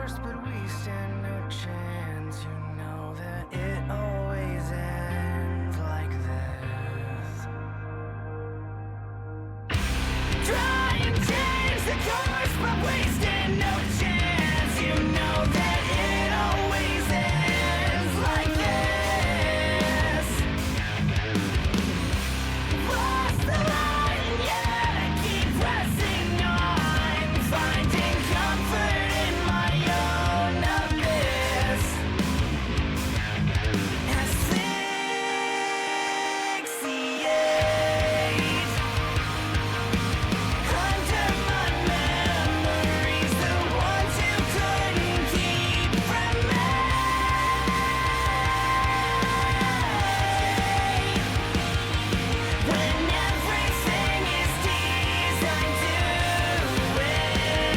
course, but we stand no chance. You know that it always ends like this. Try and change the course, but we stand no chance. You know that it always ends like this. Lost the line, and yet I keep pressing on, finding comfort in my own abyss. Asphyxiate under my memories, the ones you couldn't keep from me. When everything is designed to end.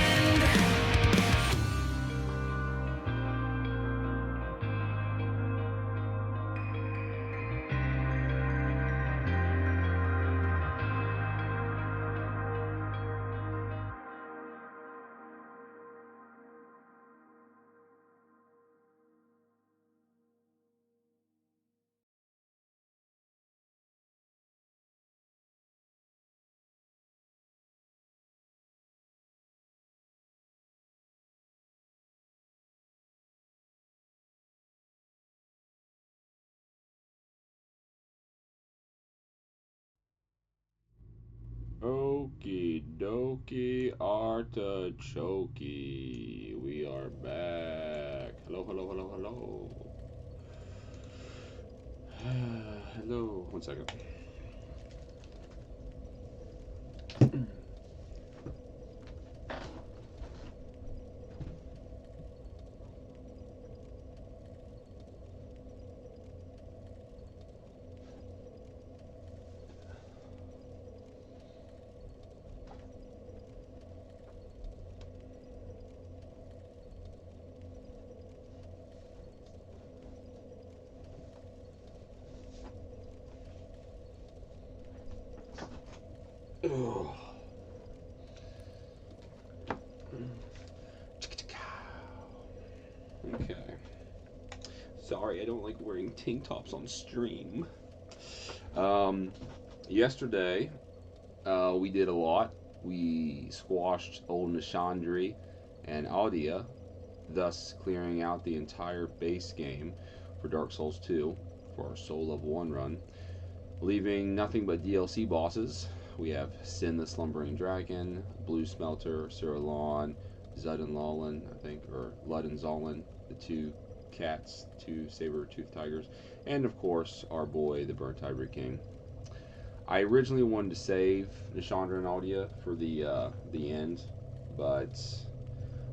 Okie dokie artichoke. We are back. Hello, hello, hello, hello. Hello. 1 second. Ugh. Okay. Sorry, I don't like wearing tank tops on stream. Yesterday, we did a lot. We squashed old Nishandri and Audia, thus clearing out the entire base game for Dark Souls 2 for our Soul Level 1 run, leaving nothing but DLC bosses. We have Sin the Slumbering Dragon, Blue Smelter, Sirlon, Zud and Lolin, I think, or Lud and Zolan, the two cats, two saber-toothed tigers, and of course our boy, the Burnt Hybrid King. I originally wanted to save Nishandra and Audia for the end, but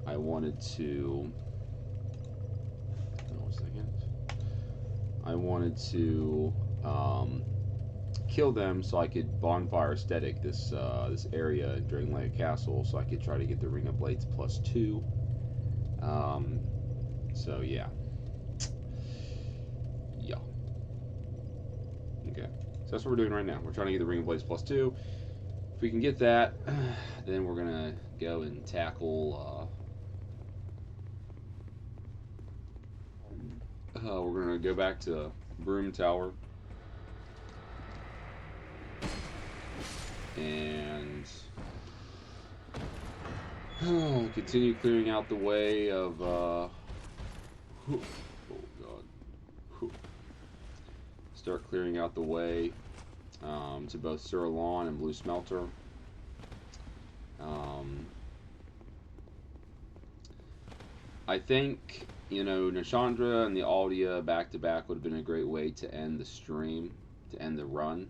I wanted to. Hold on 1 second. I wanted to kill them so I could bonfire aesthetic this area during Lake Castle, so I could try to get the Ring of Blades +2. So yeah. Okay. So that's what we're doing right now. We're trying to get the Ring of Blades +2. If we can get that, then we're gonna go and tackle. We're gonna go back to Broom Tower and continue clearing out the way of. Oh God. Start clearing out the way to both Sirlon and Blue Smelter. I think, Nishandra and the Aldia back to back would have been a great way to end the stream, to end the run.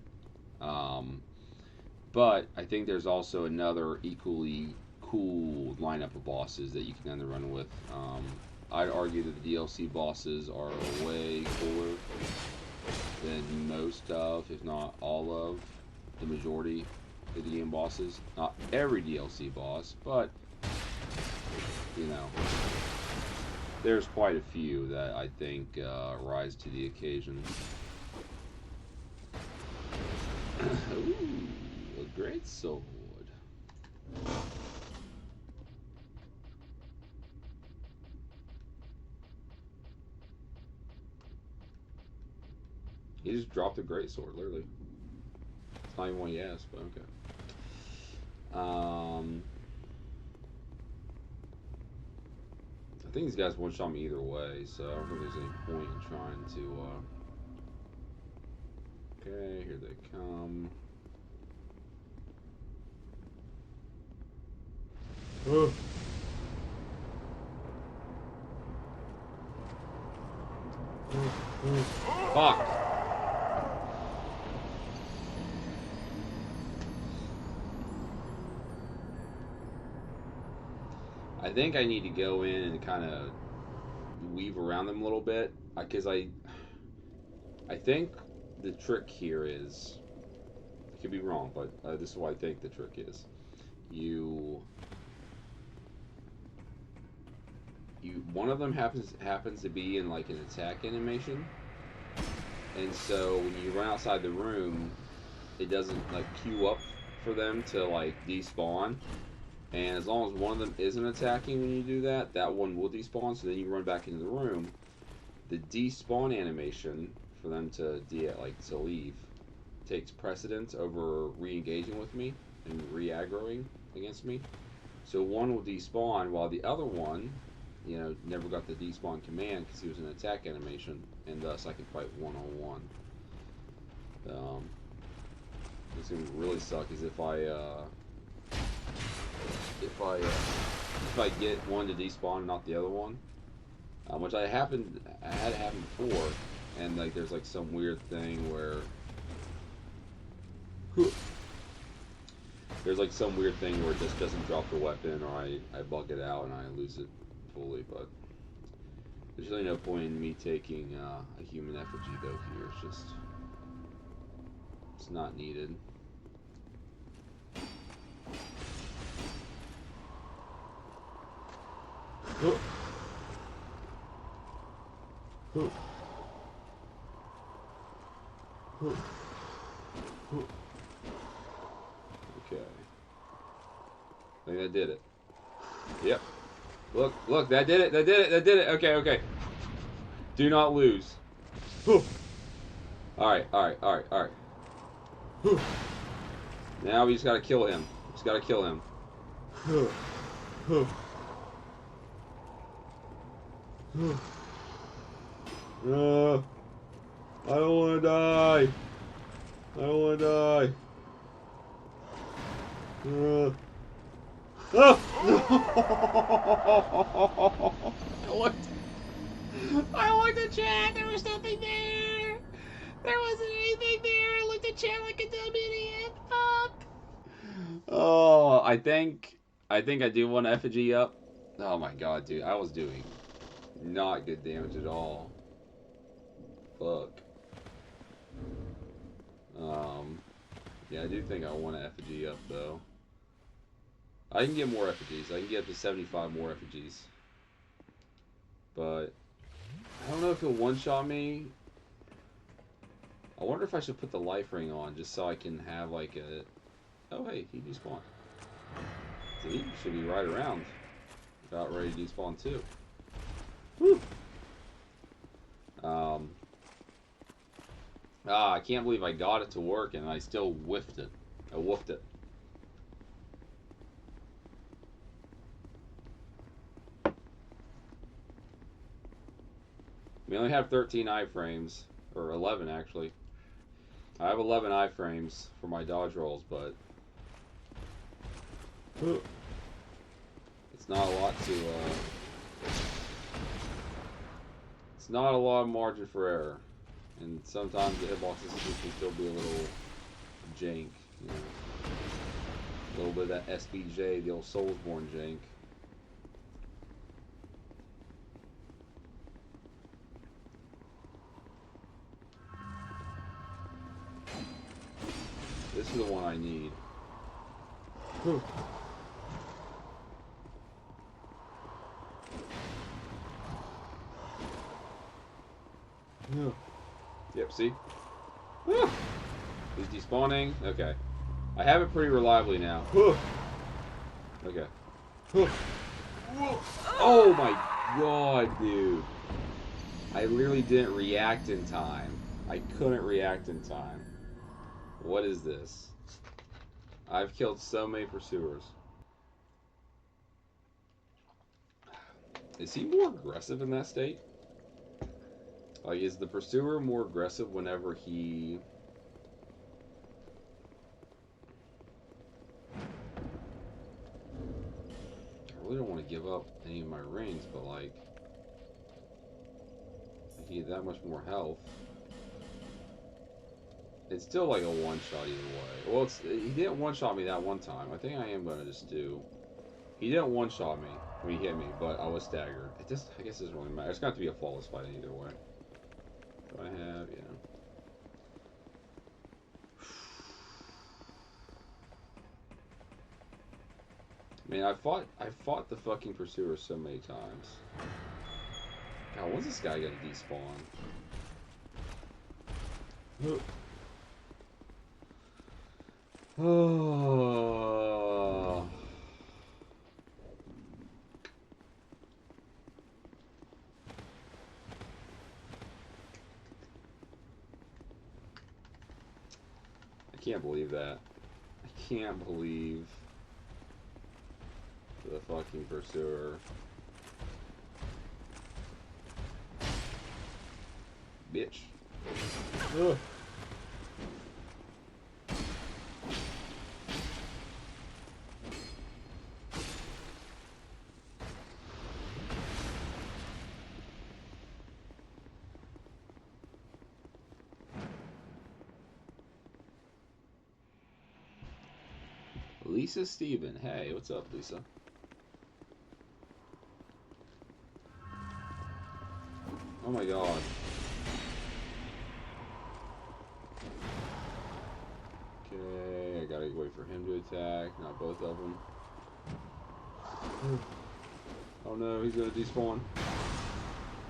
But I think there's also another equally cool lineup of bosses that you can end the run with. I'd argue that the DLC bosses are way cooler than most of, if not all of, the majority of the game bosses. Not every DLC boss, but there's quite a few that I think rise to the occasion. Ooh, a great sword. He just dropped a greatsword, literally. It's not even what he asked, but okay. I think these guys one-shot me either way, so I don't think there's any point in trying to, Okay, here they come. Fuck! I think I need to go in and kind of weave around them a little bit, because I think the trick here is, I could be wrong, but this is what I think the trick is. One of them happens to be in like an attack animation, and so when you run outside the room, it doesn't like queue up for them to like despawn. And as long as one of them isn't attacking when you do that, that one will despawn. So then you run back into the room. The despawn animation for them to leave takes precedence over re-engaging with me and re-aggroing against me. So one will despawn while the other one, never got the despawn command because he was in attack animation, and thus I can fight one-on-one. What's gonna really suck is if I get one to despawn and not the other one, which I had it happen before, and like there's like some weird thing where it just doesn't drop the weapon, or I bug it out and I lose it fully. But there's really no point in me taking a human effigy though here. It's not needed. Okay. I think that did it. Yep. Look, that did it. Okay. Do not lose. Alright. Now we just gotta kill him. I don't wanna die. I looked at chat, there was nothing there. There wasn't anything there. I looked at chat like a dumb idiot. Fuck. Oh, I think I do want effigy up. Oh my god, dude. I was doing not good damage at all. Fuck. Yeah, I do think I want an effigy up, though. I can get more effigies. I can get up to 75 more effigies. But I don't know if he'll one-shot me. I wonder if I should put the life ring on just so I can have like a... Oh, hey, he despawned. So he should be right around. About ready to despawn too. Woo! I can't believe I got it to work and I still whiffed it. I woofed it. We only have 13 iframes, or 11 actually. I have 11 iframes for my dodge rolls, but it's not a lot to, it's not a lot of margin for error. And sometimes the hitboxes can still be a little jank, you know. A little bit of that SBJ, the old Soulsborne jank. This is the one I need. Yep, see? He's despawning. Okay. I have it pretty reliably now. Okay. Oh my god, dude. I literally didn't react in time. I couldn't react in time. What is this? I've killed so many pursuers. Is he more aggressive in that state? Like, is the pursuer more aggressive whenever he... I really don't want to give up any of my rings, but like... He had that much more health. It's still like a one-shot either way. Well, he didn't one-shot me that one time. I think I am going to just do... He didn't one-shot me when he hit me, but I was staggered. I guess it doesn't really matter. It's got to be a flawless fight either way. Do I have... Yeah. Man, I fought the fucking pursuer so many times. God, when's this guy gonna despawn? Oh. I can't believe that. I can't believe the fucking pursuer. Bitch. Ugh. Lisa Steven. Hey, what's up, Lisa? Oh my god. Okay, I gotta wait for him to attack, not both of them. Oh no, he's gonna despawn.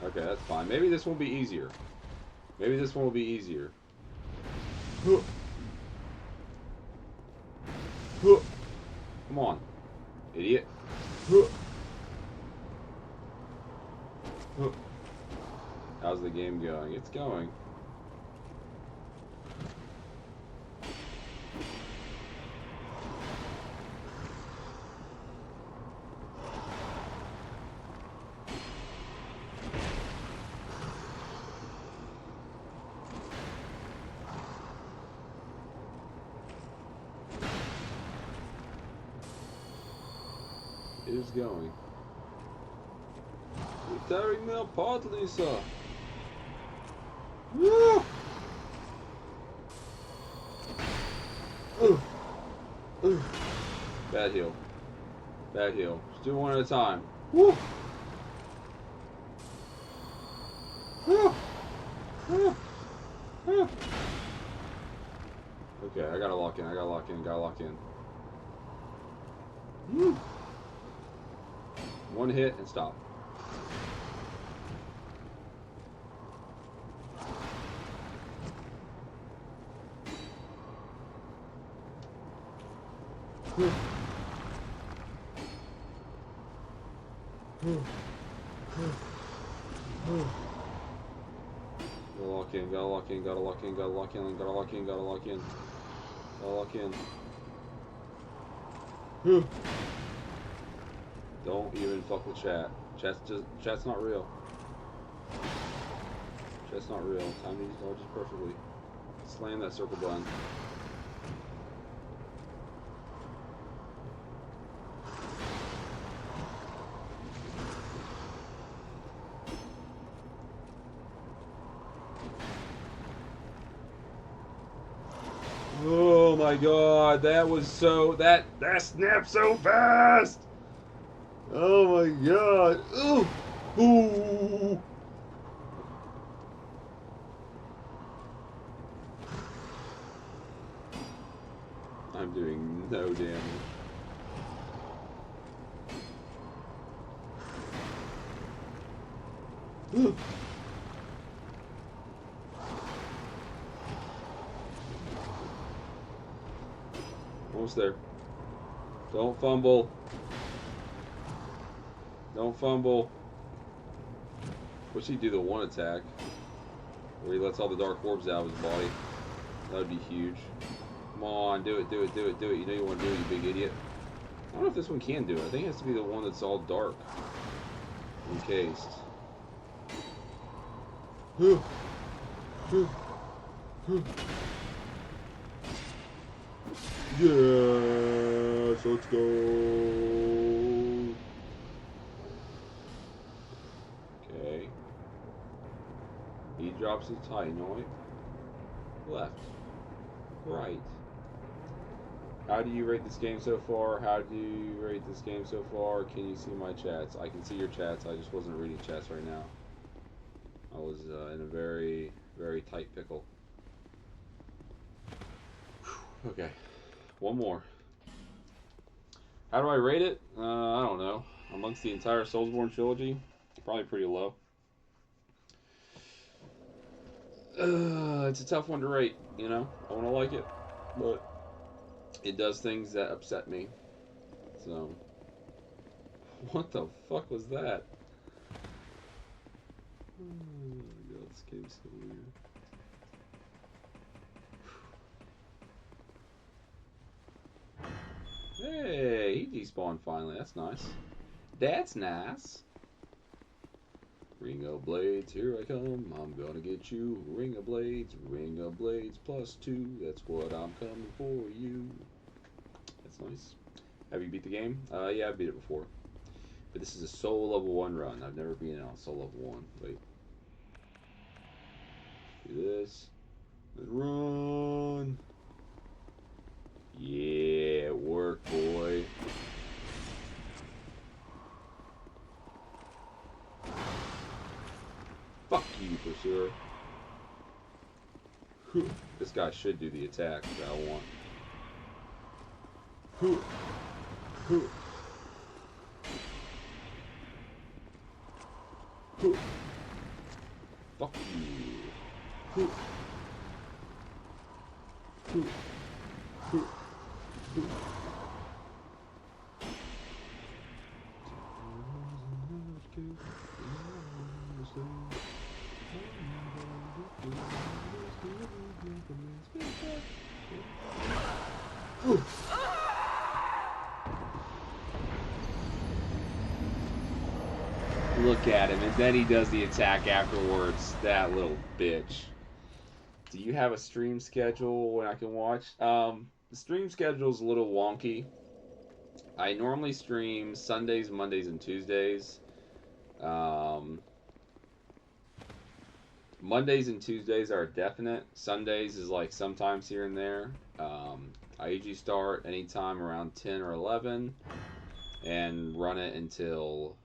Okay, that's fine. Maybe this one will be easier. Maybe this one will be easier. Come on, idiot. How's the game going? It's going. It is going. You're tearing me apart, Lisa. Woo! Bad heal. Bad heal. Just do one at a time. Woo! Okay, I gotta lock in. I gotta lock in. Gotta lock in. One hit and stop. Gotta lock in, gotta lock in, gotta lock in, gotta lock in, gotta lock in, gotta lock in. Gotta lock in. Don't even fuck with chat. Chat's not real. Chat's not real. Time these dodges perfectly. Slam that circle button. Oh my god, that was so that snapped so fast. Oh my god. Ooh. Ooh. I'm doing no damage. Almost there. Don't fumble. Don't fumble. Wish he'd do the one attack. Where he lets all the dark orbs out of his body. That would be huge. Come on, do it, do it, do it, do it. You know you want to do it, you big idiot. I don't know if this one can do it. I think it has to be the one that's all dark. Encased. Yes, let's go. Okay. He drops his Titanoid. Left. Right. How do you rate this game so far? How do you rate this game so far? Can you see my chats? I can see your chats. I just wasn't reading chats right now. I was in a very, very tight pickle. Whew. Okay. One more. How do I rate it? I don't know. Amongst the entire Soulsborne trilogy, probably pretty low. It's a tough one to rate, you know? I want to like it, but it does things that upset me. So, what the fuck was that? Oh my god, this game's so weird. Hey, he despawned finally. That's nice. That's nice. Ring of Blades, here I come. I'm gonna get you. Ring of Blades +2. That's what I'm coming for you. That's nice. Have you beat the game? Yeah, I beat it before. But this is a Soul Level 1 run. I've never been on Soul Level 1. Wait. Do this. And run. Yeah, work, boy. Fuck you, for sure. This guy should do the attack that I want. Fuck you. Look at him, and then he does the attack afterwards. That little bitch. Do you have a stream schedule when I can watch? The stream schedule is a little wonky. I normally stream Sundays, Mondays, and Tuesdays. Mondays and Tuesdays are definite. Sundays is like sometimes here and there. I usually start anytime around 10 or 11 and run it until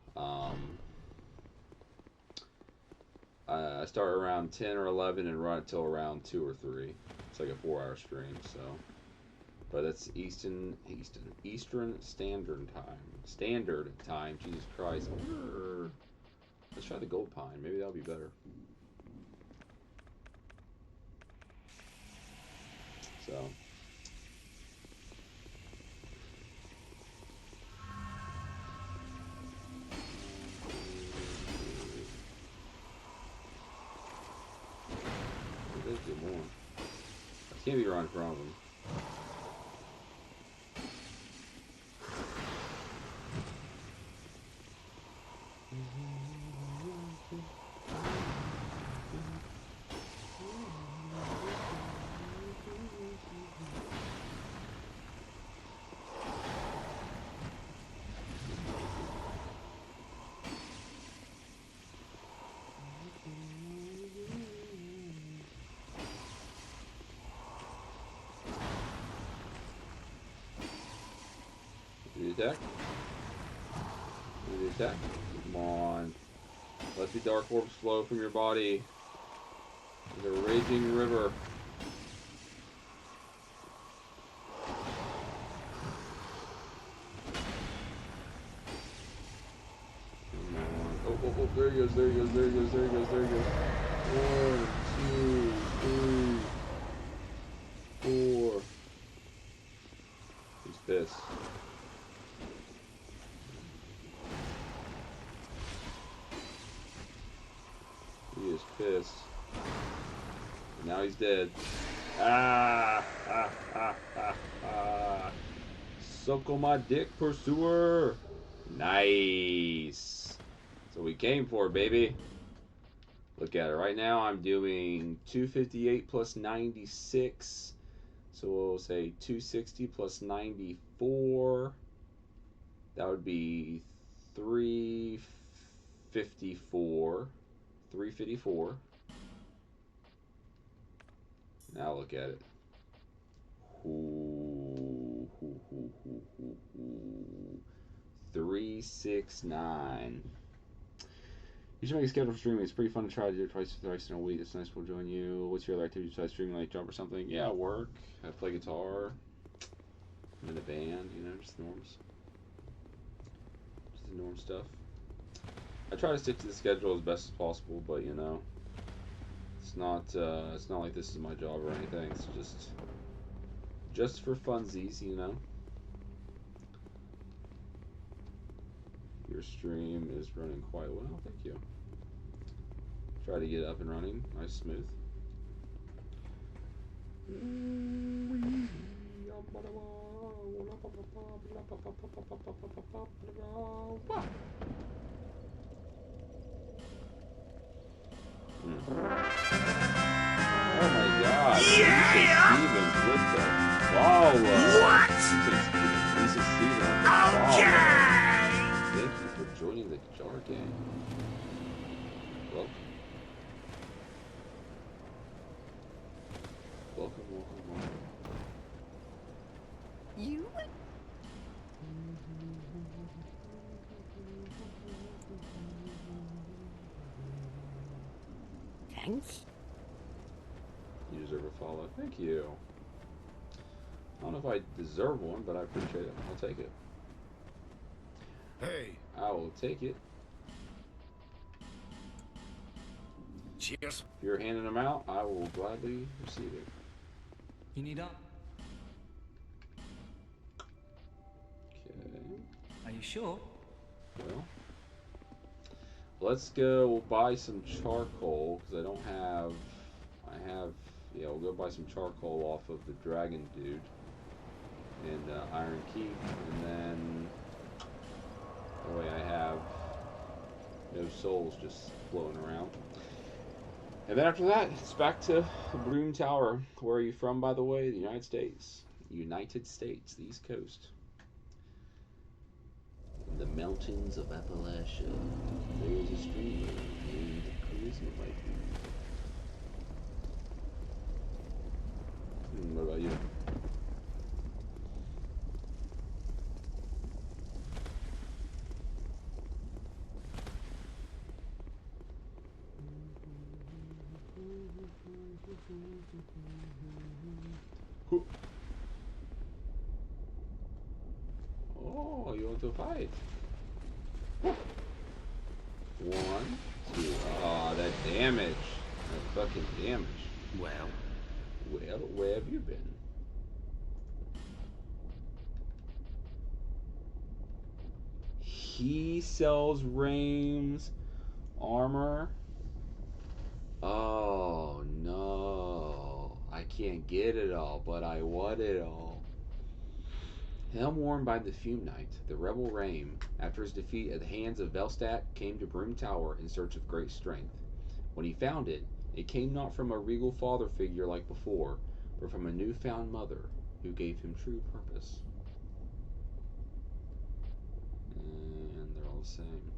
I start around 10 or 11 and run it till around 2 or 3. It's like a 4-hour stream, so. But that's Eastern Standard Time. Jesus Christ. Let's try the Gold Pine. Maybe that'll be better. So. Let's get more. I can't be right in front of them. Do the attack. Do the attack. Come on. Let the dark orbs flow from your body. Like a raging river. Come on. Oh, there he goes, there he goes, there he goes, there he goes, there he goes. 1, 2, 3, 4. He's pissed. He is pissed. Now he's dead. Ah! Ah! Ah! Ah! Ah! Suckle my dick, pursuer! Nice! So we came for it, baby. Look at it. Right now I'm doing 258 plus 96. So we'll say 260 plus 94. That would be 354. 354. Now look at it. Ooh, ooh, ooh, ooh, ooh, ooh. 369. You should make a schedule for streaming. It's pretty fun to try to do it thrice in a week. It's nice we'll join you. What's your other activity besides streaming, like jump or something? Yeah, work. I play guitar. I'm in a band, you know, just the norms. Just the norm stuff. I try to stick to the schedule as best as possible, but you know, it's not like this is my job or anything. It's just for funsies, you know. Your stream is running quite well, thank you. Try to get it up and running, nice, smooth. Oh my God! Lisa Stevens with the follow. What? Lisa Stevens with the follow. Thank you for joining the Jar Gang. Welcome. Welcome, welcome, welcome. You? Thanks. You deserve a follow. Thank you. I don't know if I deserve one, but I appreciate it. I'll take it. Hey. I will take it. Cheers. If you're handing them out, I will gladly receive it. You need up? Okay. Are you sure? Well, let's go buy some charcoal because I don't have. Yeah, we'll go buy some charcoal off of the dragon dude and Iron Keep, and then that way I have no souls just floating around. And then after that, it's back to Broom Tower. Where are you from, by the way? The United States. United States, the East Coast. In the mountains of Appalachia, there is a streamer named Charisma Viking. What about you? Oh, you want to fight? 1, 2. Oh, that damage. That fucking damage. Well. Well, where have you been? He sells Raim's armor. Oh no. I can't get it all, but I want it all. Helm worn by the Fume Knight, the rebel Raim, after his defeat at the hands of Velstadt, came to Broom Tower in search of great strength. When he found it, it came not from a regal father figure like before, but from a newfound mother who gave him true purpose. And they're all the same.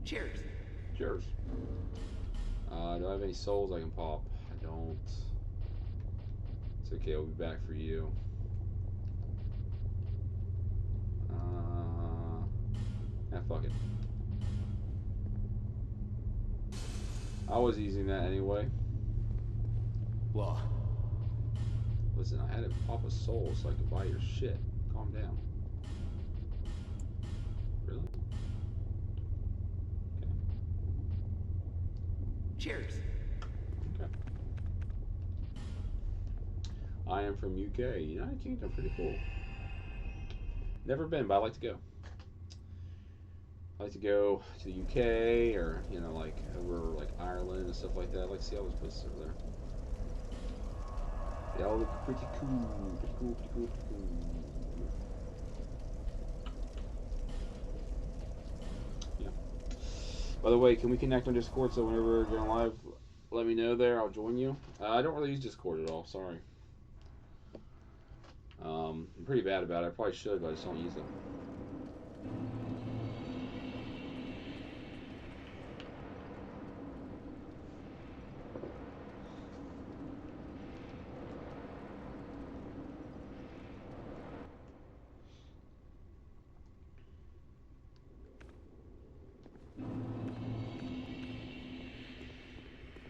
Cheers. Cheers. Do I have any souls I can pop? I don't. It's okay, I'll be back for you. Fuck it. I was using that anyway. What? Listen, I had to pop a soul so I could buy your shit. Calm down. Really? Okay. Cheers. I am from UK. United Kingdom, pretty cool. Never been, but I'd like to go. I like to go to the UK or like over like Ireland and stuff like that. I like to see all those places over there. They all look pretty cool, pretty cool, pretty cool, pretty cool. Yeah. By the way, can we connect on Discord so whenever we're going live, let me know there. I'll join you. I don't really use Discord at all. Sorry. I'm pretty bad about it. I probably should, but I just don't use it.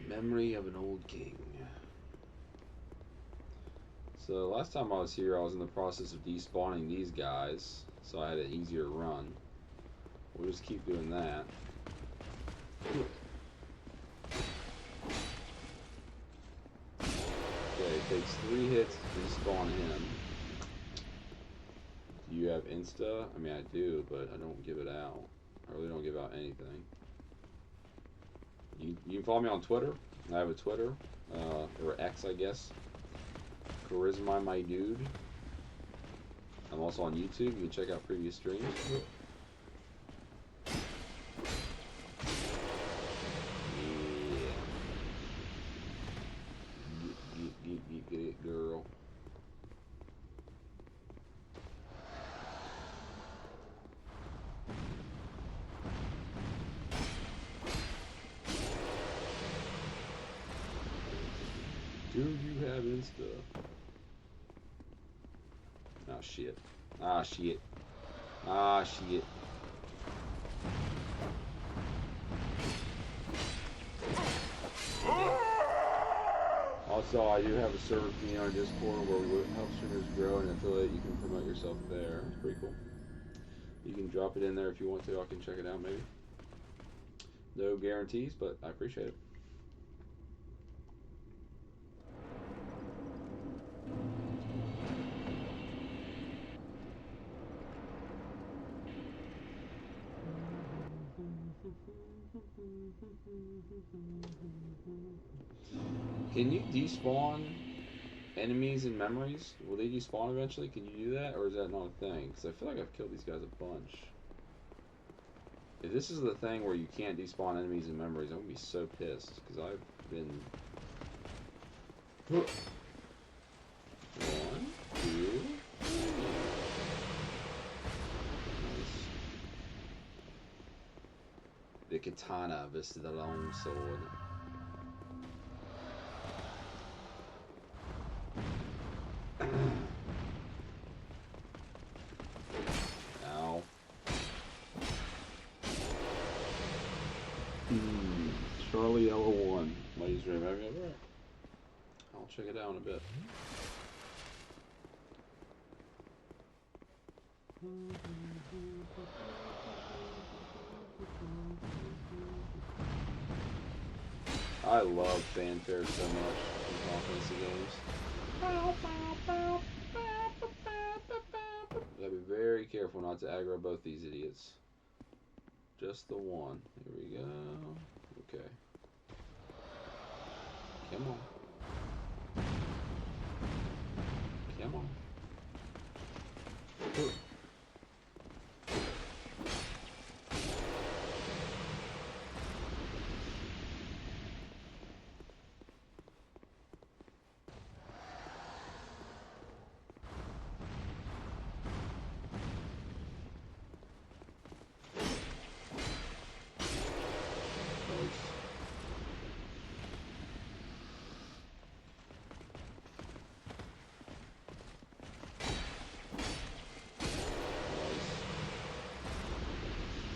Memory of an old king. So last time I was here, I was in the process of despawning these guys, so I had an easier run. We'll just keep doing that. Okay, it takes 3 hits to despawn him. Do you have Insta? I mean, I do, but I don't give it out. I really don't give out anything. You can follow me on Twitter. I have a Twitter, or X, I guess. Charisma, my dude. I'm also on YouTube. You can check out previous streams. Yeah. Get it, girl. Do you have Insta? Ah, shit. Ah, shit. Ah, shit. Also, I do have a server community on Discord where we help streamers grow and affiliate. You can promote yourself there. It's pretty cool. You can drop it in there if you want to. I can check it out maybe. No guarantees, but I appreciate it. Can you despawn enemies in memories? Will they despawn eventually? Can you do that? Or is that not a thing? Because I feel like I've killed these guys a bunch. If this is the thing where you can't despawn enemies in memories, I'm going to be so pissed. Because I've been... 1, 2, 3. Nice. The katana versus the long sword. Ow. Charlie Yellow 1. My username. Alright. I'll check it out in a bit. I love fanfare so much in Final Fantasy games. Gotta be very careful not to aggro both these idiots. Just the one. Here we go. Okay. Come on. Come on.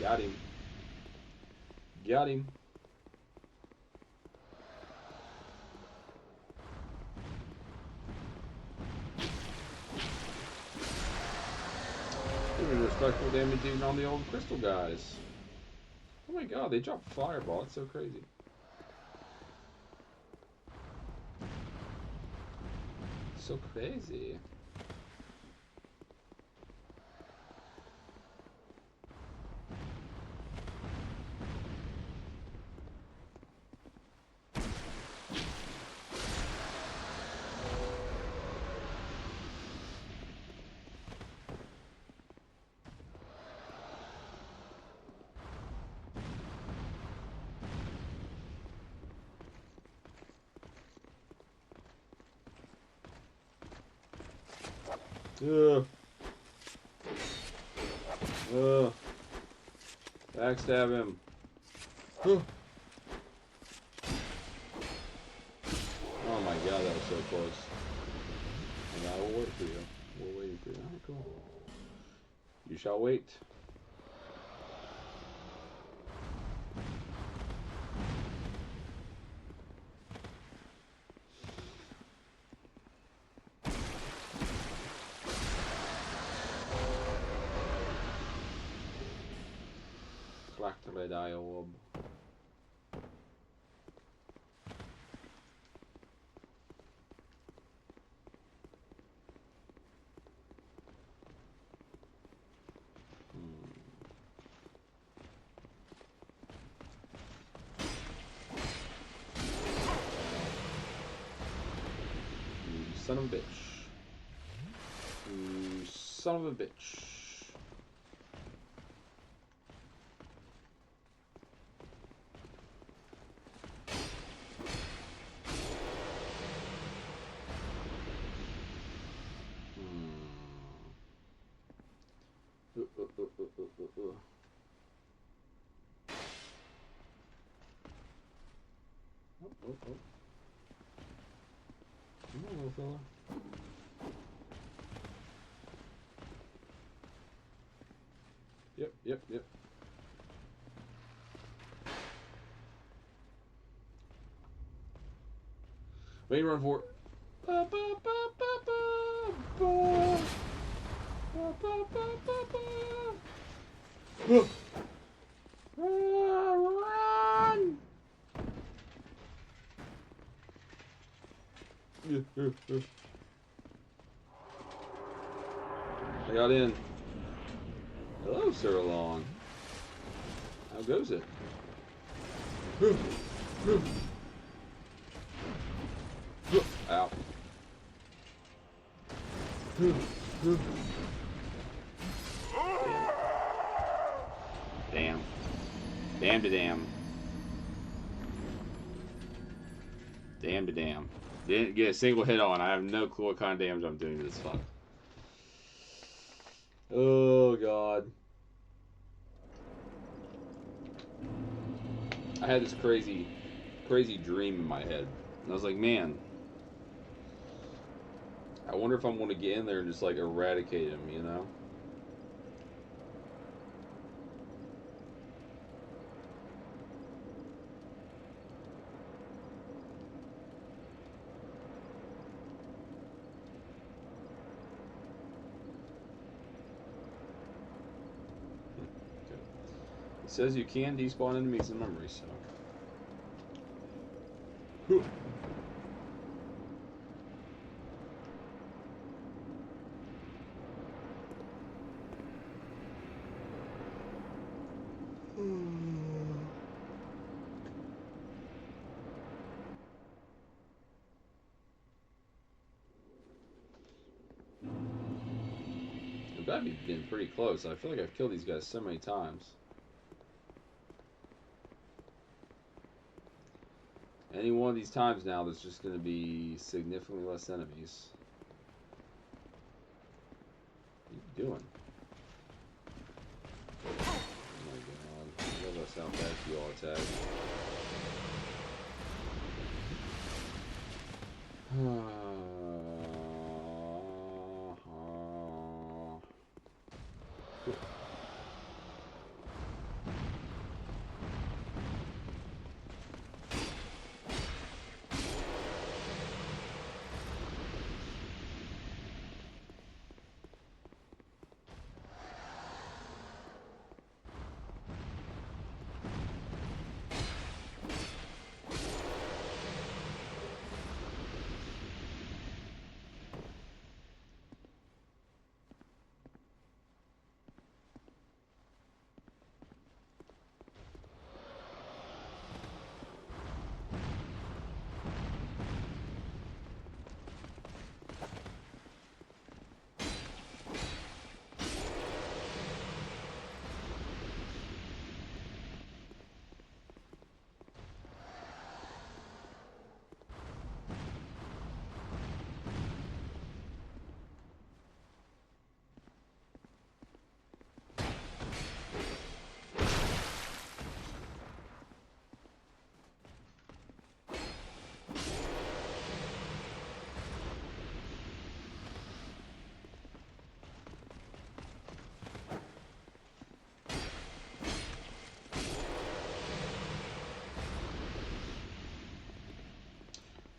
Got him. Got him. Doing respectful damage even on the old crystal guys. Oh my god, they dropped fireball. It's so crazy. so crazy. Ugh. Ugh. Backstab him. Huh. Oh my god, that was so close. And I will wait for you. We're waiting for you. Alright, cool. You shall wait. Clactale Diob. Son of a bitch. You son of a bitch. Oh. Come on, little fella. Yep. Wait, run for it. Ba, ba, ba, ba, ba, ba. Ba, ba, ba, ba, ba. Run! I got in. Hello, Sir Long. How goes it? Ow. Damn. Damn to damn. Damn to damn. Didn't get a single hit on. I have no clue what kind of damage I'm doing to this fuck. Oh god. I had this crazy dream in my head. And I was like, man, I wonder if I'm going to get in there and just like eradicate him, you know? It says you can despawn enemies in memory, so. Whew. I've got to be getting pretty close. I feel like I've killed these guys so many times. Any one of these times now, there's just going to be significantly less enemies. What are you doing? Oh my god. I love that sound fast you all attack.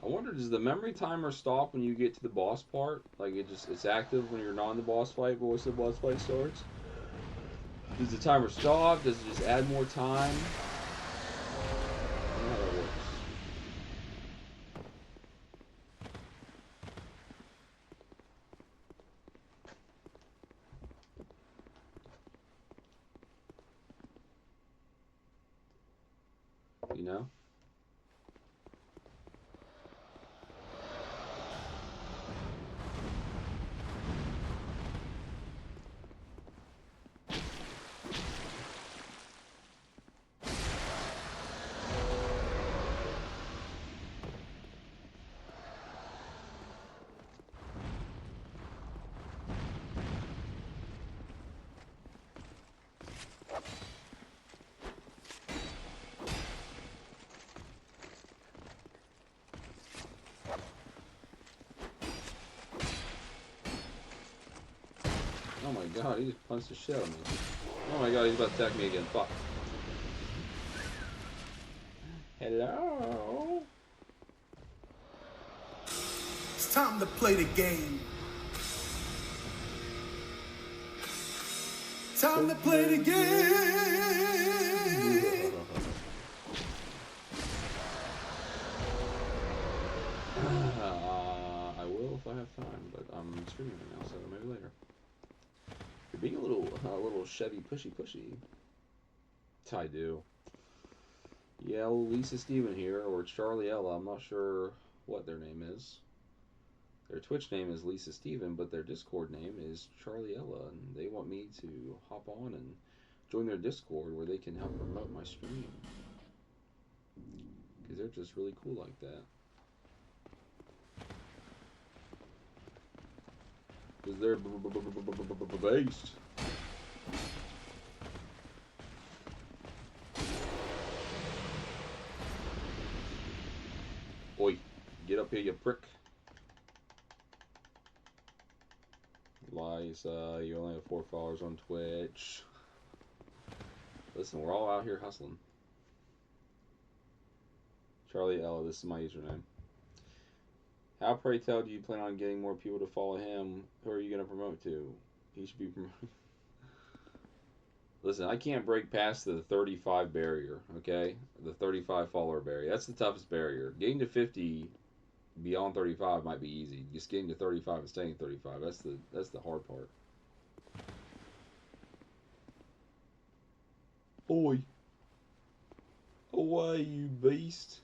I wonder, does the memory timer stop when you get to the boss part? Like it's active when you're not in the boss fight, but once the boss fight starts? Does the timer stop? Does it just add more time? I don't know how that works. You know? Oh my god, he just punched the shit out of me. Oh my god, he's about to attack me again. Fuck. Hello? It's time to play the game. Time to play the game. I will if I have time, but I'm streaming right now, so maybe later. You're being a little Chevy pushy. I do. Yeah, Lisa Steven here, or Charlie Ella. I'm not sure what their name is. Their Twitch name is Lisa Steven, but their Discord name is Charlie Ella, and they want me to hop on and join their Discord where they can help promote my stream. Because they're just really cool like that. Because they're based. Oi, get up here, you prick. Liza, you only have 4 followers on Twitch. Listen, we're all out here hustling. Charlie Ella, this is my username. How, pray tell, do you plan on getting more people to follow him? Who are you going to promote to? He should be promoted. Listen, I can't break past the 35 barrier, okay? The 35 follower barrier. That's the toughest barrier. Getting to 50 beyond 35 might be easy. Just getting to 35 and staying 35, that's the hard part. Oi. Away, you beast.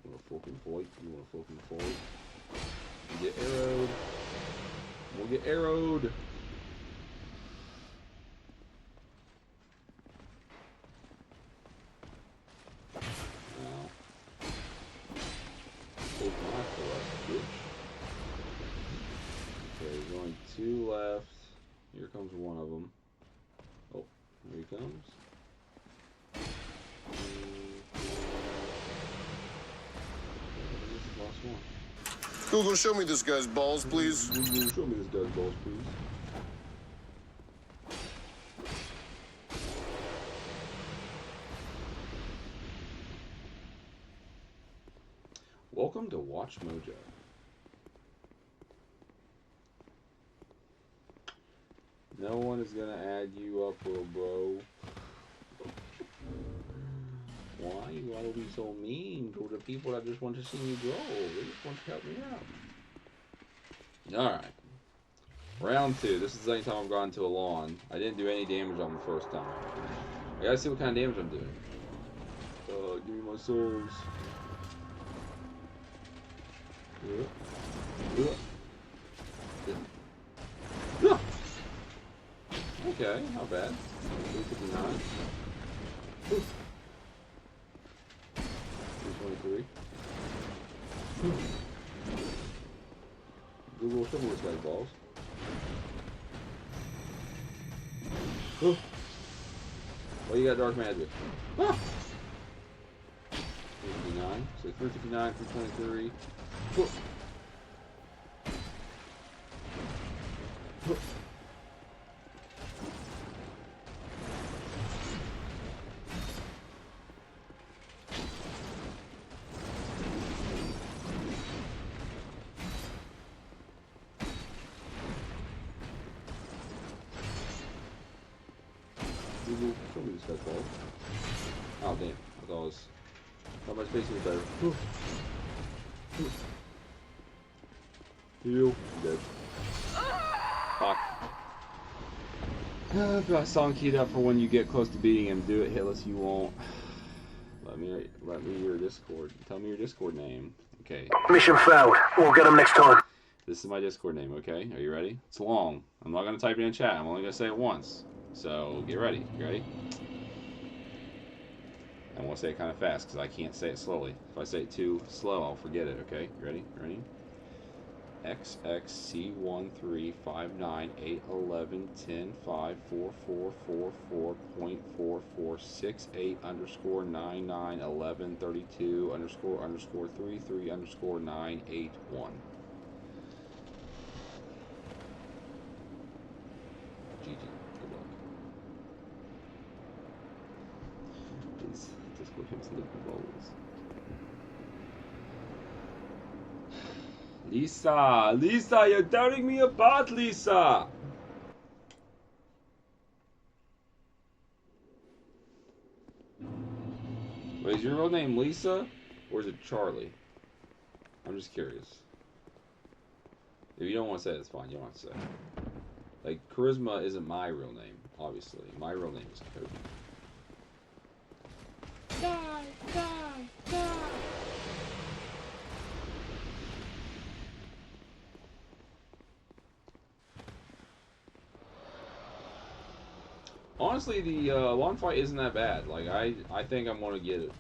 You wanna fucking fight? You wanna fucking fight? You get arrowed. We'll get arrowed. Okay, there's only 2 left. Here comes one of them. Oh, here he comes. This is the last one. Google, show me this guy's balls, please. Google, show me this guy's balls, please. Welcome to Watch Mojo. No one is gonna add you up, little bro. Why you gotta be so mean to the people that just want to see me grow? They just want to help me out. Alright. Round 2. This is the second time I've gone to a lawn. I didn't do any damage on the first time. I gotta see what kind of damage I'm doing. Give me my souls. Okay, not bad. 359. 323. Google, show me this guy's balls. Oh, you got dark magic. 359. So 359, 323. Google, show me this guy's balls. Oh damn! I thought my spacing was better. Heal. Dead. Fuck. I've got a song keyed up for when you get close to beating him. Do it, Hitless. You won't. Let me your Discord. Tell me your Discord name. Okay. Mission failed. We'll get them next time. This is my Discord name. Okay. Are you ready? It's long. I'm not gonna type it in chat. I'm only gonna say it once. So get ready. You ready? I want to say it kind of fast because I can't say it slowly. If I say it too slow, I'll forget it. Okay. You ready? You ready? XXC13598811105444.444688_991132_33_981. GG. Good luck. Please, Discord him some liquid bowls. Lisa, you're tearing me apart, Lisa! Wait, is your real name Lisa? Or is it Charlie? I'm just curious. If you don't want to say it, it's fine. You don't have to say it. Like, Charisma isn't my real name, obviously. My real name is Cody. Die! Honestly, the lawn fight isn't that bad. Like, I think I'm gonna get it.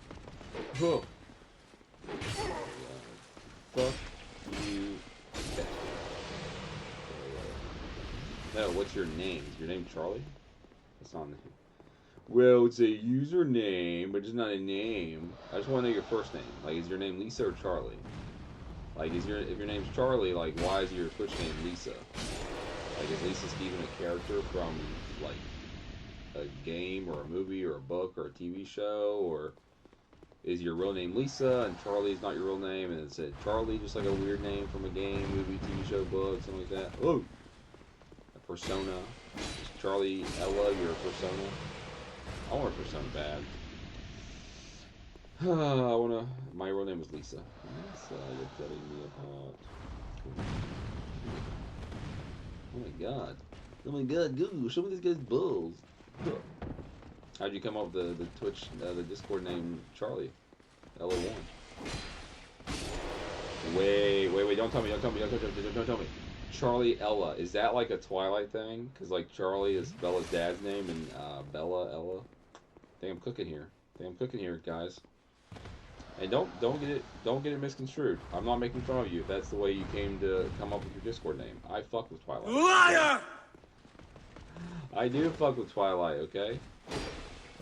Huh. Fuck you. Okay. No, what's your name? Is your name Charlie? That's not a name. Well, it's a username, but it's not a name. I just want to know your first name. Like, is your name Lisa or Charlie? Like, if your name's Charlie, like, why is your Twitch name Lisa? Like, is Lisa Steven a character from, like, a game or a movie or a book or a TV show? Or is your real name Lisa and Charlie is not your real name, and it's a Charlie just like a weird name from a game, movie, TV show, book, something like that? Oh! A persona. Is Charlie Ella your persona? I want a persona bad. My real name is Lisa. Lisa, you're setting me apart. Oh my god. Oh my god, Google, show me this guy's balls. How'd you come up with the Twitch, the Discord name Charlie? Ella1. Wait, don't tell me. Charlie Ella, is that like a Twilight thing? Because like Charlie is Bella's dad's name and Bella, Ella. I think I'm cooking here. Guys. And don't get it misconstrued. I'm not making fun of you if that's the way you come up with your Discord name. I fuck with Twilight. Liar! I do fuck with Twilight, okay?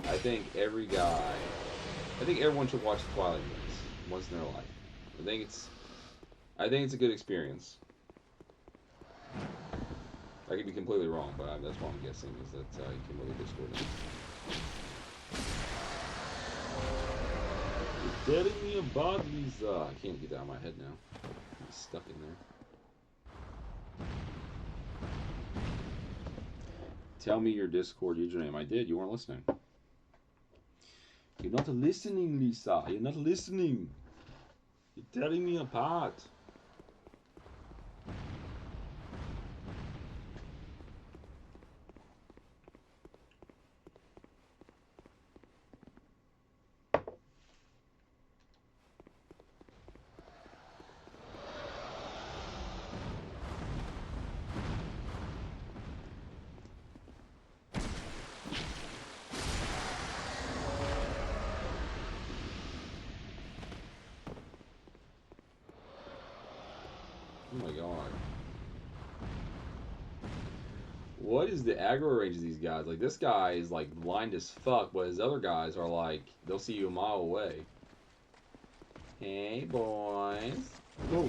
I think everyone should watch the Twilight movies once in their life. I think it's a good experience. I could be completely wrong, but that's what I'm guessing is that you came up with Discord name. You're getting me about Lisa. I can't get that out of my head now. I'm stuck in there. Tell me your Discord username. I did. You weren't listening. You're not listening, Lisa. You're not listening. You're tearing me apart. Oh my god. What is the aggro range of these guys? Like, this guy is like blind as fuck, but his other guys are like, they'll see you a mile away. Hey, boys. Whoa.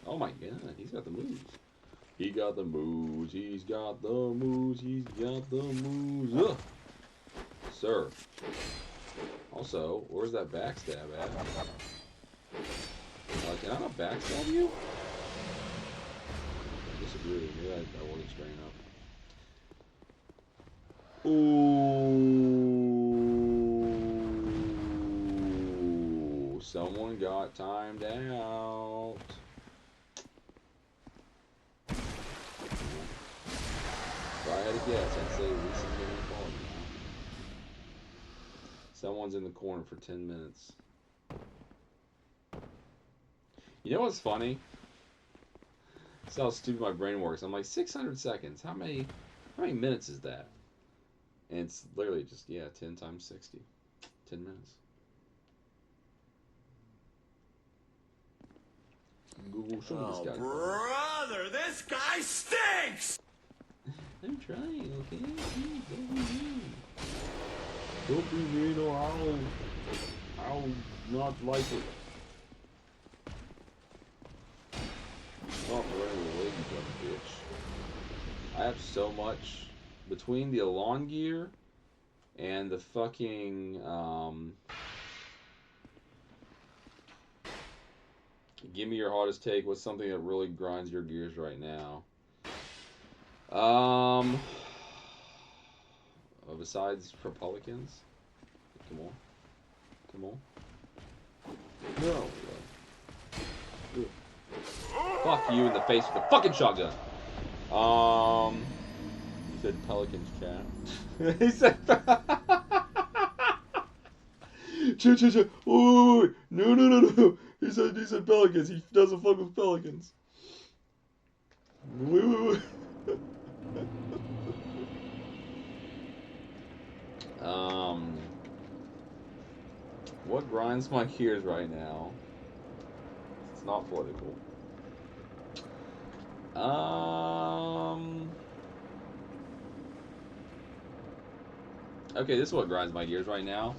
Oh my god, he's got the moves. He got the moves. He's got the moves. He's got the moves. Ugh. Sir. Also, where's that backstab at? Can I not backstab you? I disagree. Maybe I wasn't straight up. Ooh. Someone got timed out. If I had to guess, I'd say Lisa's getting the ball now. Someone's in the corner for 10 minutes. You know what's funny? That's how stupid my brain works. I'm like, 600 seconds. How many minutes is that? And it's literally just, yeah, 10 times 60. 10 minutes. Google, show me this guy. Brother, this guy stinks! I'm trying, okay? Don't be mean. Don't be mean or I'll not like it. Not running away, you dumb bitch. I have so much between the Elan gear and the fucking give me your hottest take. What's something that really grinds your gears right now? Besides Republicans? Come on. Come on. No. Fuck you in the face with a fucking shotgun. He said Pelicans, chat. He said. Chill. Wait. No. He said Pelicans. He doesn't fuck with Pelicans. Wait. What grinds my gears right now? It's not political. Okay, this is what grinds my gears right now.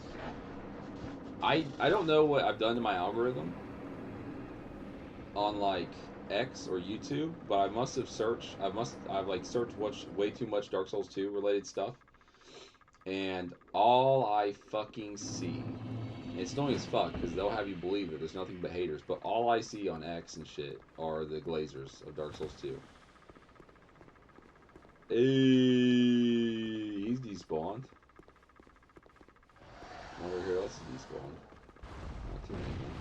I don't know what I've done to my algorithm on like X or YouTube, but I must have searched. I've like searched way too much Dark Souls 2 related stuff, and all I fucking see. It's annoying as fuck because they'll have you believe that there's nothing but haters, but all I see on X and shit are the glazers of Dark Souls 2. Hey, he's despawned. Over here else is despawned. Not too many more.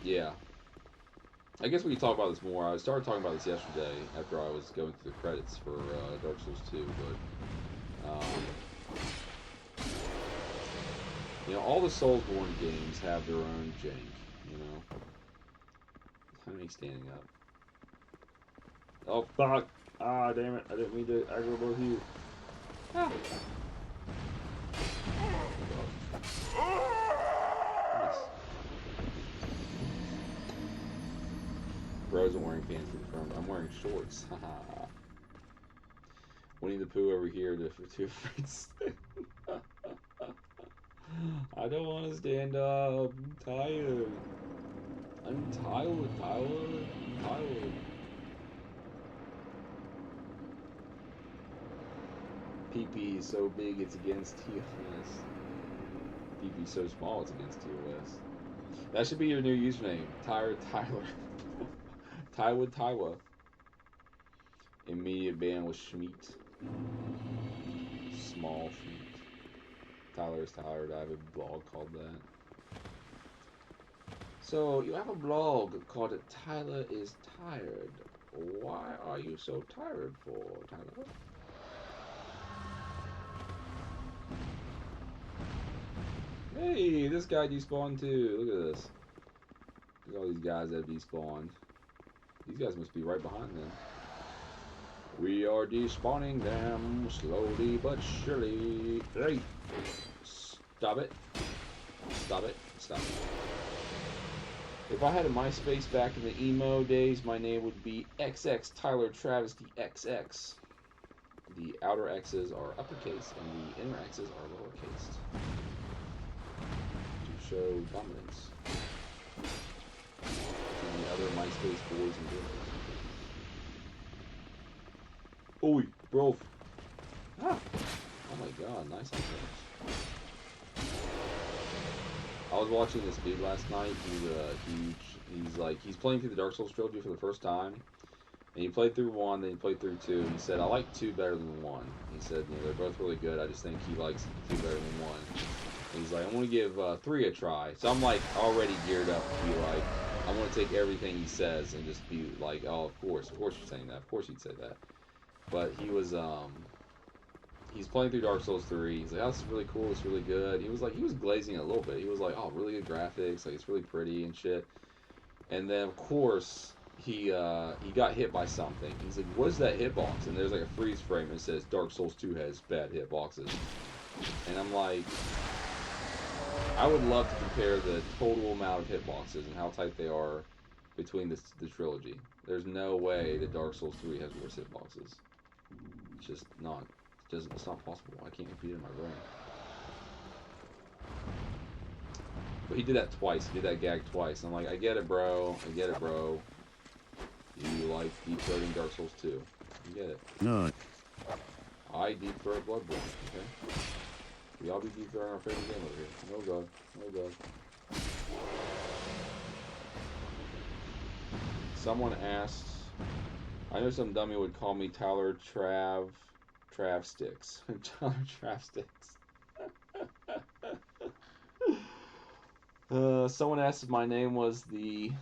Yeah. I guess we can talk about this more. I started talking about this yesterday after I was going through the credits for Dark Souls 2, but you know, all the Soulsborne games have their own jank, you know. How many standing up? Oh fuck! Ah, damn it! I didn't mean to aggro both of you. Ah. Nice. Bro isn't wearing pants for the front. I'm wearing shorts. Haha. Winnie the Pooh over here for two friends. I don't want to stand up. I'm tired. I'm tired, Tyler. I'm tired. PP is so big it's against TOS. PP so small it's against TOS. That should be your new username. Tyler. Tywa. Immediate ban with Schmeat. Small Schmeat. Tyler's tired. I have a blog called that. So, you have a blog called Tyler is Tired. Why are you so tired for, Tyler? Hey, this guy despawned too. Look at this. Look at all these guys that despawned. These guys must be right behind them. We are despawning them slowly but surely. Hey! Stop it. Stop it. Stop it. If I had a MySpace back in the emo days, my name would be XX Tyler Travesty XX. The outer X's are uppercase and the inner X's are lowercase. To show dominance to the other MySpace boys and girls. Oi, bro. Ah. Oh my god, nice approach. I was watching this dude last night. He's playing through the Dark Souls trilogy for the first time, And he played through 1, then he played through 2, and he said, I like 2 better than 1. He said, you know, they're both really good. I just think he likes 2 better than 1. And he's like, I want to give 3 a try. So I'm like already geared up to be like, I want to take everything he says and just be like, oh, of course you're saying that. Of course you'd say that. But he was, he's playing through Dark Souls 3. He's like, oh, this is really cool. It's really good. He was like, he was glazing it a little bit. He was like, oh, really good graphics. Like, it's really pretty and shit. And then, of course, he got hit by something. He's like, what is that hitbox? And there's like a freeze frame that says Dark Souls 2 has bad hitboxes. And I'm like, I would love to compare the total amount of hitboxes and how tight they are between the trilogy. There's no way that Dark Souls 3 has worse hitboxes. It's just not. It's not possible. I can't compete in my brain. But he did that twice. He did that gag twice. I'm like, I get it, bro. I get it, bro. You like deep throating Dark Souls 2. You get it. No. I deep throat Bloodborne. Okay. We all be deep throwing our favorite game over here. Oh god. Oh god. Someone asked, I know some dummy would call me Tyler Travsticks. Tyler Travsticks. Someone asked if my name was the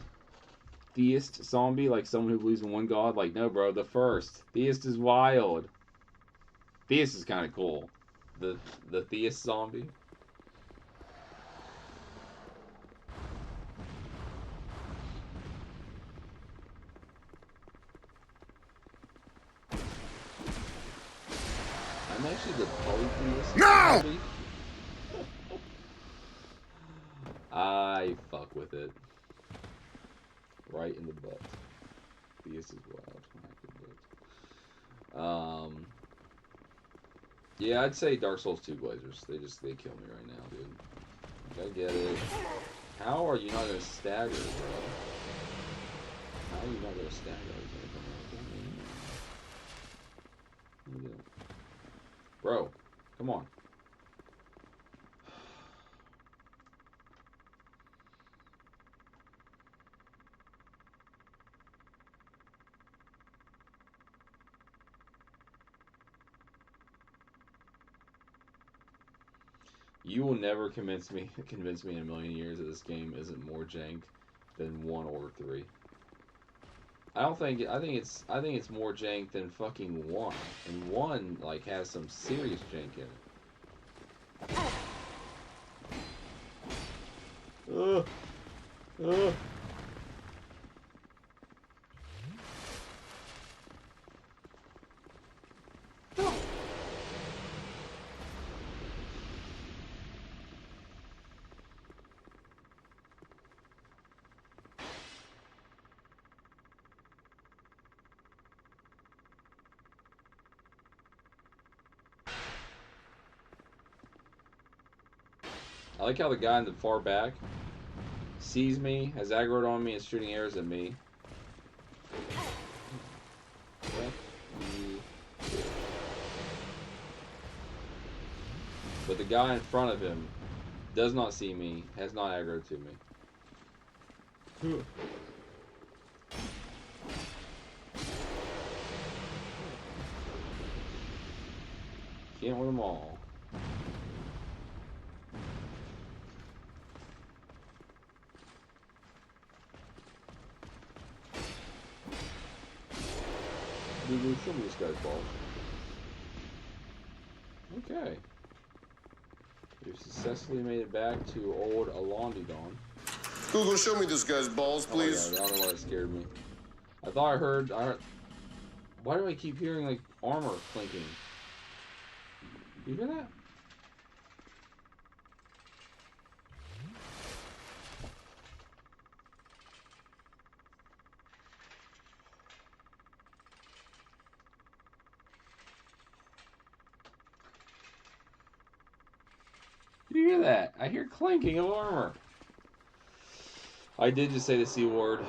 theist zombie, like someone who believes in one god. Like, no, bro, the first. Theist is wild. Theist is kind of cool. The theist zombie. I'm actually the polytheist zombie. I fuck with it. Right in the butt. Theist is wild. Yeah, I'd say Dark Souls 2 Blazers. They kill me right now, dude. Like, I get it. How are you not gonna stagger, bro? How are you not gonna stagger? Bro, come on. You will never convince me in a million years that this game isn't more jank than 1 or 3. I think it's more jank than fucking 1. And 1 like has some serious jank in it. Ugh. I like how the guy in the far back sees me, has aggroed on me, and is shooting arrows at me. But the guy in front of him does not see me, has not aggroed to me. Can't win them all. Show me this guy's balls. Okay. You've successfully made it back to old Alondidon. Google, show me this guy's balls, please. Oh, yeah, I don't know why it scared me. I thought I heard. Why do I keep hearing like armor clinking? You hear that? You hear that? I hear clanking of armor. I did just say the C word.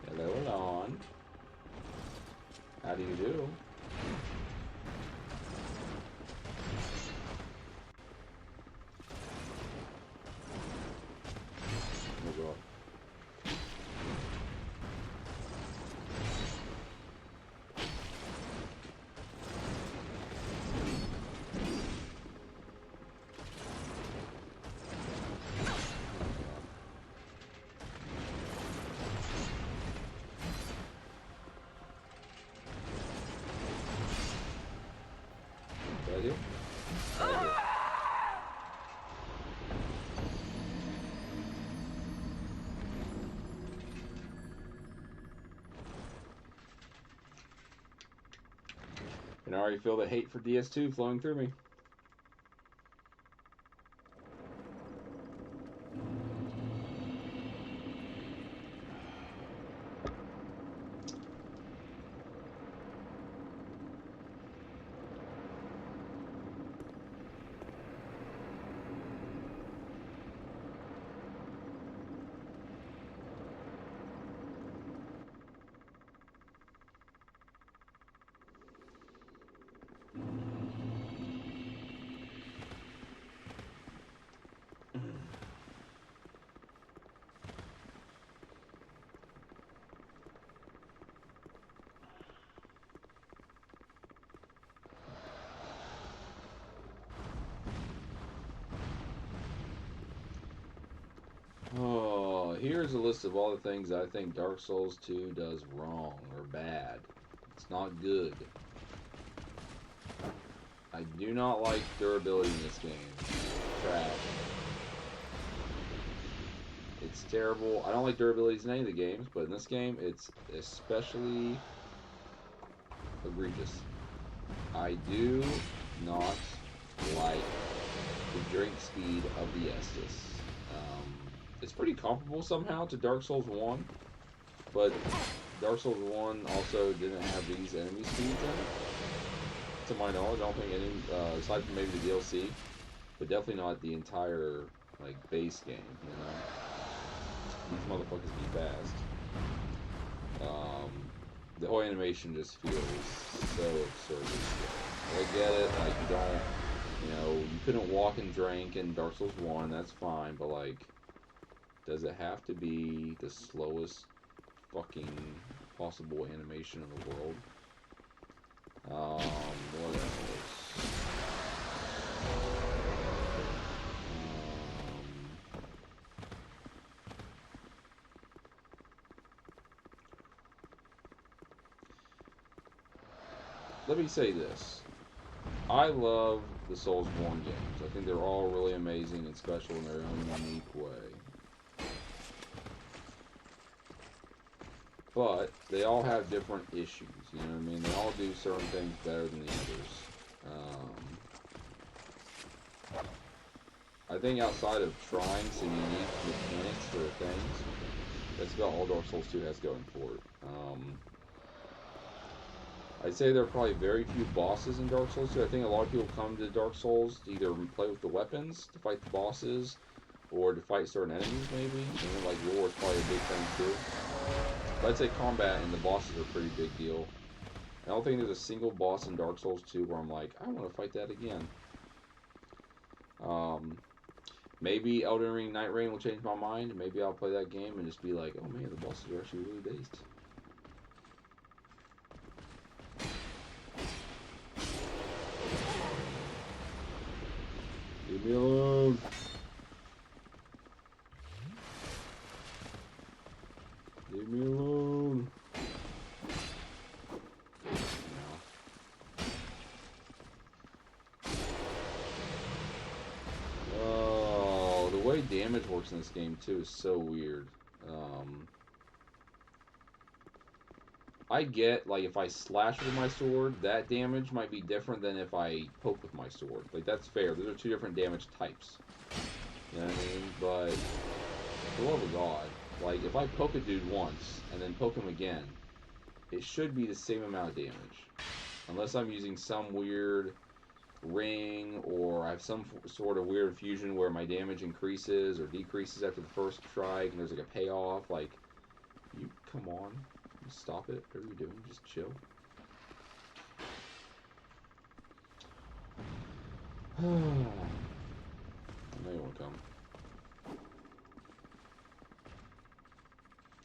Hello, Alon. How do you do? Oh god. Right here. Right here. And I already feel the hate for DS2 flowing through me. Oh, here's a list of all the things I think Dark Souls 2 does wrong or bad. It's not good. I do not like durability in this game. Trash. It's terrible. I don't like durabilities in any of the games, but in this game, it's especially egregious. I do not like the drink speed of the Estus. It's pretty comparable somehow to Dark Souls 1, but Dark Souls 1 also didn't have these enemy speeds in it. To my knowledge, I don't think any, aside from maybe the DLC, but definitely not the entire, like, base game, you know? These motherfuckers be fast. The whole animation just feels so absurdly slow. I get it, like, you don't, you know, you couldn't walk and drink in Dark Souls 1, that's fine, but, like, does it have to be the slowest fucking possible animation in the world? What else? Let me say this. I love the Soulsborne games. I think they're all really amazing and special in their own unique way. But they all have different issues, you know what I mean? They all do certain things better than the others. I think outside of trying some unique mechanics for things, that's about all Dark Souls 2 has going for it. I'd say there are probably very few bosses in Dark Souls 2. I think a lot of people come to Dark Souls to either play with the weapons, to fight the bosses, or to fight certain enemies, maybe. And then, like, lore is probably a big thing, too. But I'd say combat and the bosses are a pretty big deal. I don't think there's a single boss in Dark Souls 2 where I'm like, I want to fight that again. Maybe Elden Ring Night Rain will change my mind. Maybe I'll play that game and just be like, oh man, the bosses are actually really based. Leave me alone. Leave me alone. Oh, the way damage works in this game too is so weird. I get, like, if I slash with my sword, that damage might be different than if I poke with my sword. Like, that's fair. Those are two different damage types. You know what I mean? But, for the love of God, like, if I poke a dude once, and then poke him again, it should be the same amount of damage. Unless I'm using some weird ring, or I have some sort of weird fusion where my damage increases or decreases after the first strike, and there's, like, a payoff. Like, you, come on. Stop it. What are you doing? Just chill. I know you want to come.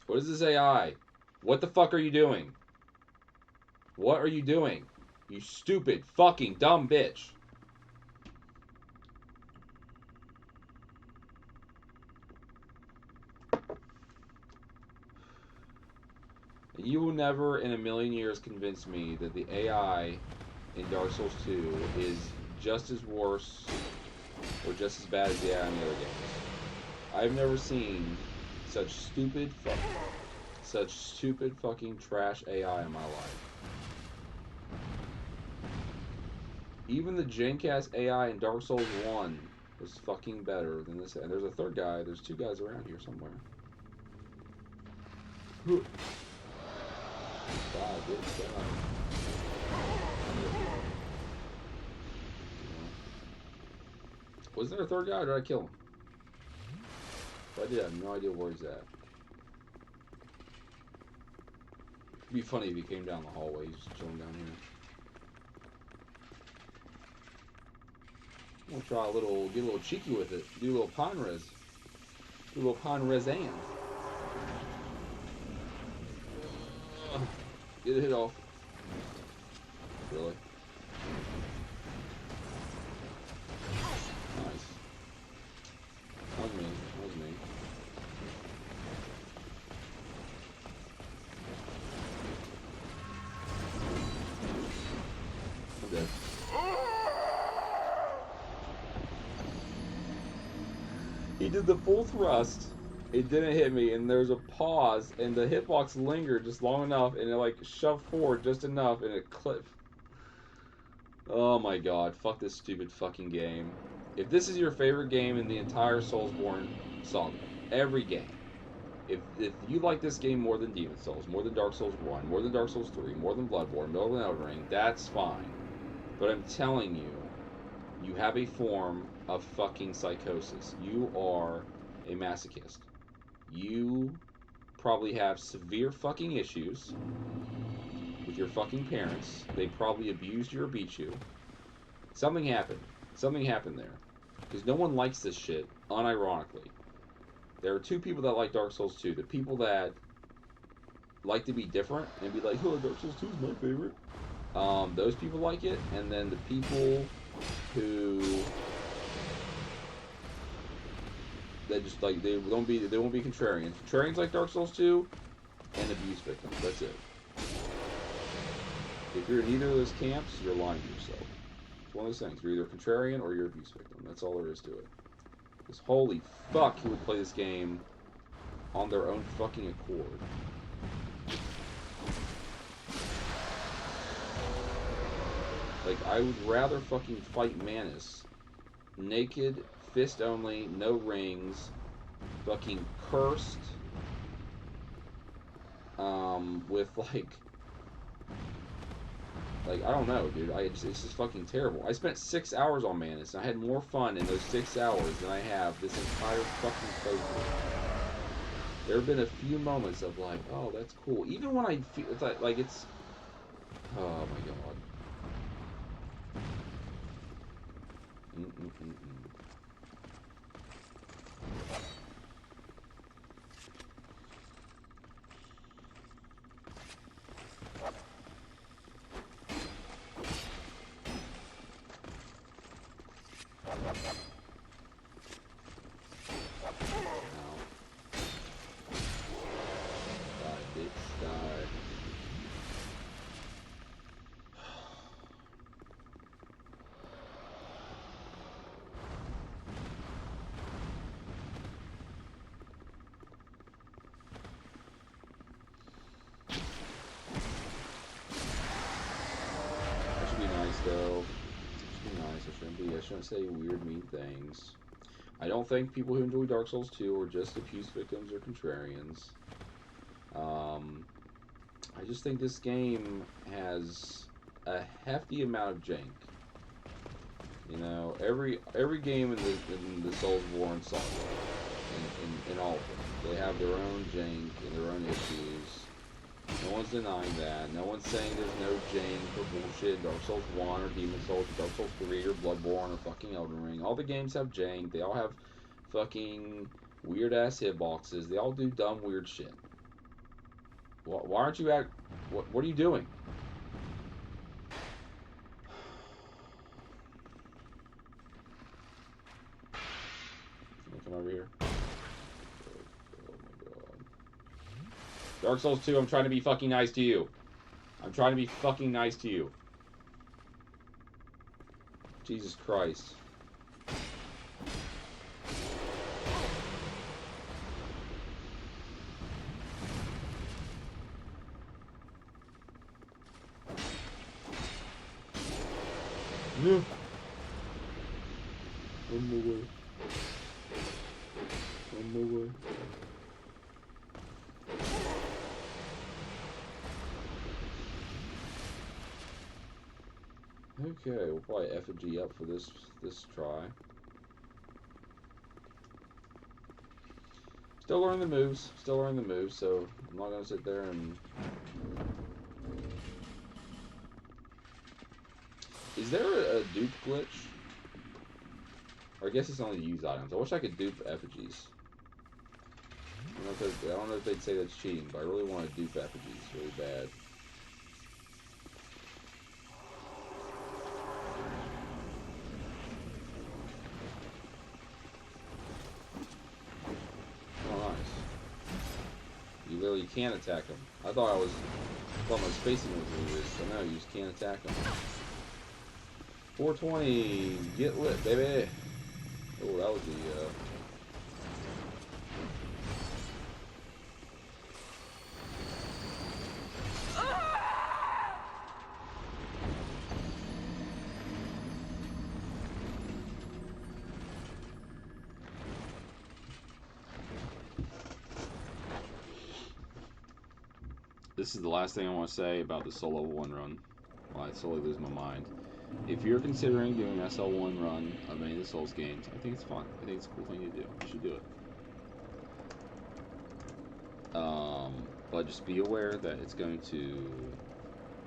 What is this AI? What the fuck are you doing? What are you doing? You stupid fucking dumb bitch. You will never in a million years convince me that the AI in Dark Souls 2 is just as worse or just as bad as the AI in the other games. I've never seen such stupid fucking trash AI in my life. Even the Gencast AI in Dark Souls 1 was fucking better than this. And there's a third guy. There's two guys around here somewhere. God, good God. Was there a third guy or did I kill him? If I did, I have no idea where he's at. It'd be funny if he came down the hallway. He's just chilling down here. We'll try get a little cheeky with it. Do a little pawn res. Do a little pawn res and. Get a hit off. Really? Nice. That was me. That was me. I'm dead. He did the full thrust. It didn't hit me, and there was a pause, and the hitbox lingered just long enough, and it like shoved forward just enough, and it clipped. Oh my god, fuck this stupid fucking game. If this is your favorite game in the entire Soulsborne saga, every game, if you like this game more than Demon Souls, more than Dark Souls 1, more than Dark Souls 3, more than Bloodborne, more than Elden Ring, that's fine. But I'm telling you, you have a form of fucking psychosis. You are a masochist. You probably have severe fucking issues with your fucking parents. They probably abused you or beat you. Something happened. Something happened there. Because no one likes this shit, unironically. There are two people that like Dark Souls 2. The people that like to be different and be like, oh, Dark Souls 2 is my favorite. Those people like it. And then the people who... that just like they won't be contrarians. Contrarians like Dark Souls 2 and abuse victims. That's it. If you're in either of those camps, you're lying to yourself. It's one of those things. You're either a contrarian or you're an abuse victim. That's all there is to it. Because holy fuck, who would play this game on their own fucking accord? Like, I would rather fucking fight Manus naked, fist only, no rings, fucking cursed, with like I don't know, dude. It's just fucking terrible. I spent 6 hours on Manus, and I had more fun in those 6 hours than I have this entire fucking playthrough. There have been a few moments of like, oh, that's cool. Even when I feel it's like it's, oh my god. Though, it should be nice. I shouldn't say weird, mean things. I don't think people who enjoy Dark Souls 2 are just abuse victims or contrarians. I just think this game has a hefty amount of jank. You know, every game in the Soulsborne saga, in all of them, they have their own jank and their own issues. No one's denying that. No one's saying there's no jank or bullshit. Dark Souls 1 or Demon Souls, or Dark Souls 3 or Bloodborne or fucking Elden Ring. All the games have jank. They all have fucking weird ass hitboxes. They all do dumb weird shit. Why aren't you what are you doing? Come over here. Dark Souls 2, I'm trying to be fucking nice to you. I'm trying to be fucking nice to you. Jesus Christ. No. One more way. One more way. Okay, we'll probably effigy up for this try. Still learning the moves. Still learning the moves, so I'm not gonna sit there and. Is there a dupe glitch? Or I guess it's only used items. I wish I could dupe effigies. I don't know if they'd say that's cheating, but I really want to dupe effigies really bad. Oh, nice. You literally can't attack them. I thought my spacing was weird, so no, you just can't attack them. 420, get lit, baby. Oh, that was the, This is the last thing I want to say about the Soul Level 1 run. Well, I slowly lose my mind. If you're considering doing an SL1 run of any of the Souls games, I think it's fun. I think it's a cool thing to do. You should do it. But just be aware that it's going to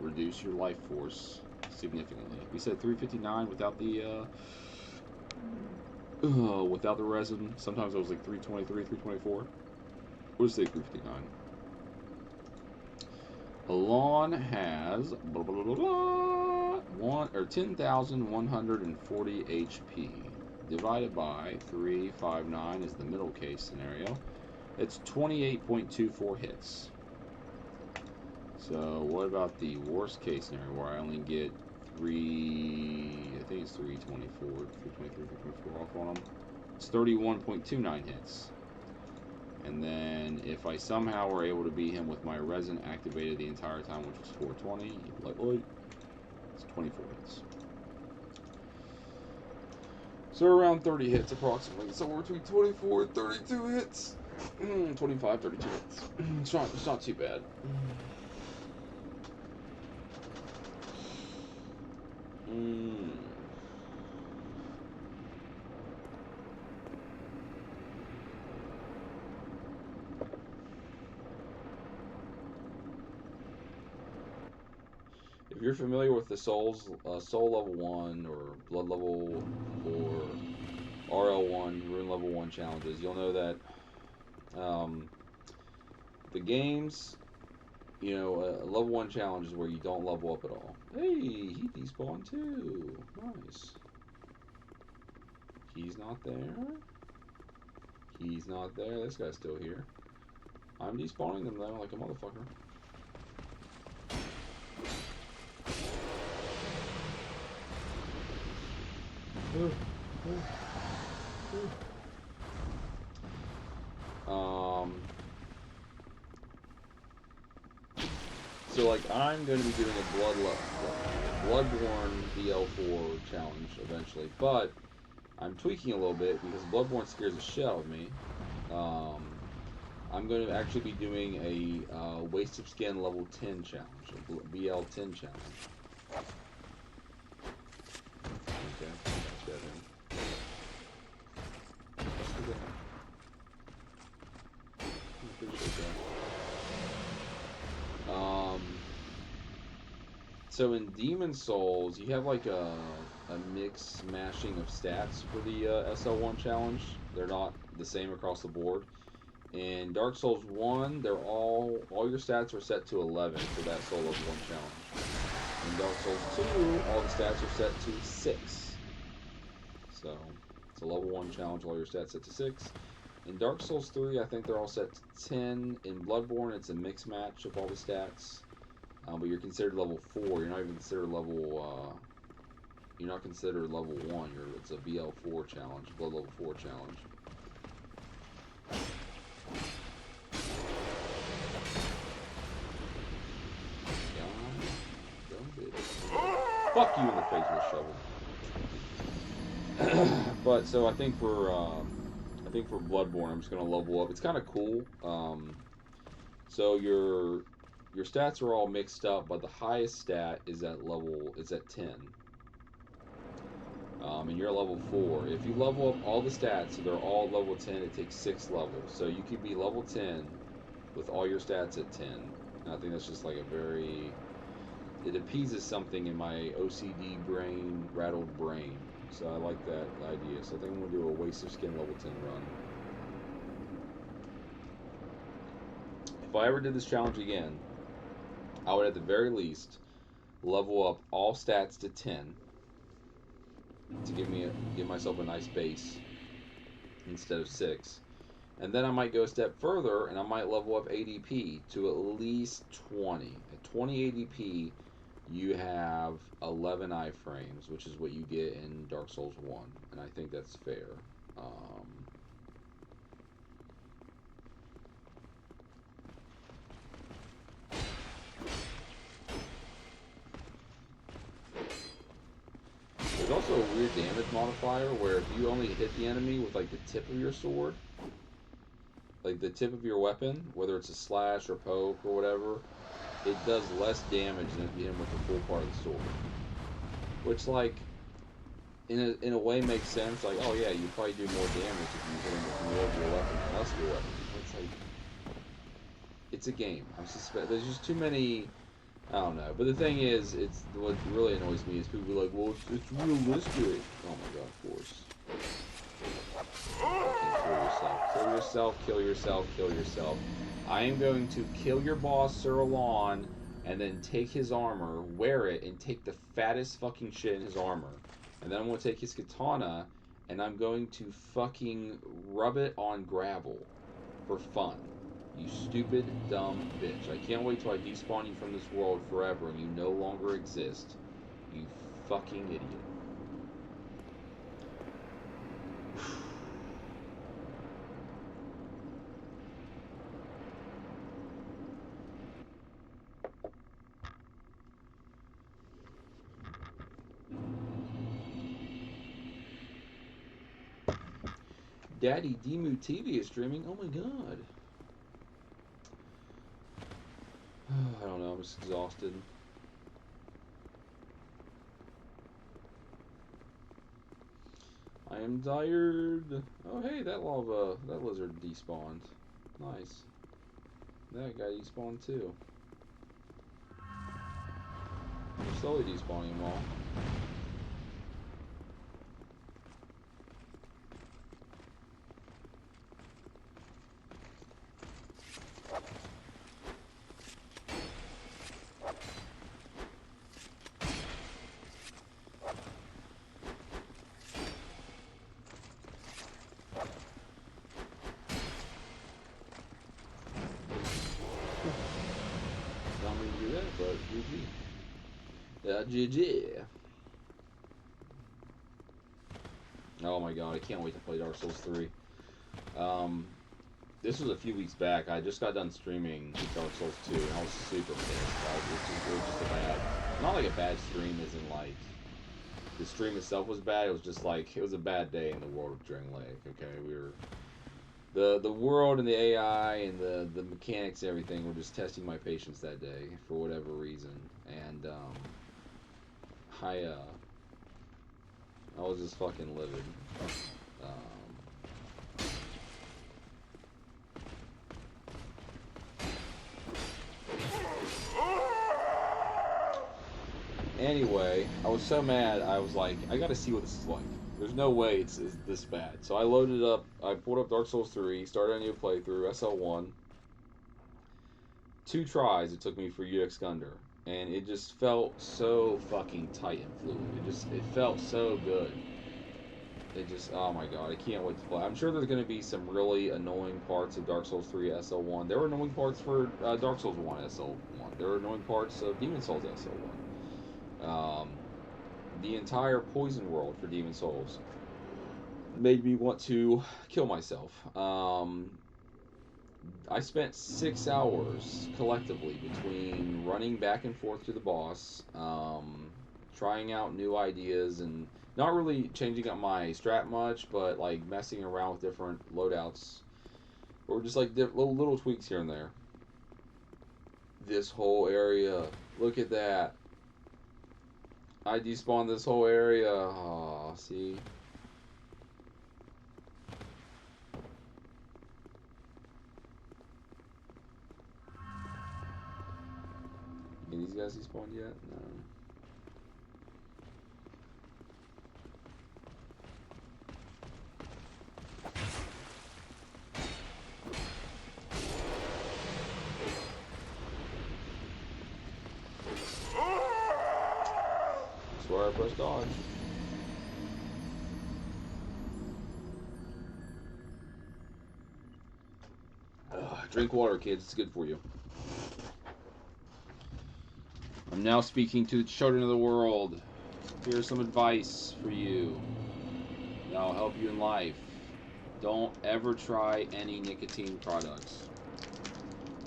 reduce your life force significantly. We said 359 without the resin. Sometimes it was like 323, 324. We'll just say 359. Alon has 10,140 HP divided by 359 is the middle case scenario. It's 28.24 hits. So what about the worst case scenario where I only get I think it's 324, 323, 324 off on them. It's 31.29 hits. And then if I somehow were able to beat him with my resin activated the entire time, which was 420, lightweight, it's 24 hits. So around 30 hits approximately. Somewhere between 24 and 32 hits. 25, 32 hits. It's not too bad. If you're familiar with the Soul Level 1 or Blood Level or RL1, Rune Level 1 challenges, you'll know that the games, you know, a Level 1 challenge is where you don't level up at all. Hey, he despawned too. Nice. He's not there. He's not there. This guy's still here. I'm despawning them though, like a motherfucker. So like I'm going to be doing a Bloodborne DL4 challenge eventually, but I'm tweaking a little bit because Bloodborne scares the shit out of me. I'm going to actually be doing a Waste of Skin level 10 challenge, a BL 10 challenge. Okay, that's good. So in Demon Souls, you have like a mix mashing of stats for the SL1 challenge. They're not the same across the board. In Dark Souls 1, they're all your stats are set to 11 for that Soul Level 1 challenge. In Dark Souls 2, all the stats are set to 6. So it's a level 1 challenge, all your stats set to 6. In Dark Souls 3, I think they're all set to 10. In Bloodborne, it's a mix match of all the stats. But you're considered level 4. You're not even considered level You're not considered level 1. It's a BL4 challenge, blood level 4 challenge. Fuck you in the face with a shovel. But so I think for Bloodborne, I'm just gonna level up. It's kind of cool. So your stats are all mixed up, but the highest stat is at 10. And you're at level 4. If you level up all the stats, so they're all level 10, it takes 6 levels. So you could be level 10 with all your stats at 10. And I think that's just like it appeases something in my OCD brain, rattled brain. So I like that idea. So I think I'm going to do a Waste of Skin level 10 run. If I ever did this challenge again, I would at the very least level up all stats to 10 to give myself a nice base instead of 6. And then I might go a step further and I might level up ADP to at least 20. At 20 ADP, you have 11 iframes, which is what you get in Dark Souls 1, and I think that's fair. There's also a weird damage modifier where if you only hit the enemy with like the tip of your sword, like the tip of your weapon, whether it's a slash or poke or whatever, it does less damage than if you hit him with the full part of the sword. Which, like, in a way makes sense. Like, oh yeah, you probably do more damage if you hit him with more of your weapon than less of your weapon. It's like, it's a game. There's just too many, I don't know. But the thing is, what really annoys me is people are like, well, it's realistic. Oh my god, of course. Kill yourself, kill yourself, kill yourself. I am going to kill your boss, Sir Alon, and then take his armor, wear it, and take the fattest fucking shit in his armor. And then I'm going to take his katana, and I'm going to fucking rub it on gravel for fun. You stupid, dumb bitch. I can't wait till I despawn you from this world forever and you no longer exist. You fucking idiot. Daddy Demu TV is streaming. Oh my god. I don't know. I'm just exhausted. I am tired. Oh hey, that lizard despawned. Nice. That guy despawned too. We're slowly despawning them all. GG. Oh my god, I can't wait to play Dark Souls 3. This was a few weeks back. I just got done streaming Dark Souls 2, and I was super pissed. It was just a bad, not like a bad stream as in like, the stream itself was bad, it was just like, it was a bad day in the world of Drang Lake, okay? We were, the world and the AI and the mechanics and everything were just testing my patience that day, for whatever reason, and, I was just fucking livid. Anyway, I was so mad, I was like, I gotta see what this is like. There's no way it's this bad. So I loaded up, I pulled up Dark Souls 3, started a new playthrough, SL1. 2 tries it took me for UX Gunder. And it just felt so fucking tight and fluid. It felt so good. It just, oh my god, I can't wait to play. I'm sure there's going to be some really annoying parts of Dark Souls 3 SL1. There were annoying parts for Dark Souls 1 SL1. There were annoying parts of Demon Souls SL1. the entire poison world for Demon Souls. Made me want to kill myself. I spent 6 hours collectively between running back and forth to the boss, trying out new ideas, and not really changing up my strat much, but like messing around with different loadouts, or just like little tweaks here and there. This whole area, look at that. I despawned this whole area. Aw, see? Any of these guys despawned yet? No. Swear I pressed dodge. Drink water, kids. It's good for you. I'm now speaking to the children of the world. Here's some advice for you that'll help you in life. Don't ever try any nicotine products.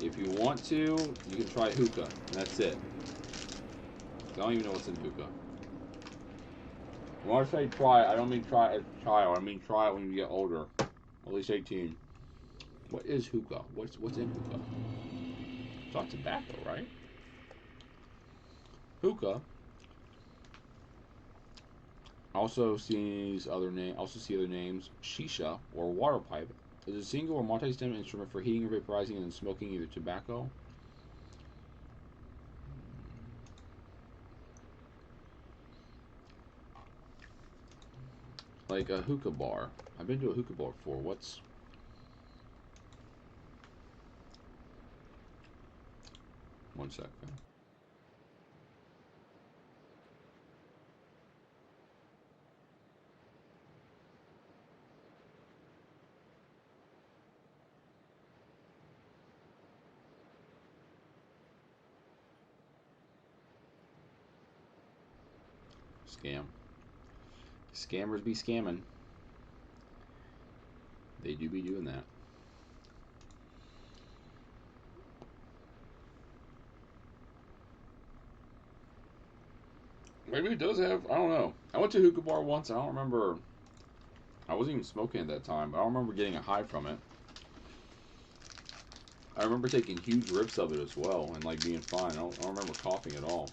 If you want to, you can try hookah, and that's it. I don't even know what's in hookah. When I say try, I don't mean try as a child. I mean try it when you get older, at least 18. What is hookah? What's in hookah? It's not tobacco, right? Hookah also sees other names. Shisha or water pipe is a single or multi-stem instrument for heating or vaporizing and smoking either tobacco. Like a hookah bar. I've been to a hookah bar before. What's... One second. Scam. Scammers be scamming. They do be doing that. Maybe it does have, I don't know. I went to a hookah bar once, and I don't remember, I wasn't even smoking at that time, but I don't remember getting a high from it. I remember taking huge rips of it as well, and like being fine. I don't remember coughing at all.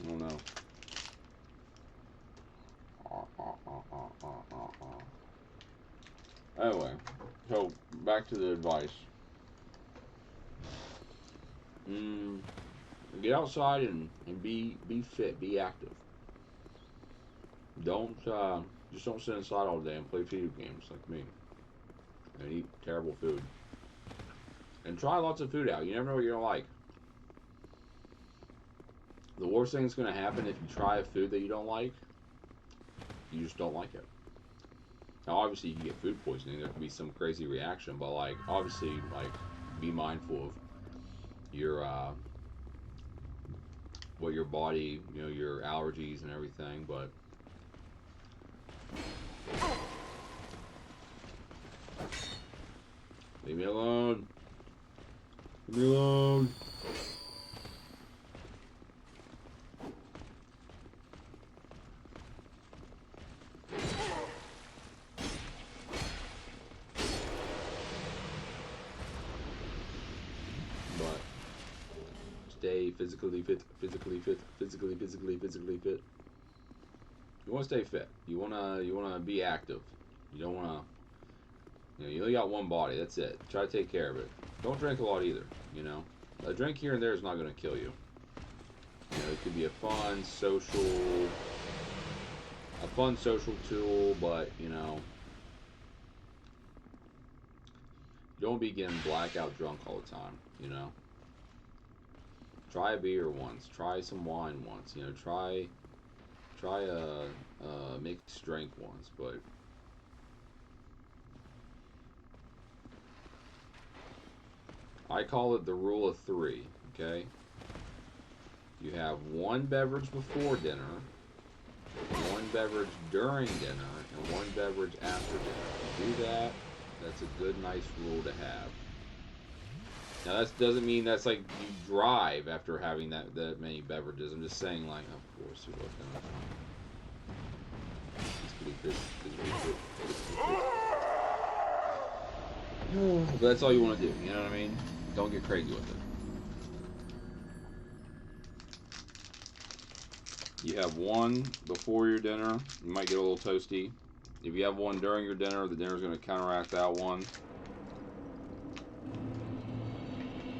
I don't know. Anyway, so back to the advice. Get outside and be fit, be active. Don't just don't sit inside all day and play video games like me and eat terrible food. And try lots of food out. You never know what you're gonna like. The worst thing that's gonna happen if you try a food that you don't like, you just don't like it. Now, obviously, you can get food poisoning. There can be some crazy reaction, but like, obviously, like, be mindful of your what your body, you know, your allergies and everything. But leave me alone. Leave me alone. Stay physically fit. You want to stay fit. You wanna be active. You don't wanna, you know, you only got one body. That's it. Try to take care of it. Don't drink a lot either. You know, a drink here and there is not gonna kill you. You know, it could be a fun social tool, but you know, don't be getting blackout drunk all the time. You know. Try a beer once. Try some wine once. You know, try a mixed drink once. But I call it the rule of 3. Okay. You have one beverage before dinner, one beverage during dinner, and one beverage after dinner. If you do that, that's a good, nice rule to have. Now that doesn't mean that's like you drive after having that many beverages. I'm just saying, like, of course you're looking at physically fit. But that's all you want to do. You know what I mean? Don't get crazy with it. You have one before your dinner. You might get a little toasty. If you have one during your dinner, the dinner's going to counteract that one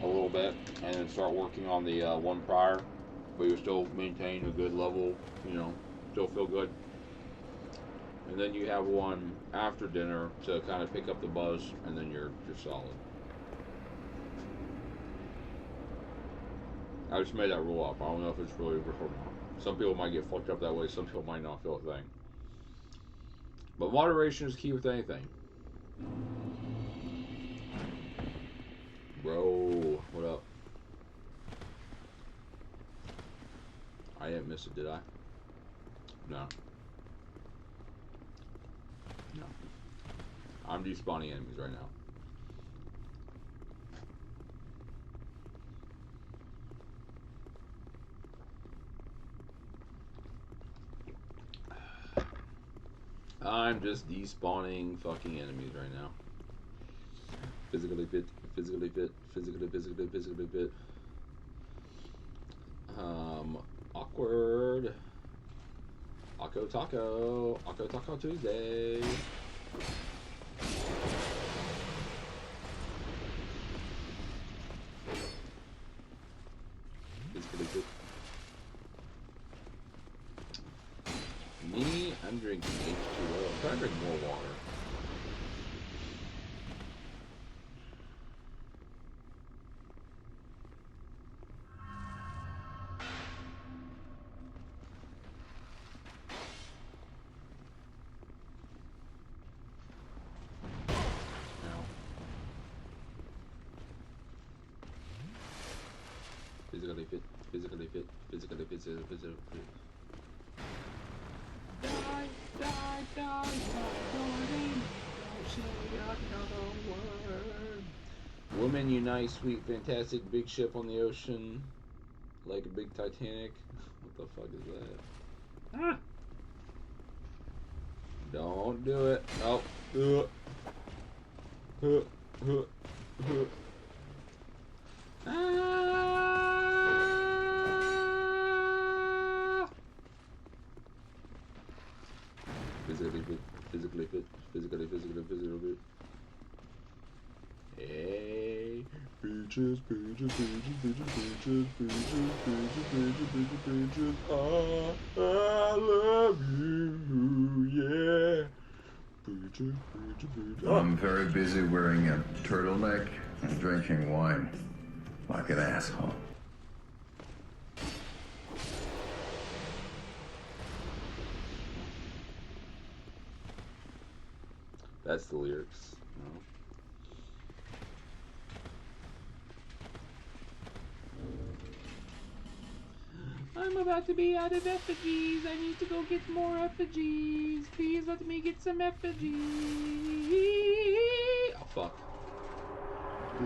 a little bit, and then start working on the one prior, but you still maintain a good level, you know, still feel good. And then you have one after dinner to kind of pick up the buzz, and then you're solid. I just made that rule up. I don't know if it's really or not. Some people might get fucked up that way. Some people might not feel a thing. But moderation is key with anything. Bro, what up? I didn't miss it, did I? No. No. I'm despawning enemies right now. I'm just despawning fucking enemies right now. Physically fit, physically fit, physically fit. Awkward. Akko Taco Tuesday. Physically fit. Me, I'm drinking H2O. I'm trying to drink more water. Physically fit, physically fit, physically fit, physically fit. Women unite, sweet, fantastic, big ship on the ocean, like a big Titanic. What the fuck is that? Ah. Don't do it. Oh. Physically fit, physically fit, physically fit. Hey, peaches, peaches. I love you, yeah. Peaches. I'm very busy wearing a turtleneck and drinking wine like an asshole. That's the lyrics. No. I'm about to be out of effigies. I need to go get more effigies. Please let me get some effigies. Oh, fuck. I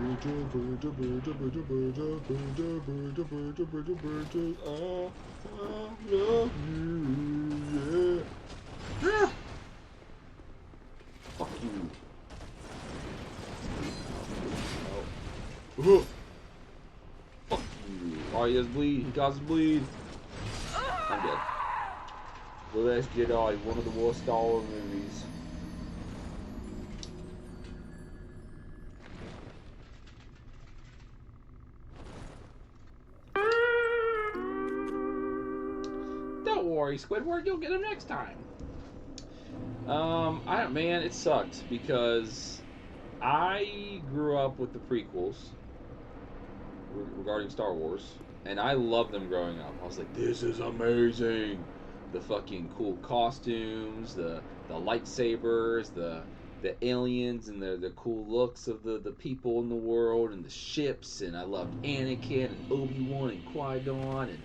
love you, yeah. Fuck you. Oh. Fuck you. Oh, he does bleed. He causes bleed. I'm dead. The Last Jedi, one of the worst Star Wars movies. Don't worry, Squidward, you'll get him next time. Man, it sucks because I grew up with the prequels regarding Star Wars, and I loved them growing up. I was like, this is amazing. The fucking cool costumes, the lightsabers, the aliens, and the cool looks of the people in the world, and the ships, and I loved Anakin and Obi-Wan and Qui-Gon, and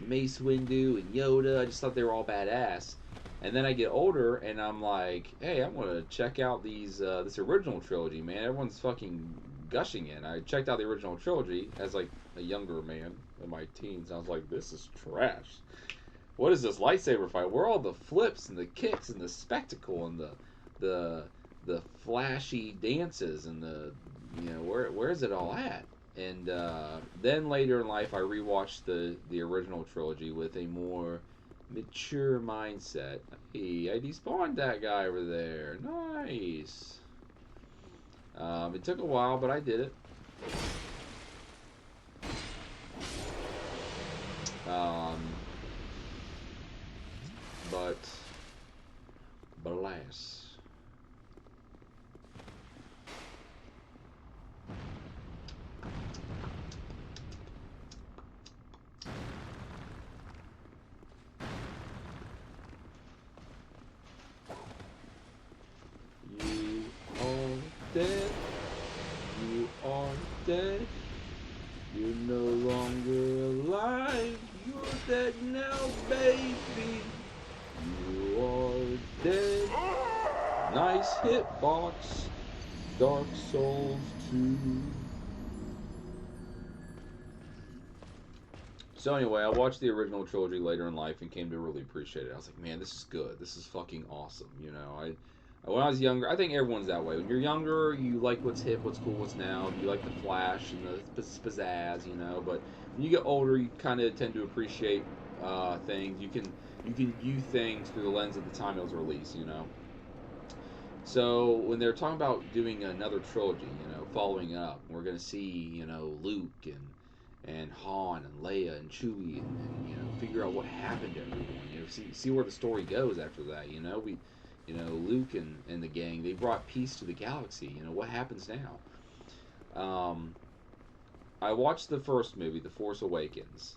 Mace Windu and Yoda. I just thought they were all badass. And then I get older, and I'm like, hey, I'm gonna check out this original trilogy, man. Everyone's fucking gushing it. I checked out the original trilogy as like a younger man in my teens. I was like, this is trash. What is this lightsaber fight? Where are all the flips and the kicks and the spectacle and the flashy dances and the where is it all at? And then later in life, I rewatched the original trilogy with a more mature mindset. Hey, I despawned that guy over there. Nice. It took a while, but I did it. But alas. You are dead. You are dead. You're no longer alive. You're dead now, baby. You are dead. Nice hitbox. Dark Souls 2. So anyway, I watched the original trilogy later in life and came to really appreciate it. I was like, man, this is good. This is fucking awesome. You know, when I was younger, I think everyone's that way. When you're younger, you like what's hip, what's cool, what's now. You like the flash and the pizzazz, you know. But when you get older, you kind of tend to appreciate things. You can view things through the lens of the time it was released, you know. So when they're talking about doing another trilogy, you know, following up, we're gonna see, you know, Luke and Han and Leia and Chewie and you know, figure out what happened to everyone. You know, see where the story goes after that. You know, Luke and the gang, they brought peace to the galaxy. You know, what happens now? I watched the first movie, The Force Awakens,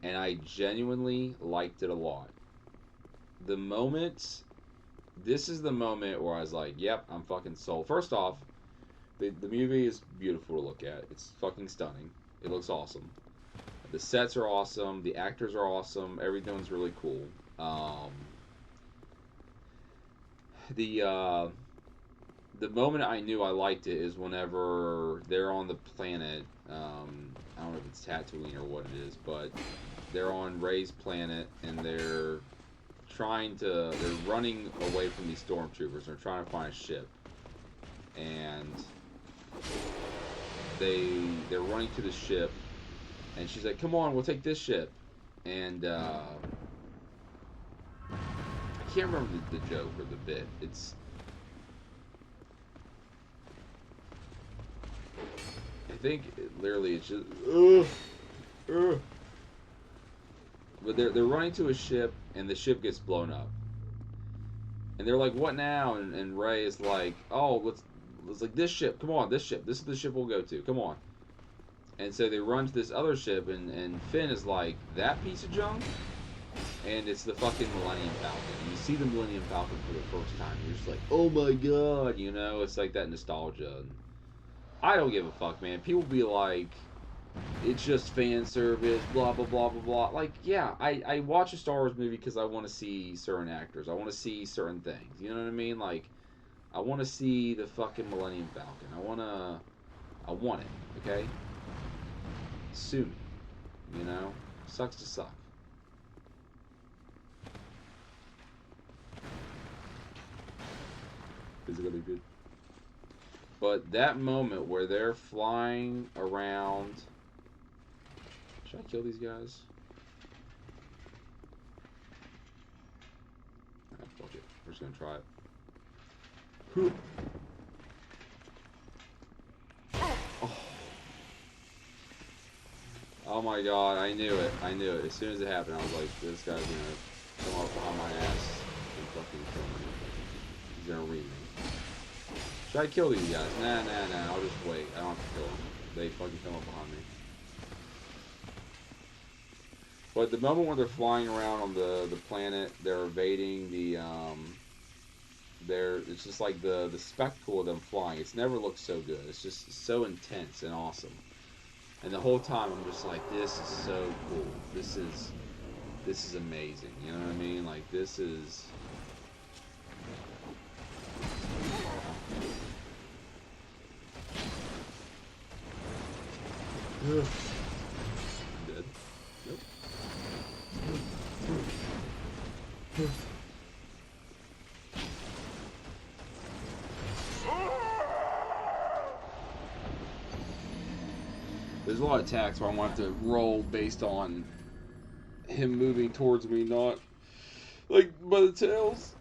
and I genuinely liked it a lot. This is the moment where I was like, yep, I'm fucking sold. First off, the movie is beautiful to look at. It's fucking stunning. It looks awesome. The sets are awesome. The actors are awesome. Everything's really cool. The moment I knew I liked it is whenever they're on the planet. I don't know if it's Tatooine or what it is, but they're on Rey's planet and they're running away from these stormtroopers. They're trying to find a ship, and they're running to the ship, and she's like, "Come on, we'll take this ship." And I can't remember the joke or the bit. I think literally it's just but they're running to a ship and the ship gets blown up. And they're like, "What now?" And Rey is like, "Oh, let's like this ship. Come on, this ship. This is the ship we'll go to. Come on." And so they run to this other ship and Finn is like, "That piece of junk?" And it's the fucking Millennium Falcon. And you see the Millennium Falcon for the first time. You're just like, "Oh my god," you know? It's like that nostalgia. And I don't give a fuck, man. People be like, it's just fan service, blah, blah, blah, blah, blah. Like, yeah, I watch a Star Wars movie because I want to see certain actors. I want to see certain things. You know what I mean? Like, I want to see the fucking Millennium Falcon. I want it, okay? Sue me. You know? Sucks to suck. Is it gonna be good? But that moment where they're flying around... Should I kill these guys? Ah, fuck it. We're just gonna try it. Oh my god, I knew it. I knew it. As soon as it happened, I was like, this guy's gonna come up behind my ass and fucking kill me. He's gonna read me. Should I kill these guys? Nah, I'll just wait. I don't have to kill them. They fucking come up behind me. But the moment when they're flying around on the planet, they're evading the, it's just like the spectacle of them flying. It's never looked so good. It's just so intense and awesome. And the whole time I'm just like, this is so cool. This is amazing. You know what I mean? Like, this is... Dead. Nope. There's a lot of attacks where I want to roll based on him moving towards me, not like by the tails.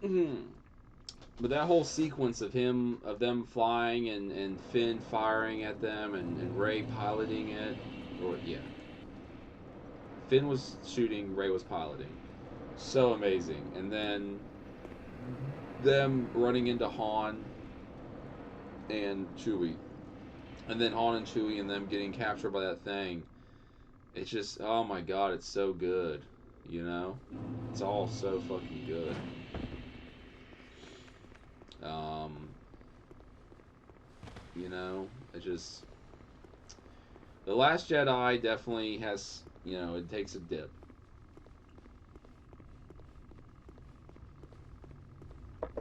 But that whole sequence of them flying and Finn firing at them and Rey piloting it, or yeah, Finn was shooting, Rey was piloting, so amazing. And then them running into Han and Chewie. And then Han and Chewie and them getting captured by that thing. It's just, oh my god, it's so good. You know? It's all so fucking good. You know? It just... The Last Jedi definitely has, you know, it takes a dip.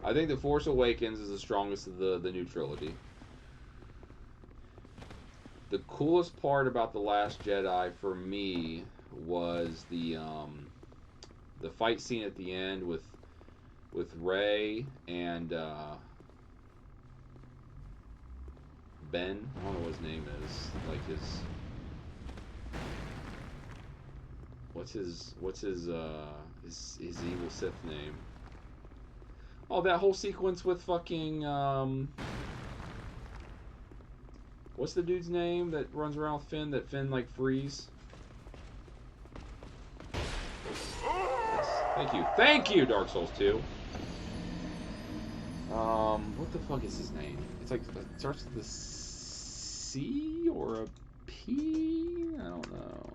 I think The Force Awakens is the strongest of the new trilogy. The coolest part about The Last Jedi for me was the fight scene at the end with Rey and Ben. I don't know what his name is. Like his what's his evil Sith name? Oh, that whole sequence with fucking what's the dude's name that runs around with Finn that Finn like frees? Yes. Thank you, Dark Souls 2. What the fuck is his name? It's like it starts with a C or a P? I don't know.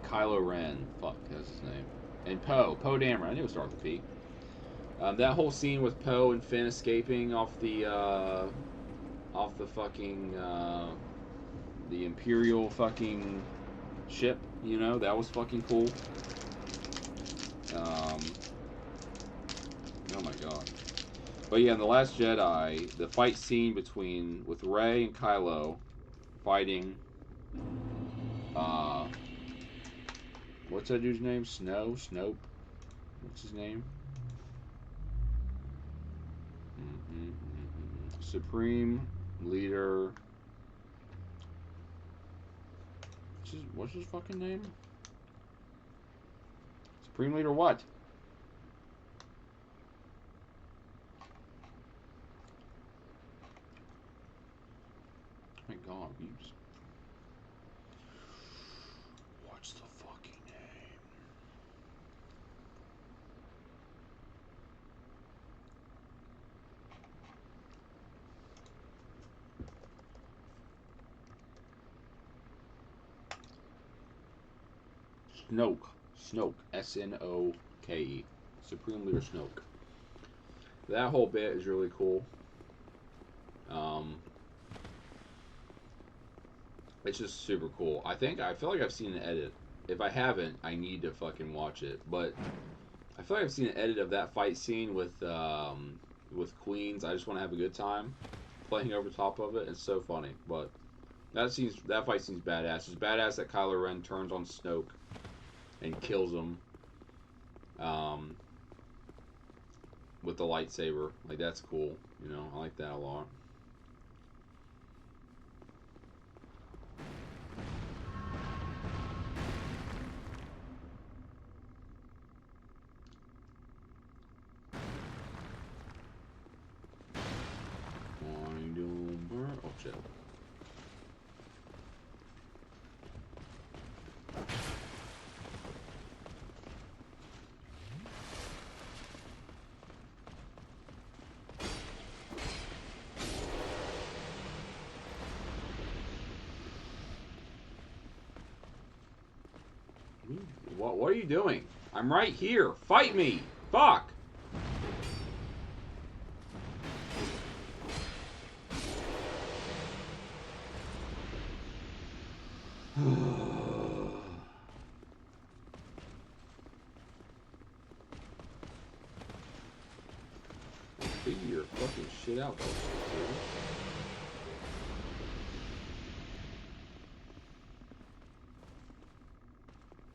Kylo Ren. Fuck, that's his name. And Poe Dameron. I knew it started with P. That whole scene with Poe and Finn escaping off the fucking the Imperial fucking ship, you know, that was fucking cool. Oh my god. But yeah, in The Last Jedi, the fight scene with Rey and Kylo fighting what's that dude's name? Snoke? What's his name? Supreme Leader. What's his fucking name? Supreme Leader what? Oh my god, you just... What's the fucking name? Snoke. S-N-O-K-E. Supreme Leader Snoke. That whole bit is really cool. It's just super cool. I feel like I've seen an edit. If I haven't, I need to fucking watch it. But I feel like I've seen an edit of that fight scene with Queens. I just want to have a good time playing over top of it. It's so funny. But that fight scene's badass. It's badass that Kylo Ren turns on Snoke and kills him with the lightsaber. Like, that's cool. You know, I like that a lot. Oh shit. What are you doing? I'm right here. Fight me. Fuck. Figure your fucking shit out, dude.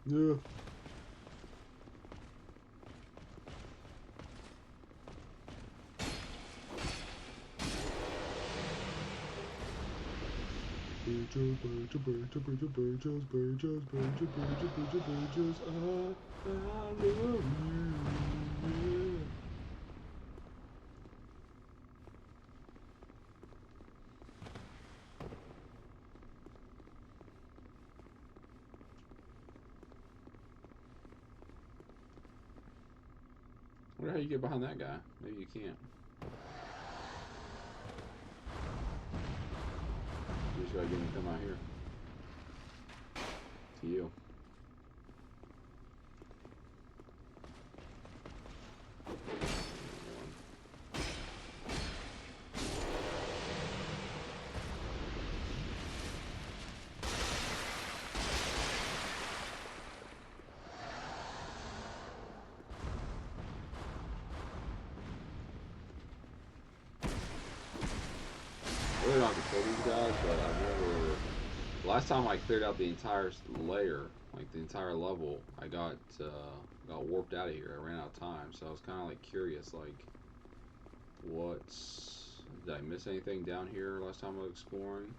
Yeah. I wonder how you get behind that guy. Maybe you can't. You just gotta get him to come out here. To you. I really don't have to kill these guys, but I've never. Last time I cleared out the entire layer, like the entire level, I got warped out of here. I ran out of time, so I was kind of like curious, like, did I miss anything down here last time I was exploring?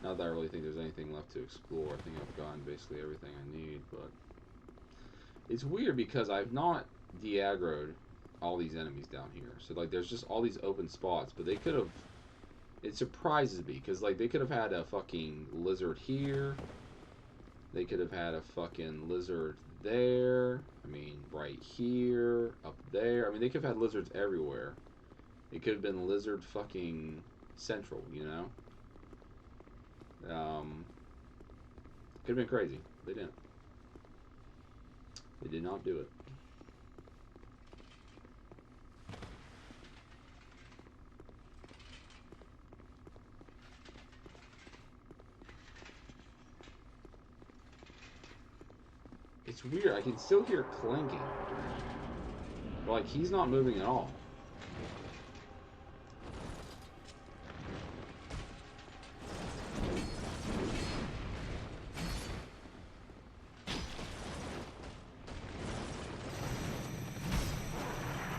Not that I really think there's anything left to explore. I think I've gotten basically everything I need, but it's weird because I've not de-aggroed all these enemies down here. So like, there's just all these open spots, but they could have. It surprises me because like they could have had a fucking lizard here. They could have had a fucking lizard there. I mean, right here, up there. I mean, they could have had lizards everywhere. It could have been lizard fucking central, you know? Could have been crazy. They didn't. They did not do it. It's weird. I can still hear clanking. But, like, he's not moving at all.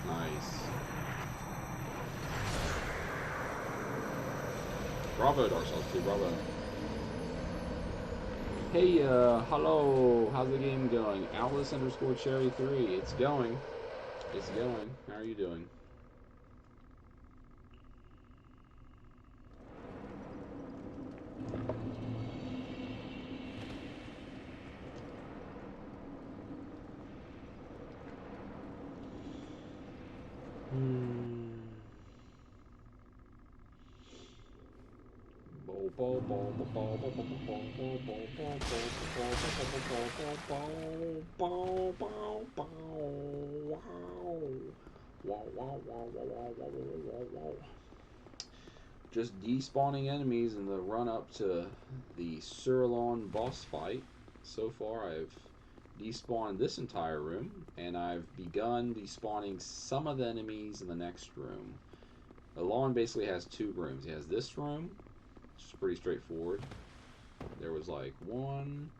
Nice. Bravo, Dark Souls 2. Bravo. Hey, hello, how's the game going? Alice_Cherry3, it's going. It's going. How are you doing? Just despawning enemies in the run up to the Surlon boss fight. So far I've despawned this entire room, and I've begun despawning some of the enemies in the next room. Alon basically has two rooms. He has this room, which is pretty straightforward. There was like 1,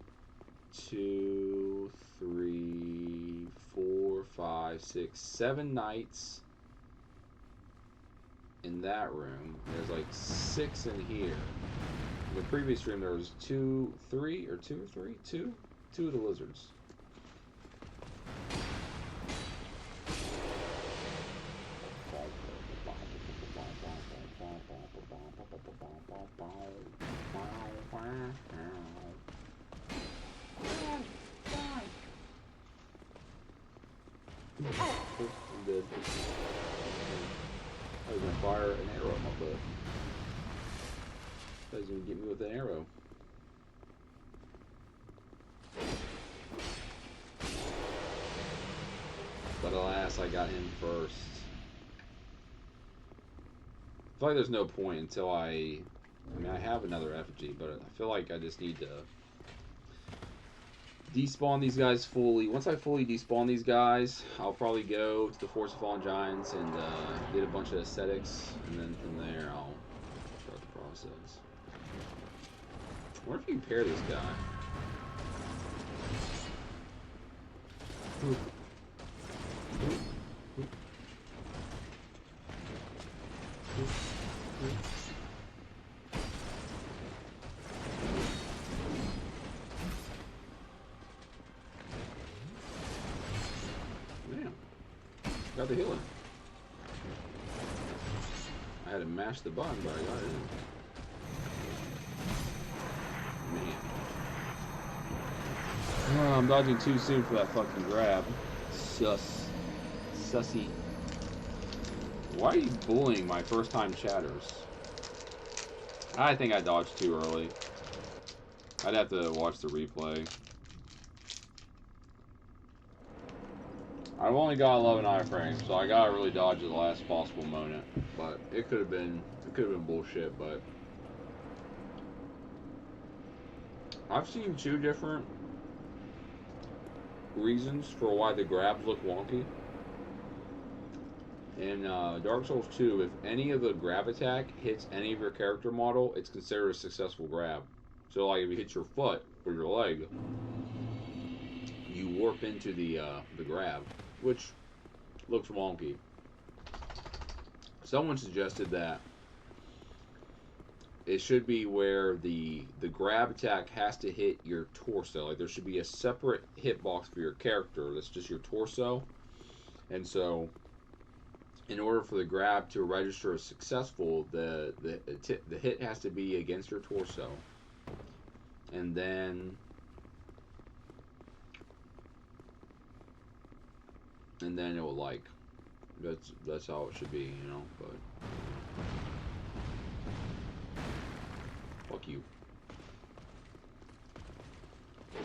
2, 3, 4, 5, 6, 7 knights in that room. There's like 6 in here. In the previous room there was 2 of the lizards. I'm dead. I was gonna fire an arrow at my butt. That was gonna get me with an arrow. I got him first. I feel like there's no point until I mean, I have another effigy, but I feel like I just need to despawn these guys fully. Once I fully despawn these guys, I'll probably go to the Force of Fallen Giants and get a bunch of aesthetics, and then from there I'll start the process. I wonder if you can pair this guy. Damn. Got the healer. I had to mash the button, but I got it in. Man. Oh, I'm dodging too soon for that fucking grab. Sussy. Why are you bullying my first time chatters? I think I dodged too early. I'd have to watch the replay. I've only got 11 iframes, so I gotta really dodge at the last possible moment. But it could have been bullshit. But I've seen 2 different reasons for why the grabs look wonky. In Dark Souls 2, if any of the grab attack hits any of your character model, it's considered a successful grab. So, like, if it hits your foot or your leg, you warp into the grab, which looks wonky. Someone suggested that it should be where the grab attack has to hit your torso. Like, there should be a separate hitbox for your character that's just your torso. And so, in order for the grab to register as successful, the hit has to be against your torso. And then it will, like, that's how it should be, you know. But fuck you.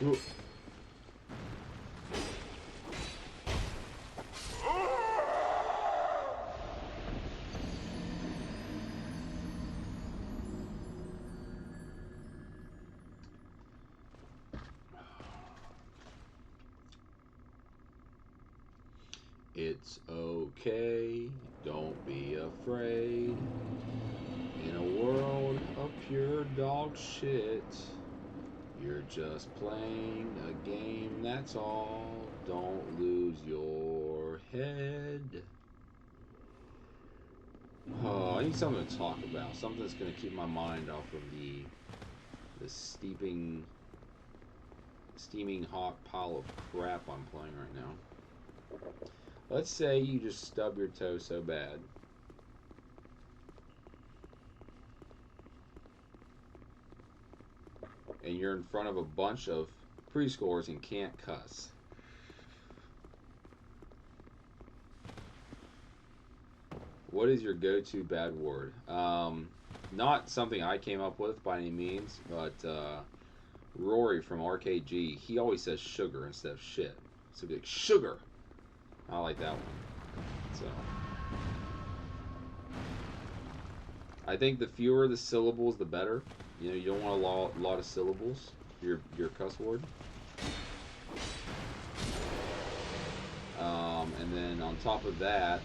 Ooh. It's okay, don't be afraid. In a world of pure dog shit, you're just playing a game, that's all. Don't lose your head. Oh, I need something to talk about. Something that's going to keep my mind off of the steaming hot pile of crap I'm playing right now. Let's say you just stub your toe so bad. And you're in front of a bunch of preschoolers and can't cuss. What is your go-to bad word? Not something I came up with by any means, but Rory from RKG, he always says sugar instead of shit. So it'd be like, sugar! I like that one. So I think the fewer the syllables, the better. You know, you don't want a lot of syllables for your cuss word. And then on top of that,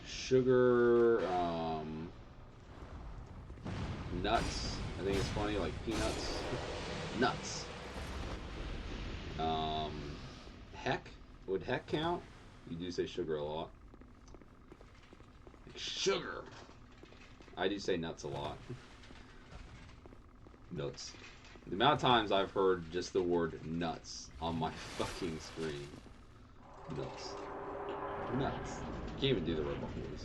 sugar, nuts. I think it's funny, like peanuts. Nuts. Heck? Would heck count? You do say sugar a lot. Like, sugar! I do say nuts a lot. Nuts. The amount of times I've heard just the word nuts on my fucking screen. Nuts. Nuts. Can't even do the robot voice.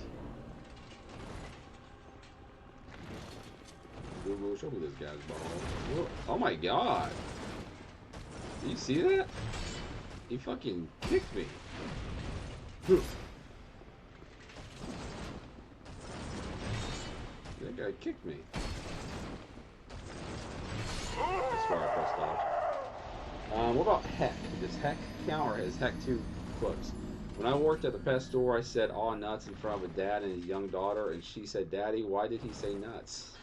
Google, show me this guy's ball. Whoa. Oh my god! Did you see that? He fucking kicked me. That guy kicked me. swear I pressed dodge. What about heck? Does heck count, or is heck too close? When I worked at the pet store, I said "aw nuts" in front of a dad and his young daughter, and she said, "Daddy, why did he say nuts?"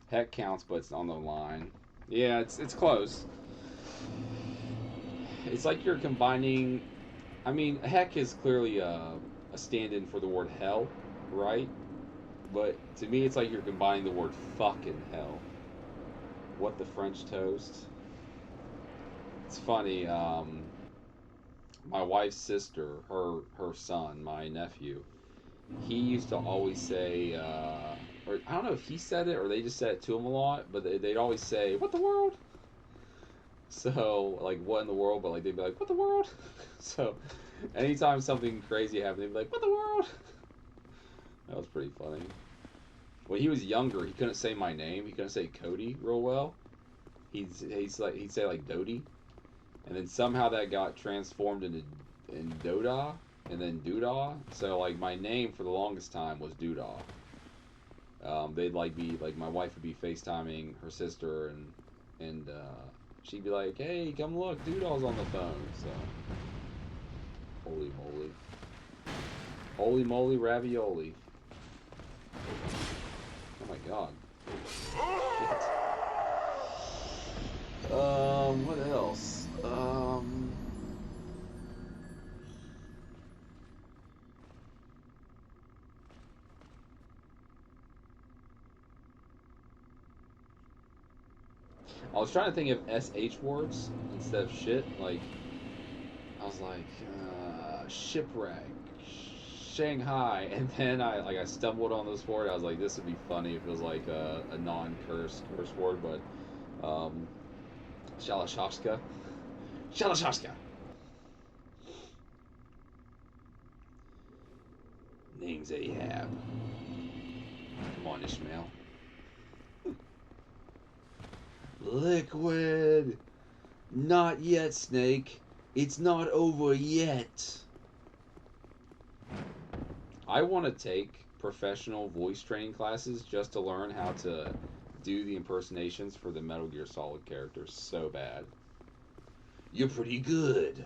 Heck counts, but it's on the line. Yeah, it's close. It's like you're combining. I mean, heck is clearly a stand-in for the word hell, right? But to me, it's like you're combining the word fucking hell. What the French toast? It's funny. My wife's sister, her son, my nephew, he used to always say, or I don't know if he said it or they just said it to him a lot, but they'd always say, "What the world?" So, like, what in the world? But, like, they'd be like, "What the world?" So, anytime something crazy happened, they'd be like, "What the world?" That was pretty funny. When he was younger, he couldn't say my name. He couldn't say Cody real well. He'd say, like, Dodie. And then somehow that got transformed into Doda, and then Doodah. So, like, my name for the longest time was Doodah. They'd, like, be, like, my wife would be FaceTiming her sister, and she'd be like, "Hey, come look, Doodah's on the phone." So, holy moly. Holy moly ravioli. Oh my god. Shit. What else? I was trying to think of SH words instead of shit. Like, I was like, shipwreck, Shanghai, and then I stumbled on this word. I was like, this would be funny if it was like a non-curse word, but Shalashashka. Name's Ahab. Come on, Ishmael. Liquid. Not yet, Snake. It's not over yet. I want to take professional voice training classes just to learn how to do the impersonations for the Metal Gear Solid characters so bad. You're pretty good.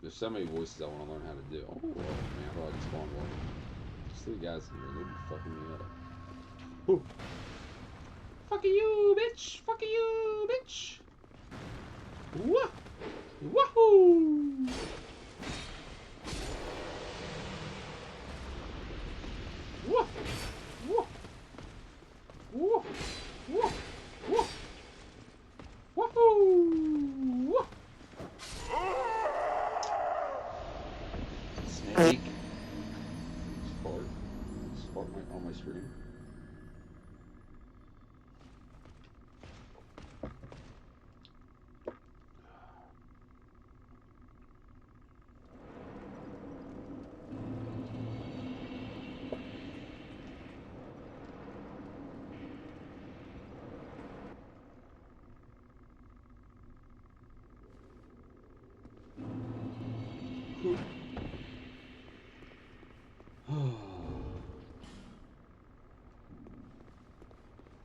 There's so many voices I want to learn how to do. Oh, man, I thought I just spawned one. There's 3 guys in here. They'd be fucking me up. Whew. Fuck you, bitch! Fuck you, bitch! Wah! Wahoo! Wah! Wah! Wah! Wah! Wah! Wahoo! Wah! Snake. Fart on my stream.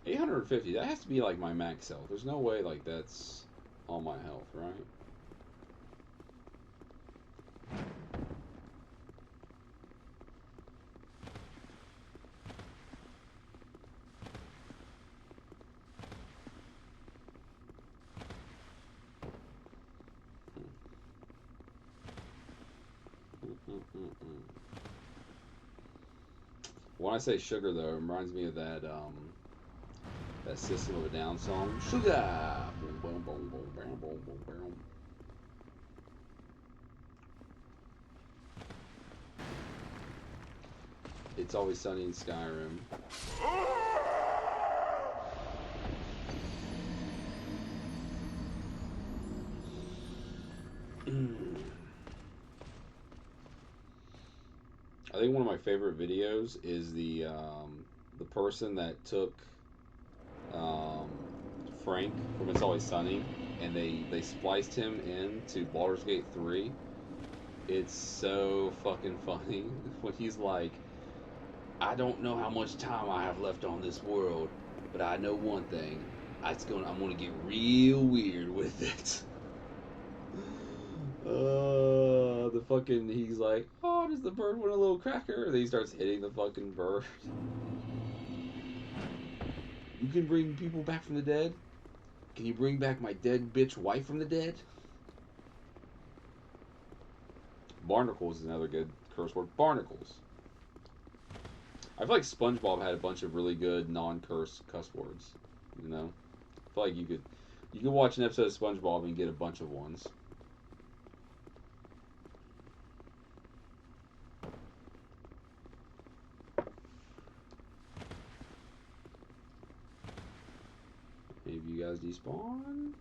$850. That has to be like my max health. There's no way like that's all my health, right? When I say sugar, though, it reminds me of that that System of a Down song. Sugar. Boom, boom, boom, boom, boom, boom, boom, boom. It's Always Sunny in Skyrim. I think one of my favorite videos is the person that took Frank from It's Always Sunny, and they spliced him into Baldur's Gate 3, It's so fucking funny when he's like, I don't know how much time I have left on this world, but I know one thing. I'm gonna get real weird with it. The fucking, he's like, oh, does the bird want a little cracker? And then he starts hitting the fucking bird. You can bring people back from the dead? Can you bring back my dead bitch wife from the dead? Barnacles is another good curse word. Barnacles. I feel like SpongeBob had a bunch of really good non-curse cuss words. You know? I feel like you could watch an episode of SpongeBob and get a bunch of ones. Maybe you guys despawn?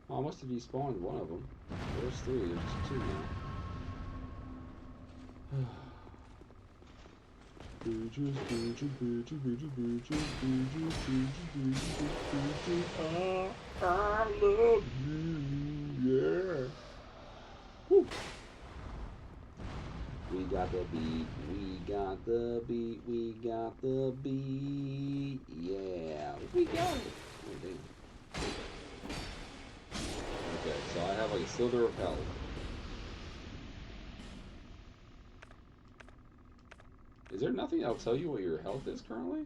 Oh, I must have despawned one of them. There's 3, there's just 2 now. I love you, yeah. Woo. We got the beat, we got the beat, we got the beat, yeah, we got it. Oh, damn. Okay, so I have like a slither of health. Is there nothing that'll tell you what your health is currently?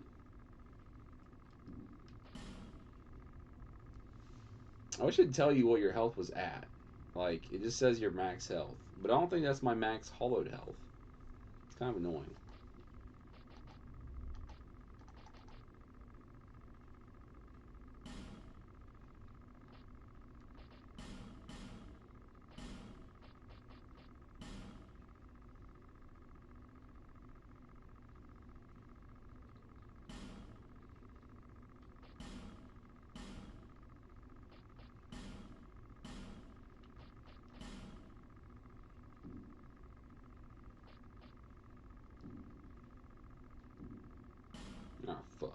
I wish it'd tell you what your health was at. Like, it just says your max health. But I don't think that's my max hollowed health. It's kind of annoying. Ah, fuck.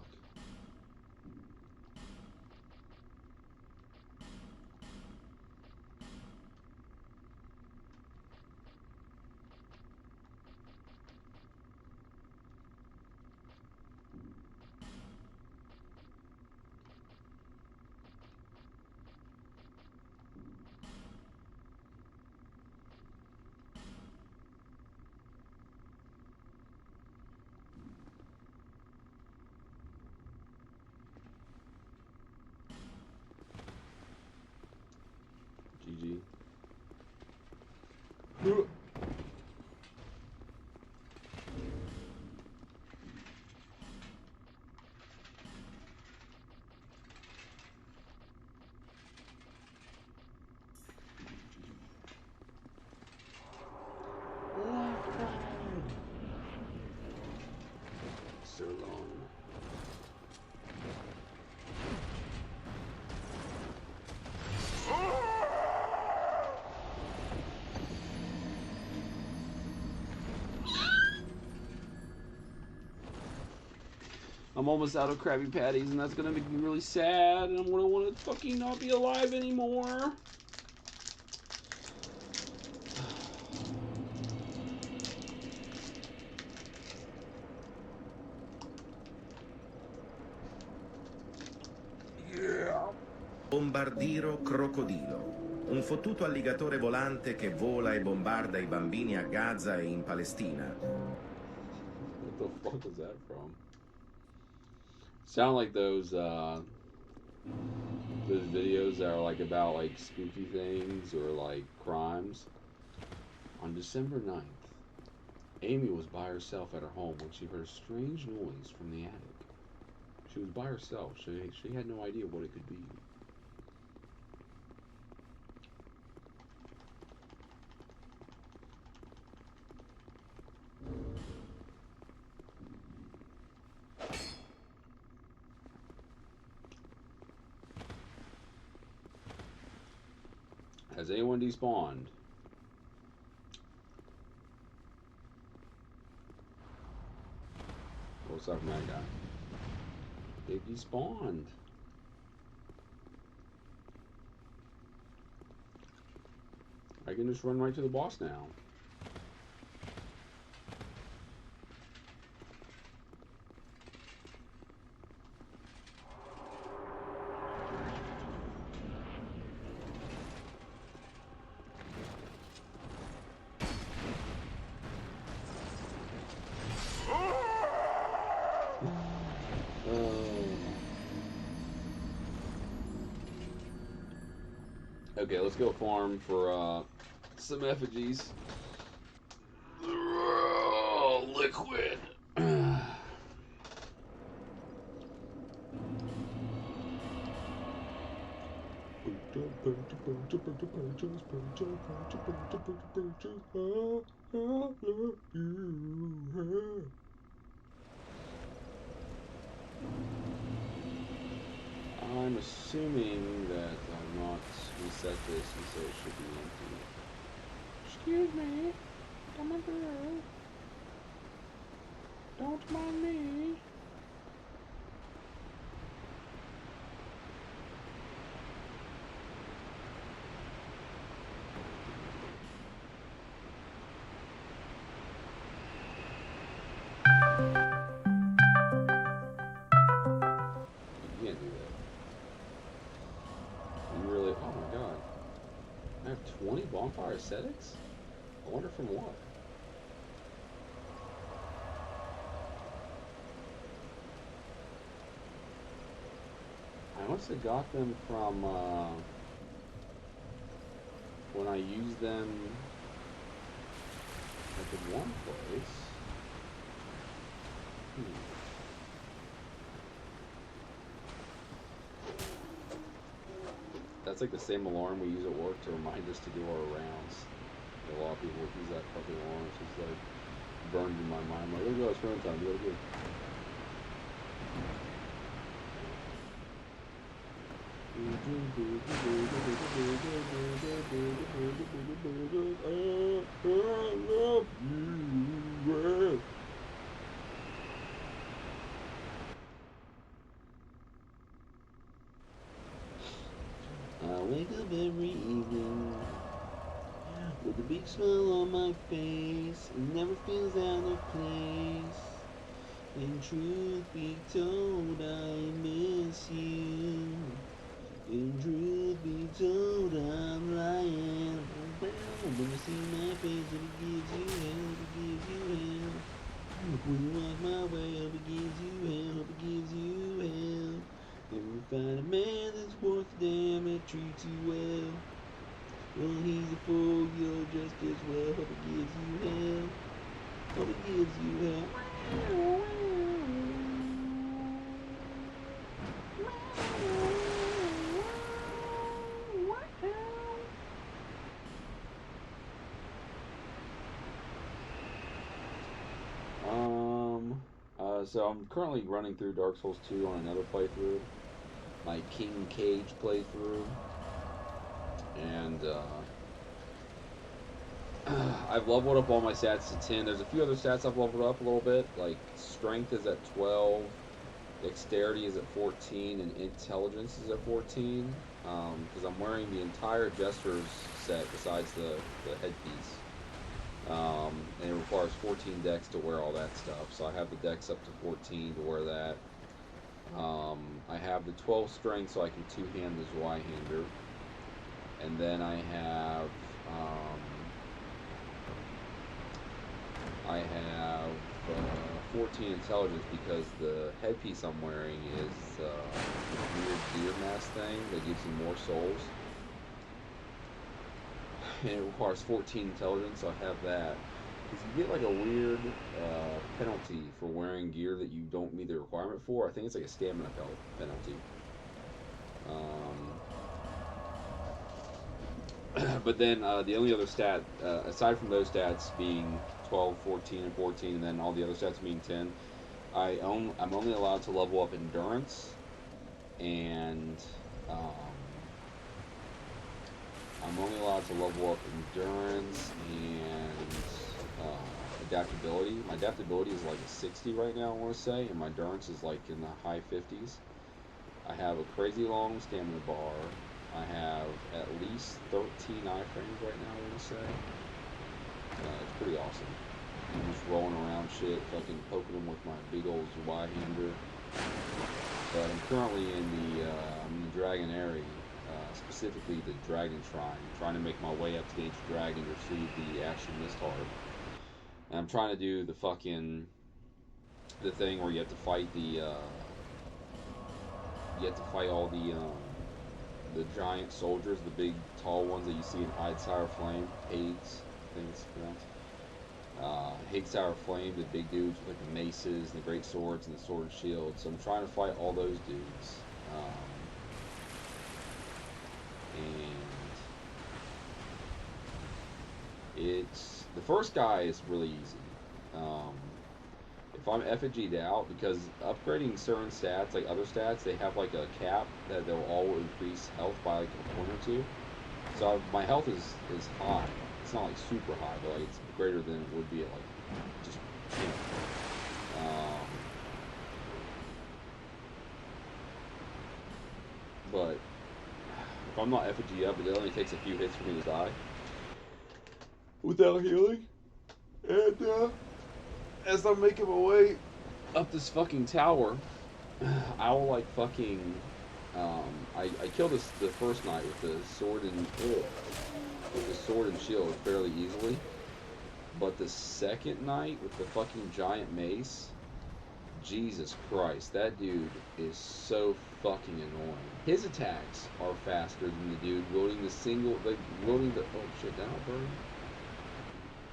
GG. So long. I'm almost out of Krabby Patties, and that's gonna make me really sad, and I'm gonna want to fucking not be alive anymore. Bombardiro crocodilo, un fottuto alligatore volante che vola e bombarda i bambini a Gaza e in Palestina. What the fuck was that from? Sound like those videos that are like about like spooky things or like crimes. On December 9th, Amy was by herself at her home when she heard a strange noise from the attic. She was by herself. She had no idea what it could be. Has anyone despawned? What's up, man, guy? They despawned. I can just run right to the boss now. Okay, let's go farm for some effigies. Liquid. I'm assuming that I'm not reset this, and so it should be empty. Excuse me, come through. Don't mind me. You can't do that. You really, oh my god. I have 20 bonfire ascetics? I wonder from what? I must have got them from when I used them like in one place. That's like the same alarm we use at work to remind us to do our rounds. A lot of people use that fucking alarm. It's just like burned in my mind. I'm like, oh, it's run time. Go good. I love you. I wake up every evening with a big smile on my face. It never feels out of place. And truth be told, I miss you. And truth be told, I'm lying. Well, when you see my face, it gives you hell, it gives you hell. When you walk my way, hope it gives you hell, hope it gives you hell. If you find a man that's worth a damn, that treats you well, well, he's a fool, you're just as well. Hope it gives you hell, hope it gives you hell. So I'm currently running through Dark Souls 2 on another playthrough, my King Cage playthrough, and I've leveled up all my stats to 10. There's a few other stats I've leveled up a little bit, like Strength is at 12, Dexterity is at 14, and Intelligence is at 14, because I'm wearing the entire Jester's set besides the headpiece. And it requires 14 dex to wear all that stuff, so I have the dex up to 14 to wear that. I have the 12 strength, so I can two-hand the Zweihander, and then I have 14 intelligence because the headpiece I'm wearing is a weird deer mask thing that gives you more souls. And it requires 14 intelligence, so I have that. Because you get like a weird penalty for wearing gear that you don't meet the requirement for. I think it's like a stamina penalty. But then the only other stat, aside from those stats being 12, 14, and 14, and then all the other stats being 10, I'm only allowed to level up endurance, and I'm only allowed to level up endurance and adaptability. My adaptability is like a 60 right now, I want to say, and my endurance is like in the high 50s. I have a crazy long stamina bar. I have at least 13 iframes right now, I want to say. It's pretty awesome. I'm just rolling around shit, fucking poking them with my big old Y-hander. But I'm currently in the Dragon area, specifically the Dragon Shrine, trying to make my way up to the Ancient Dragon to receive the Ashen Mist Harp. And I'm trying to do the fucking thing where you have to fight all the giant soldiers, the big tall ones that you see in High Flame, Hades, I think it's pronounced. Higgsauer Flame, the big dudes with like the maces, and the great swords, and the sword and shield. So I'm trying to fight all those dudes. And it's the first guy is really easy. If I'm FG'd out, because upgrading certain stats, like other stats, they have like a cap that they'll all increase health by like a point or two. So my health is high. It's not like super high, but like it's greater than it would be at like just, you know. But if I'm not FG up, it only takes a few hits for me to die without healing. And as I'm making my way up this fucking tower, I will like fucking. I killed the first night with the sword and shield fairly easily, but the second night with the fucking giant mace, Jesus Christ, that dude is so fucking annoying. His attacks are faster than the dude wielding the oh shit, that not burn?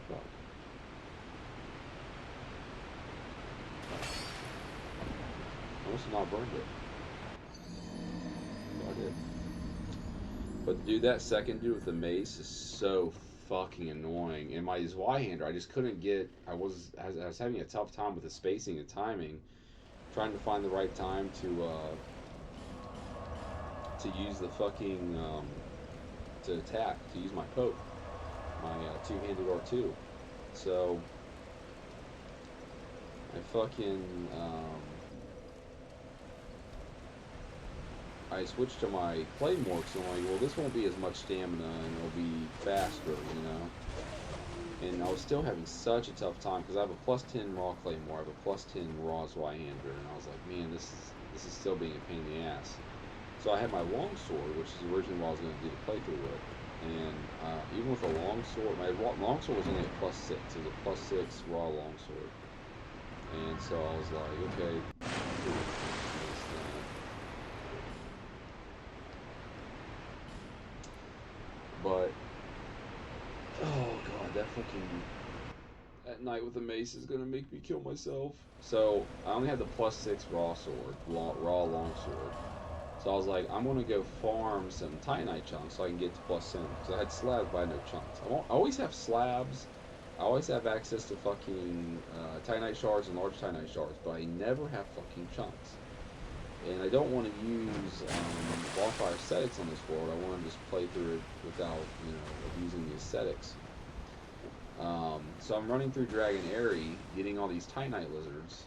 Fuck. I must have not burned it. I did. But dude, that second dude with the mace is so fucking annoying. And my Y-hander, I just couldn't get. I was having a tough time with the spacing and timing, trying to find the right time to use the fucking to attack, to use my poke, my two-handed R2. So I fucking I switched to my Claymore because I'm like, well, this won't be as much stamina and it'll be faster, you know. And I was still having such a tough time because I have a plus 10 raw Claymore, I have a plus 10 raw Y-hander, and I was like, man, this is still being a pain in the ass. So I had my longsword, which is originally what I was going to do the playthrough with. And even with a longsword, my longsword was only a plus 6. It was a plus 6 raw longsword. And so I was like, okay, but oh god, that at night with the mace is gonna make me kill myself. So I only had the plus 6 raw sword, raw longsword. So I was like, I'm gonna go farm some Titanite chunks so I can get to plus 7. Because I had slabs, but I had no chunks. I always have slabs. I always have access to fucking Titanite shards and large Titanite shards, but I never have fucking chunks. And I don't want to use Bonfire aesthetics on this world. I want to just play through it without, you know, abusing the aesthetics. So I'm running through Dragon Aerie, getting all these Titanite lizards,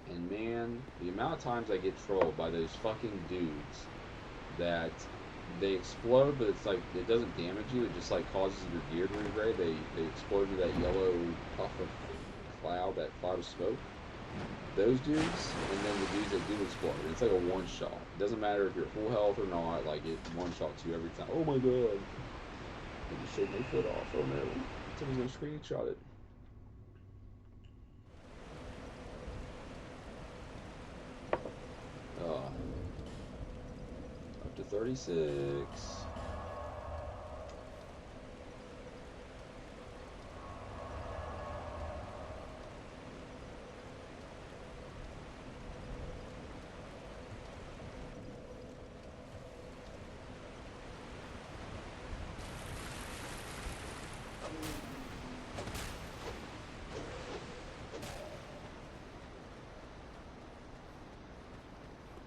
and man, the amount of times I get trolled by those fucking dudes that they explode, but it's like it doesn't damage you. It just like causes your gear to regrade. They explode into that yellow puff of cloud, that cloud of smoke. Those dudes, and then the dudes that do explode. It's like a one-shot. It doesn't matter if you're full health or not, like it one-shots you every time. Oh my god. I just shaved my foot off. Oh no. Someone's gonna screenshot it. Up to 36.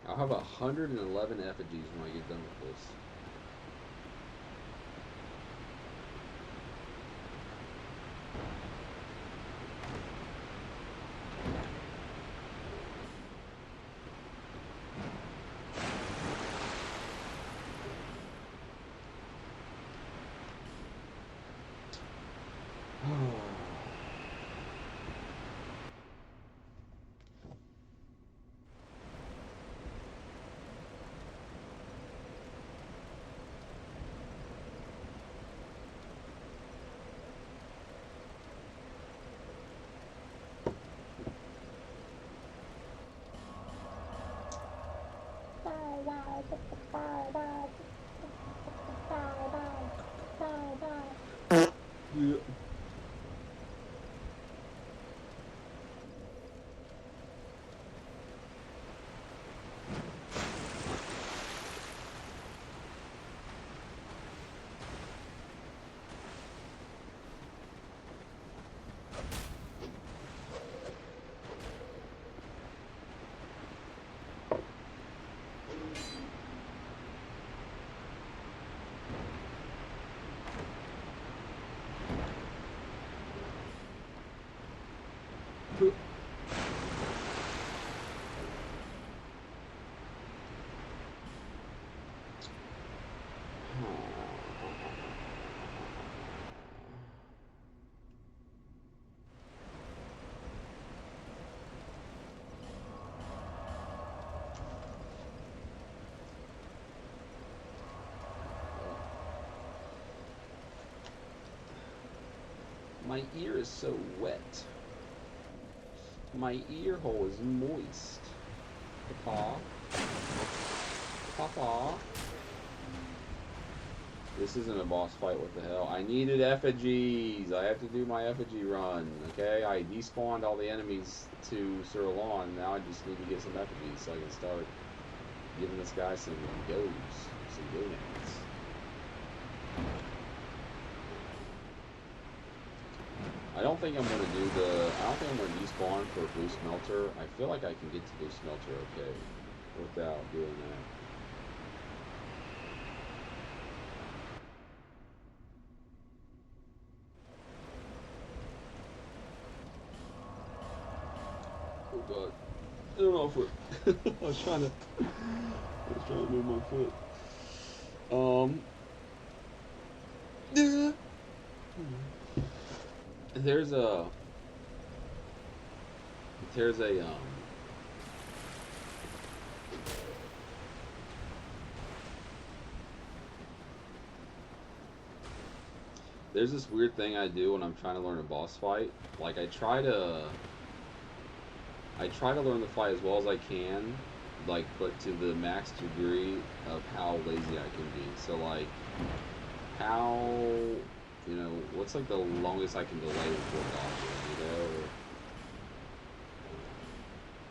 I'll have 111 effigies when I get done with this. My ear is so wet. My ear hole is moist. Papa. Papa. This isn't a boss fight, what the hell? I needed effigies! I have to do my effigy run, okay? I despawned all the enemies to Sir Lawn, now I just need to get some effigies so I can start giving this guy some goes, some gonads. I don't think I'm gonna despawn for Blue Smelter. I feel like I can get to Blue Smelter okay without doing that. Oh god. I don't know if we're I was trying to move my foot. There's a there's this weird thing I do when I'm trying to learn a boss fight. Like I try to learn the fight as well as I can, like, but to the max degree of how lazy I can be. So like, how, you know, what's like the longest I can delay before dodging,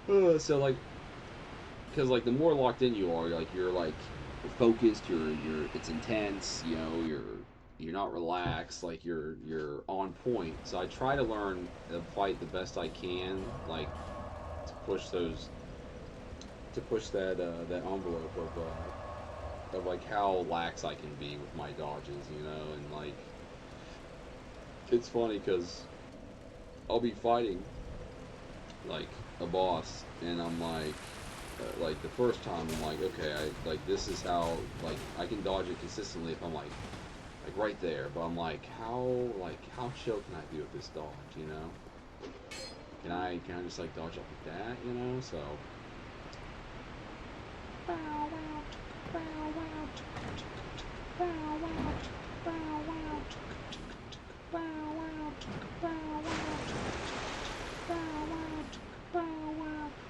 you know? So like, because like the more locked in you are, like you're focused, it's intense, you know, you're not relaxed, like you're on point. So I try to learn the fight the best I can, like to push that envelope of like how lax I can be with my dodges, you know. And like, it's funny because I'll be fighting like a boss and I'm like the first time I'm like, okay, this is how, like, I can dodge it consistently if I'm like right there, but I'm like, how chill can I be with this dodge, you know? Can I just like dodge up like that, you know? So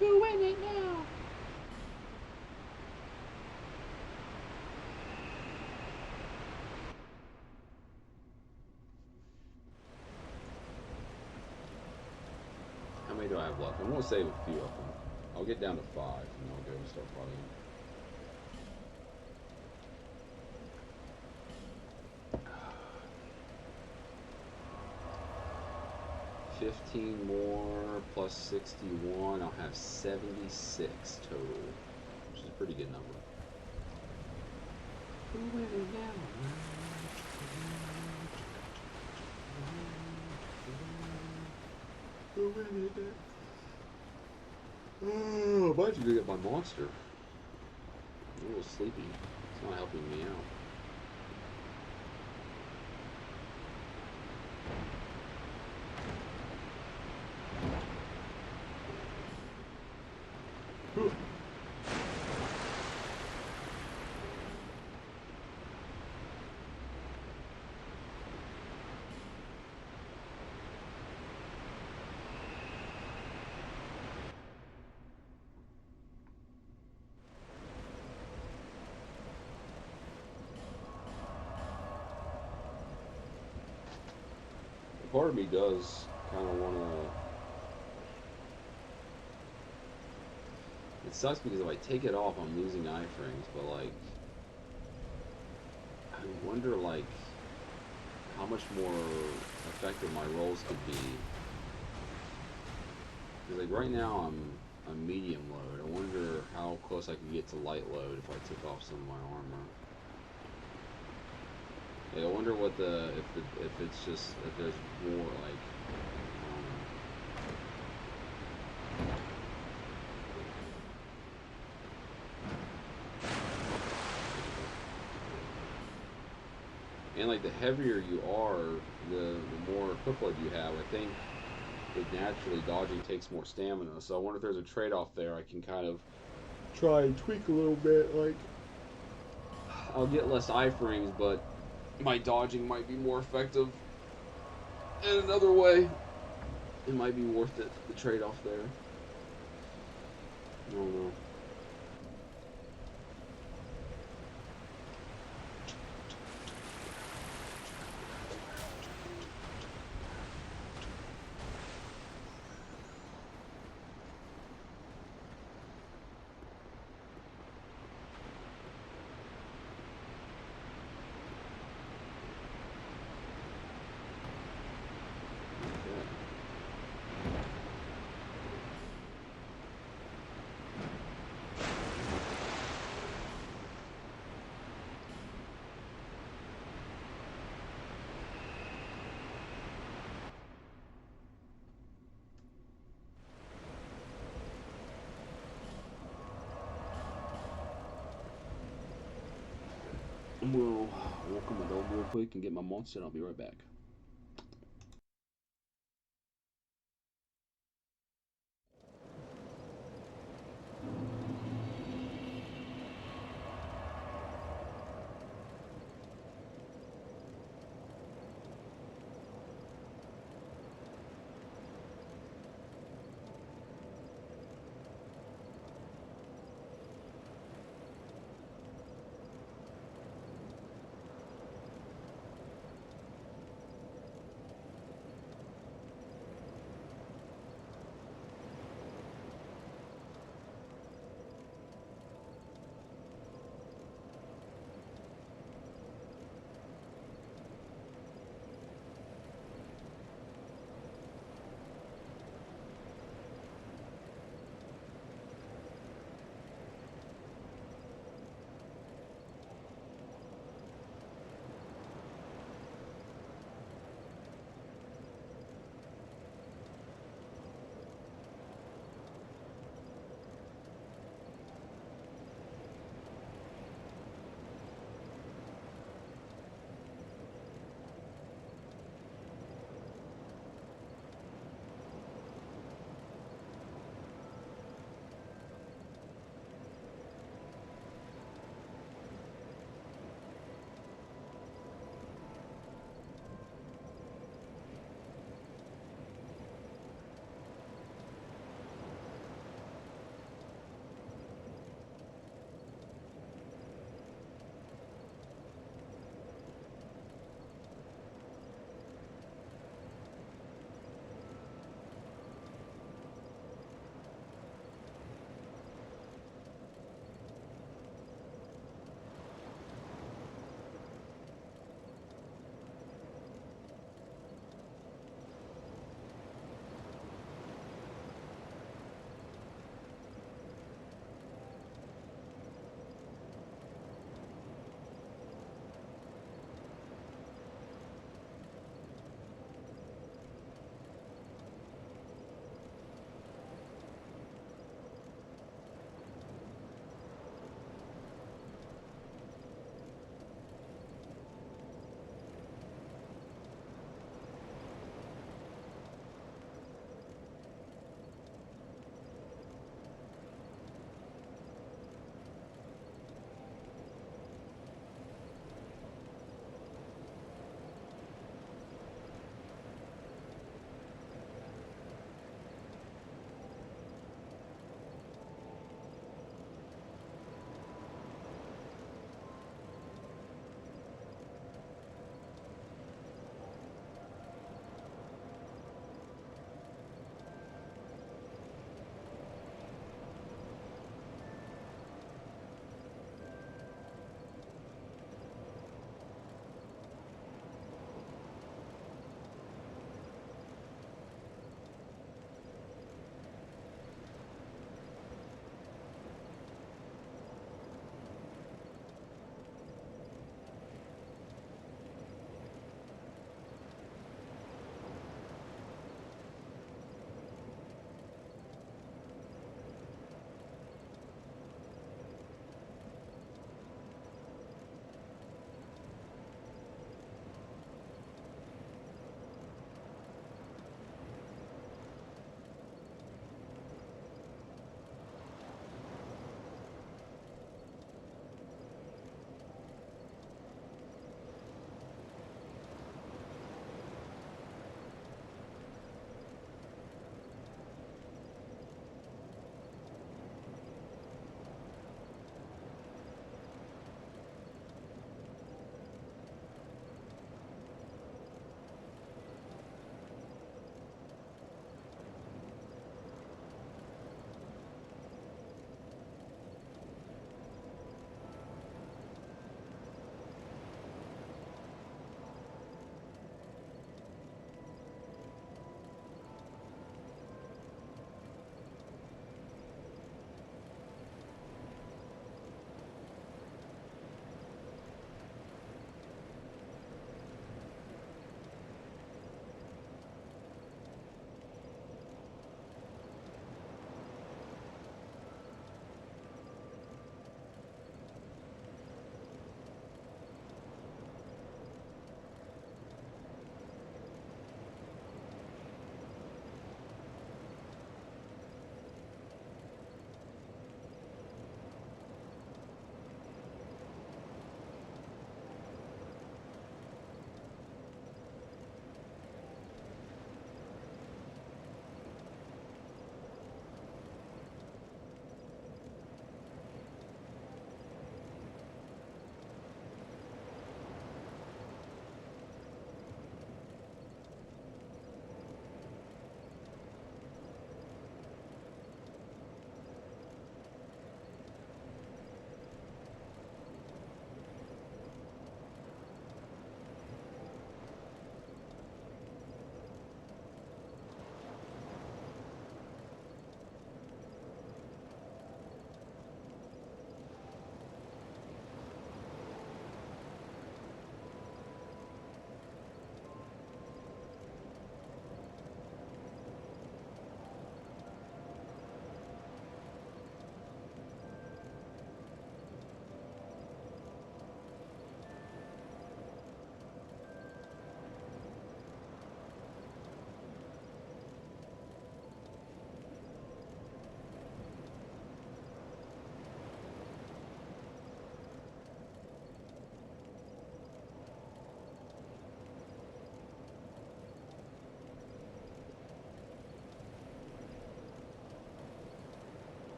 who win it now? How many do I have left? I'm going to save a few of them. I'll get down to 5 and I'll go and start fighting. $15 more plus 61. I'll have 76 total, which is a pretty good number. Oh, I might have to get my monster. I'm a little sleepy. It's not helping me out. Part of me does kind of want to... It sucks because if I take it off, I'm losing iframes, but like... I wonder, like, how much more effective my rolls could be. Because, like, right now I'm medium load. I wonder how close I could get to light load if I took off some of my armor. Yeah, I wonder what if it's just, if there's more, like, I don't know. And like the heavier you are, the more equipment you have. I think it naturally dodging takes more stamina. So I wonder if there's a trade-off there. I can kind of try and tweak a little bit. Like, I'll get less iframes, but my dodging might be more effective. in another way, it might be worth it, the trade-off there. I don't know. I'm gonna walk on my dog real quick and get my monster, and I'll be right back.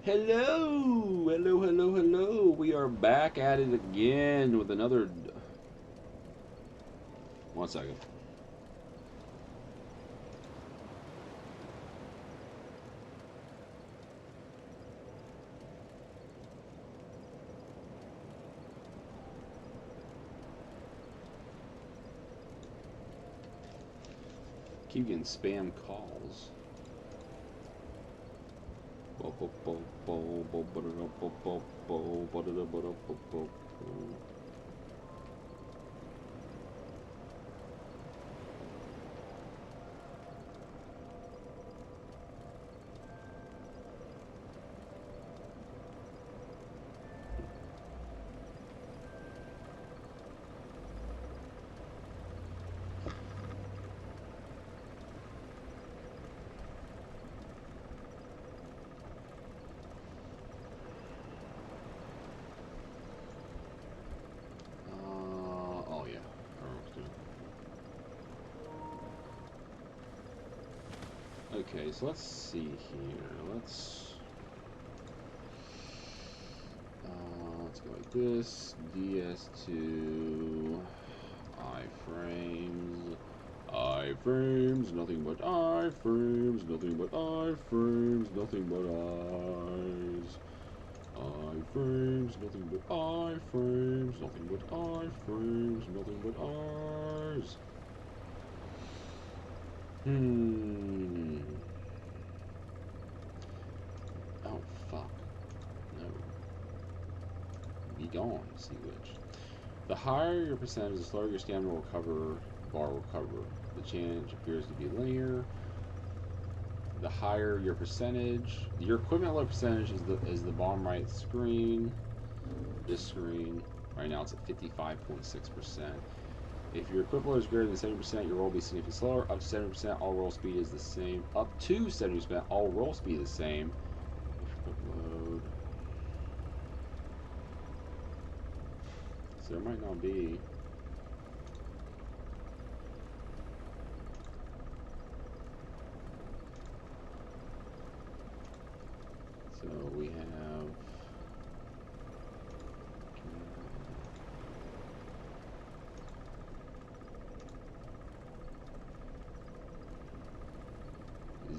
Hello, hello, hello, hello. We are back at it again with another. 1 second. Keep getting spam calls. Oh yeah, okay, so let's see here. Let's go like this. DS2 iframes. Iframes, nothing but iframes, nothing but iframes, nothing but eyes. Iframes, nothing but iframes, nothing but iframes, nothing but eyes. Oh, fuck. No. Be gone, sea witch. The higher your percentage, the slower your stamina will recover, bar will recover. The change appears to be linear. The higher your percentage, your equipment level percentage is the bottom right screen. This screen right now it's at 55.6%. If your equipment level is greater than 70%, your roll will be significantly slower. Up to 70%, all roll speed is the same. Up to 70%, all roll speed is the same. Load. So there might not be. So we have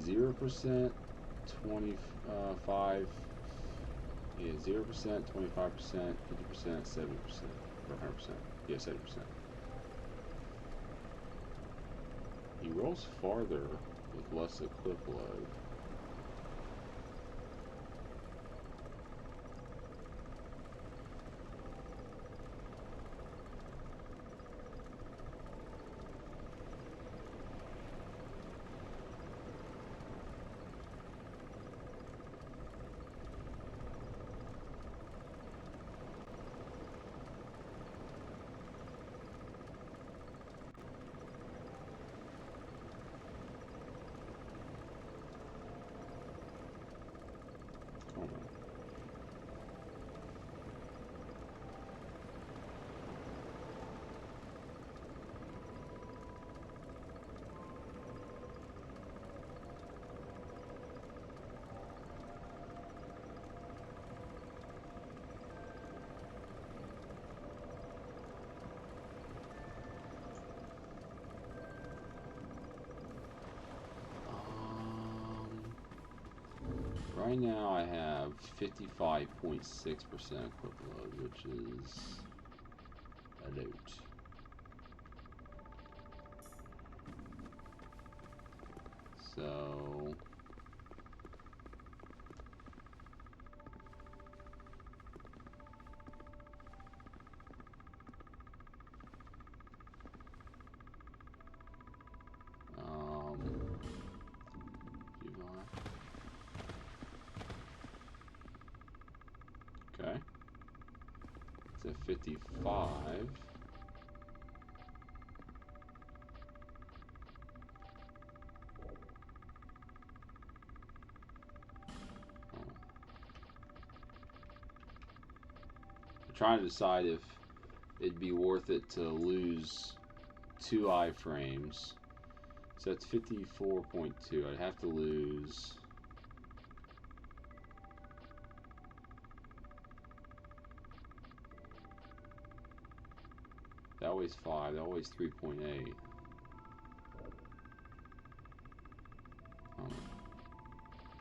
0%, 25, yeah, 0%, 25%, 50%, 70%, or 100%. Yeah, 70%. He rolls farther with less equip load. Right now I have 55.6% equip load, which is a lot. So okay, it's at 55. I'm trying to decide if it'd be worth it to lose 2 iframes. So that's 54.2. I'd have to lose. That weighs 5. That weighs 3.8.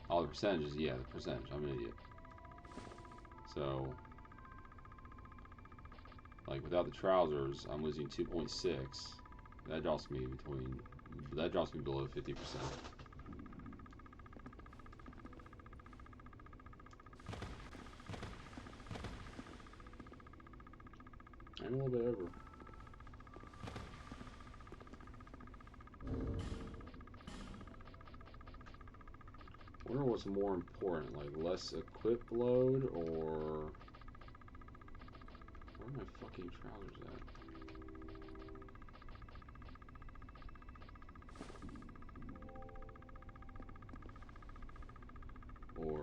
Oh, the percentages. Yeah, the percentage. I'm an idiot. So, like, without the trousers, I'm losing 2.6. That drops me between. That drops me below 50%. I'm a little bit over. I wonder what's more important, like less equip load or where are my fucking trousers at? Or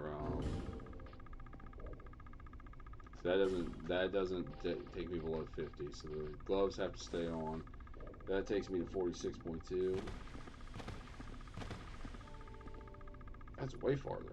so that doesn't take me below 50. So the gloves have to stay on. That takes me to 46.2. That's way farther.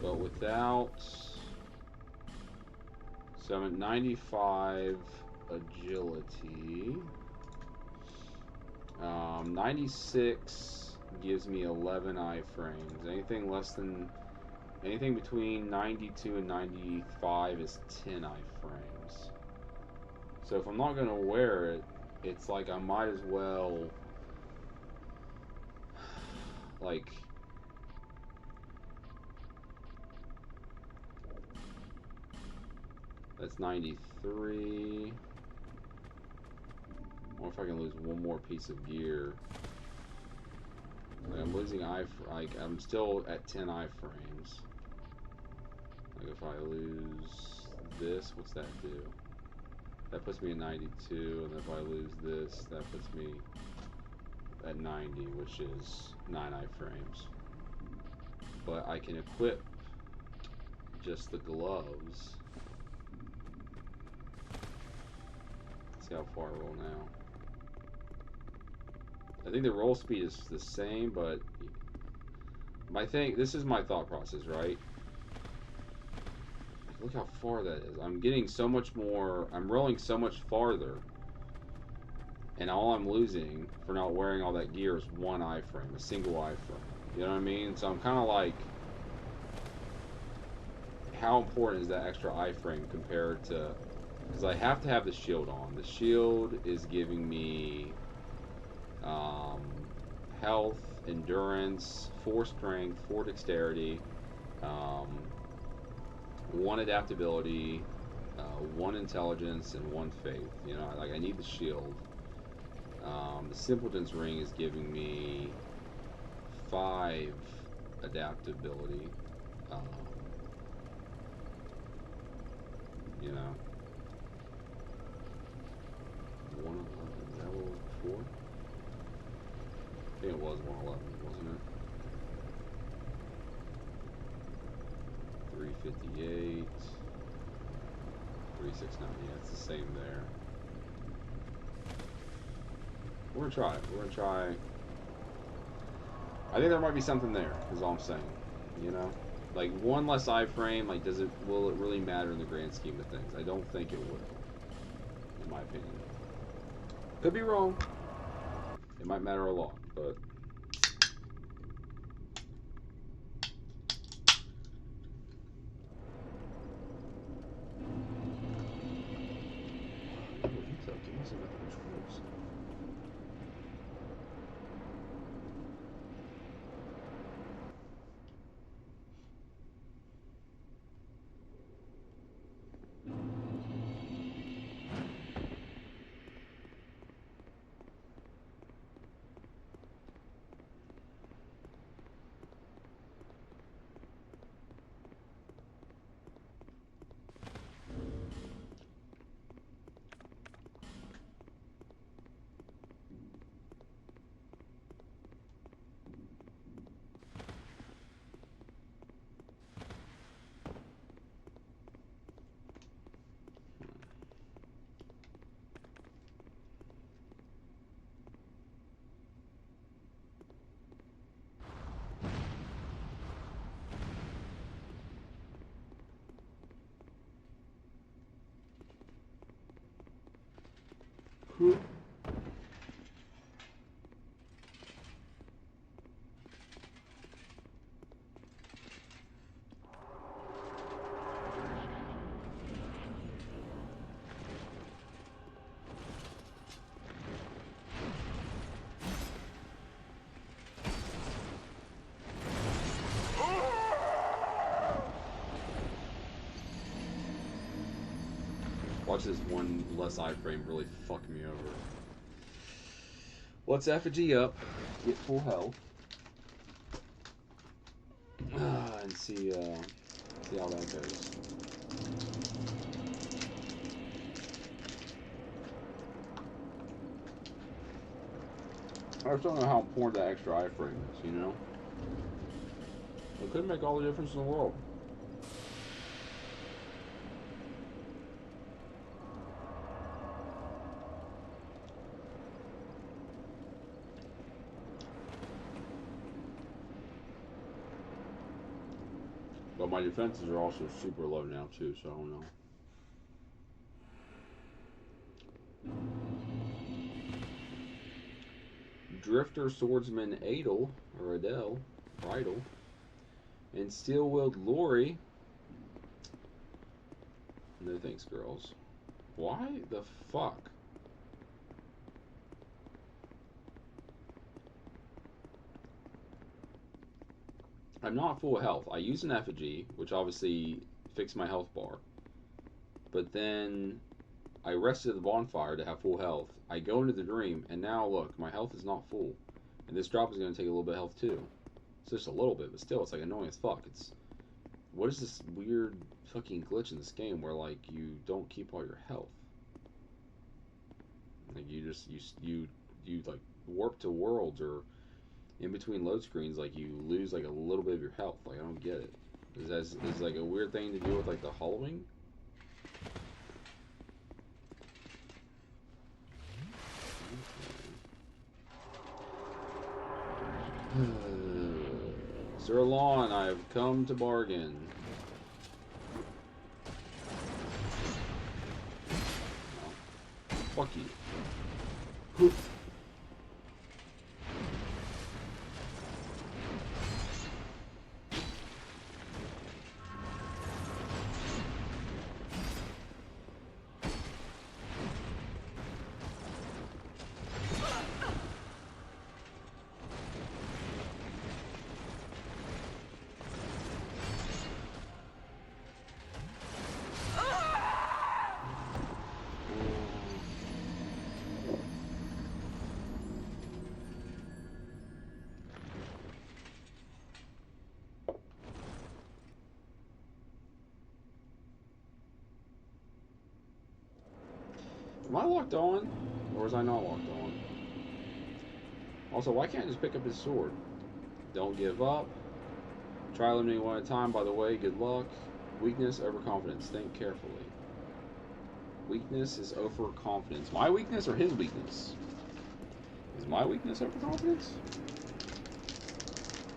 But without, so I'm at 95 agility. 96 gives me 11 iframes. Anything between 92 and 95 is 10 iframes. So if I'm not gonna wear it, it's like I might as well, like, that's 93. Or if I can lose one more piece of gear. Like I'm losing I'm still at 10 iframes. Like if I lose this, what's that do? That puts me at 92, and if I lose this, that puts me at 90, which is 9 iframes. But I can equip just the gloves. See how far I roll now. I think the roll speed is the same, but this is my thought process, right? Look how far that is. I'm getting so much more, I'm rolling so much farther, and all I'm losing for not wearing all that gear is one iframe, a single iframe. You know what I mean? So I'm kind of like, how important is that extra iframe compared to, because I have to have the shield on. The shield is giving me health, endurance, 4 strength, 4 dexterity, 1 adaptability, 1 intelligence, and 1 faith. You know, like I need the shield. The simpleton's ring is giving me 5 adaptability. You know, 111. Is that what it was before? I think it was 111, wasn't it? 358, 369. Yeah, it's the same there. We're gonna try it. We're gonna try. I think there might be something there, is all I'm saying. You know? Like, 1 less iframe, like, will it really matter in the grand scheme of things? I don't think it would, in my opinion. Could be wrong. It might matter a lot, but... Oh, he's up. He must have got the controls. Watch this one less iframe really fuck me over. Let's effigy up, get full health, and see how that goes. I just don't know how important that extra iframe is, you know? It could make all the difference in the world. But my defenses are also super low now too, so I don't know. Drifter Swordsman Adel, or Adele, Bridal, and Steel-Willed Lori. No thanks, girls. Why the fuck? I'm not full health. I use an effigy, which obviously fixed my health bar. But then I rested at the bonfire to have full health. I go into the dream, and now look, my health is not full. And this drop is going to take a little bit of health too. It's just a little bit, but still, it's like annoying as fuck. It's, what is this weird fucking glitch in this game where like you don't keep all your health? Like you just you like warp to worlds, or in between load screens, like you lose like a little bit of your health. Like I don't get it. Is like a weird thing to do with like the hollowing? Sir Lawn, I have come to bargain. No. Fuck you. Am I locked on? Or was I not locked on? Also, why can't I just pick up his sword? Don't give up. Try eliminating one at a time, by the way. Good luck. Weakness, overconfidence. Think carefully. Weakness is overconfidence. My weakness or his weakness? Is my weakness overconfidence?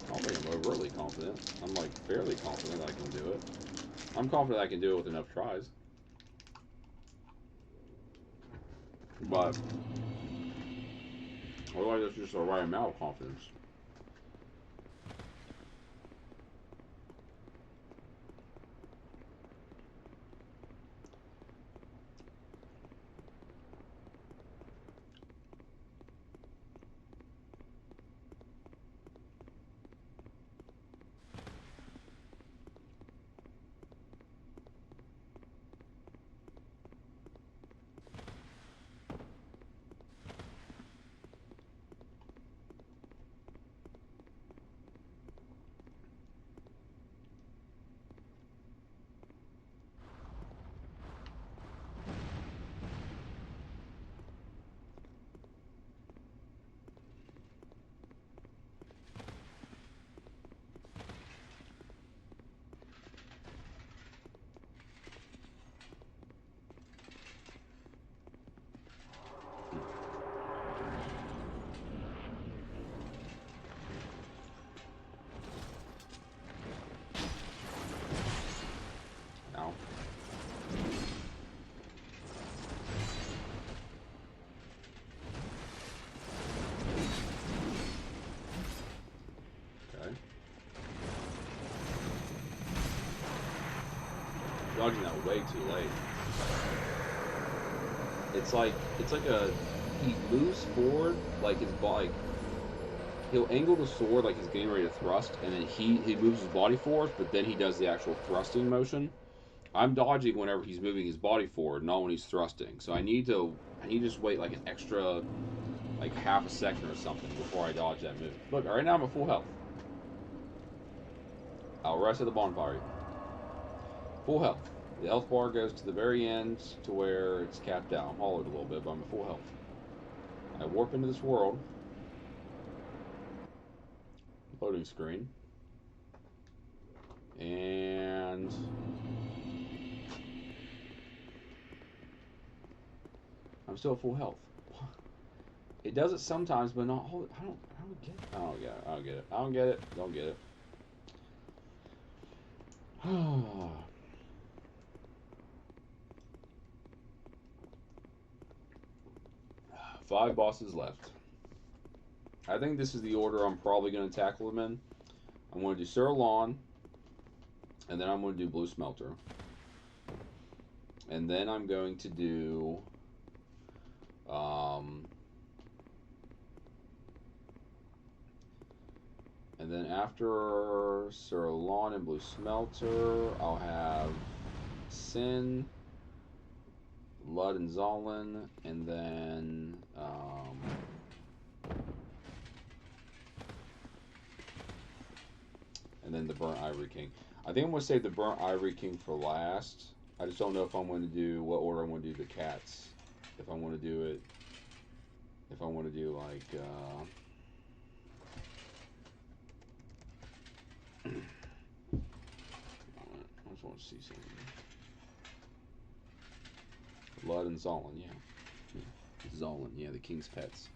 I don't think I'm overly confident. I'm like fairly confident I can do it. I'm confident I can do it with enough tries. But otherwise, that's just a right amount of confidence. dodging that way too late. It's like he moves forward like his body. He'll angle the sword like he's getting ready to thrust, and then he moves his body forward, but then he does the actual thrusting motion. I'm dodging whenever he's moving his body forward, not when he's thrusting. So I need to just wait like an extra, like half a second or something before I dodge that move. Look, right now I'm at full health. I'll rest at the bonfire. Full health. The health bar goes to the very end to where it's capped out. I'm hollowed a little bit, but I'm at full health. I warp into this world. Loading screen. And I'm still at full health. It does it sometimes, but not all. I don't get it. I don't get it. I don't get it. Don't get it. Five bosses left. I think this is the order I'm probably going to tackle them in. I'm going to do Sir-Lon, and then I'm going to do Blue Smelter. And then I'm going to do and then after Sir-Lon and Blue Smelter, I'll have Sin, Lud and Zolan, and then the Burnt Ivory King. I think I'm going to save the Burnt Ivory King for last. I just don't know if I'm going to do, what order I'm going to do the cats. If I want to do it, if I want to do like, I just want to see something. Lud and Zolan, yeah. Zolan, yeah, the king's pets.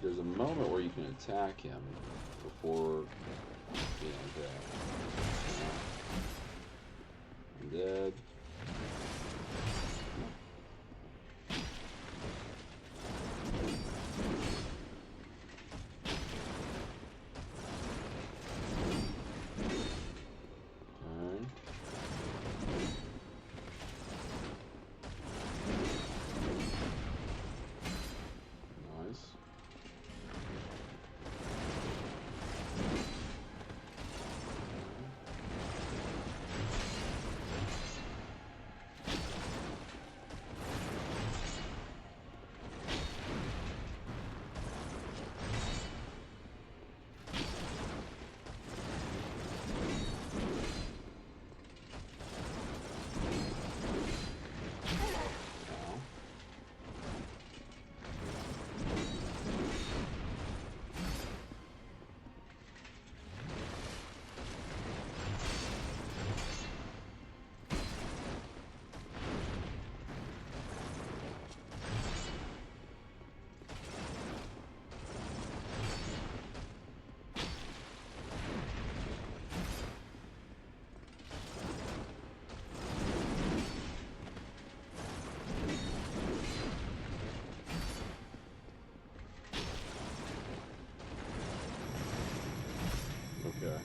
There's a moment where you can attack him before being dead. I'm dead. Okay.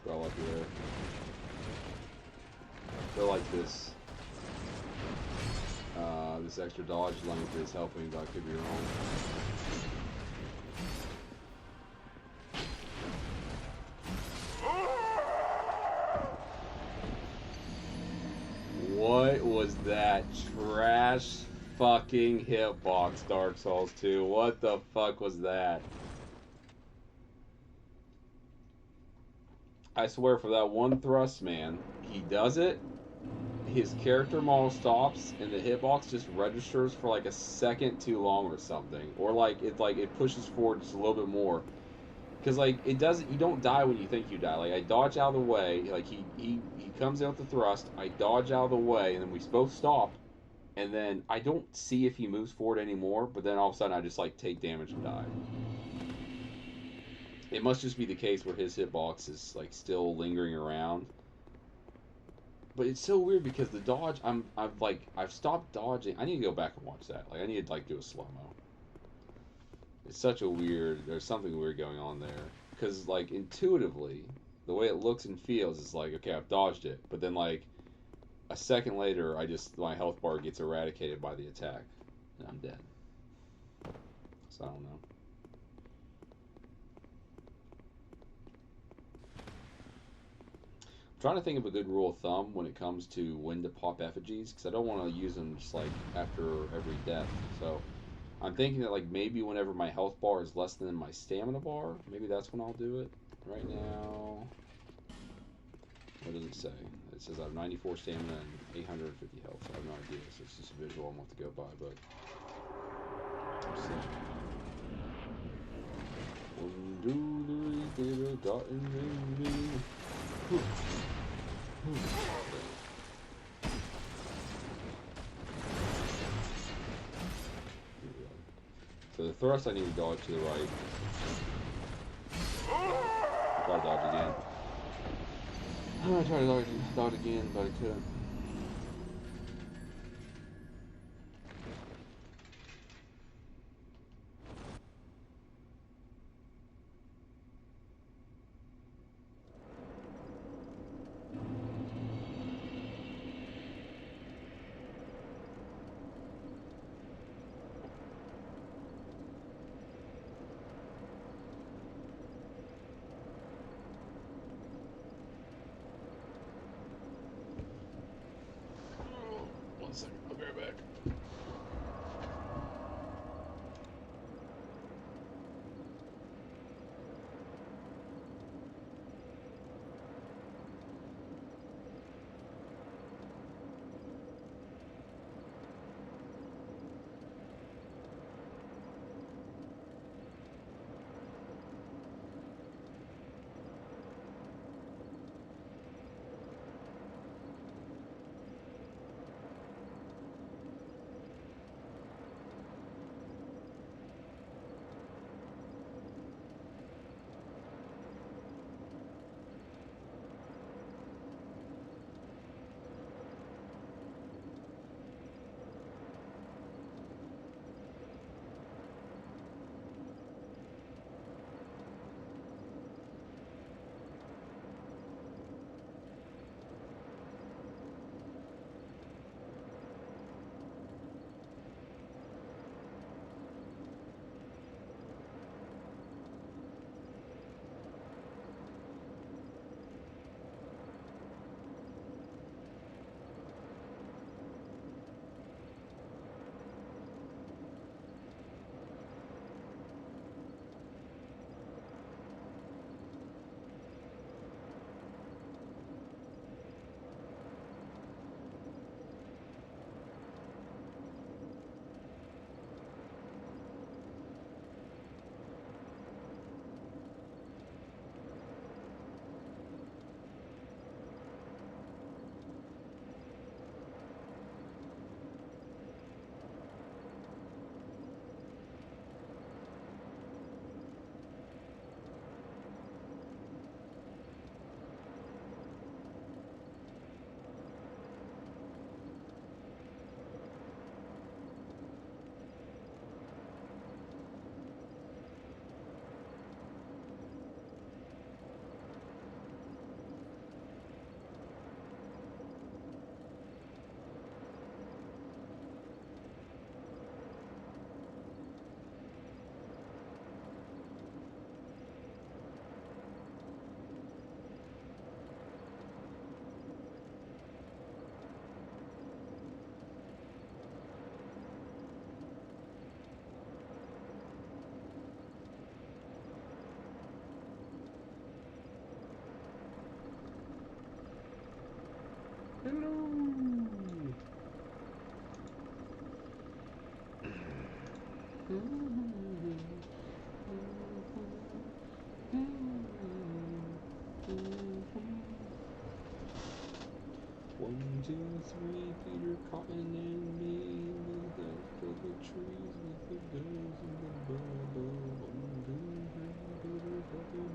Got lucky there. I feel like this this extra dodge length is helping, but I could be wrong. What was that trash fucking hitbox, Dark Souls 2? What the fuck was that? I swear, for that one thrust, man, he does it, his character model stops, and the hitbox just registers for like a second too long or something. Or it pushes forward just a little bit more. Because, like, it doesn't, you don't die when you think you die. Like, I dodge out of the way, like, he comes out the thrust, I dodge out of the way, and then we both stop, and then I don't see if he moves forward anymore, but then all of a sudden I just, like, take damage and die. It must just be the case where his hitbox is like still lingering around. But it's so weird because the dodge, I've stopped dodging. I need to go back and watch that. Like I need to like do a slow mo. It's such a weird. There's something weird going on there because like intuitively, the way it looks and feels is like okay, I've dodged it, but then like a second later, my health bar gets eradicated by the attack, and I'm dead. So I don't know. Trying to think of a good rule of thumb when it comes to when to pop effigies because I don't want to use them just like after every death. So I'm thinking that like maybe whenever my health bar is less than my stamina bar, maybe that's when I'll do it. Right now, what does it say? It says I have 94 stamina and 850 health. So I have no idea. So it's just a visual I'm going to go by, but I'm seeing. So the thrust I need to dodge to the right. Gotta dodge again. I'm gonna try to dodge again, but I couldn't. One second, I'll be right back. One, two, three, Peter Cotton and me, the trees with the girls in the bubble. 1, 2, 3, Peter Cotton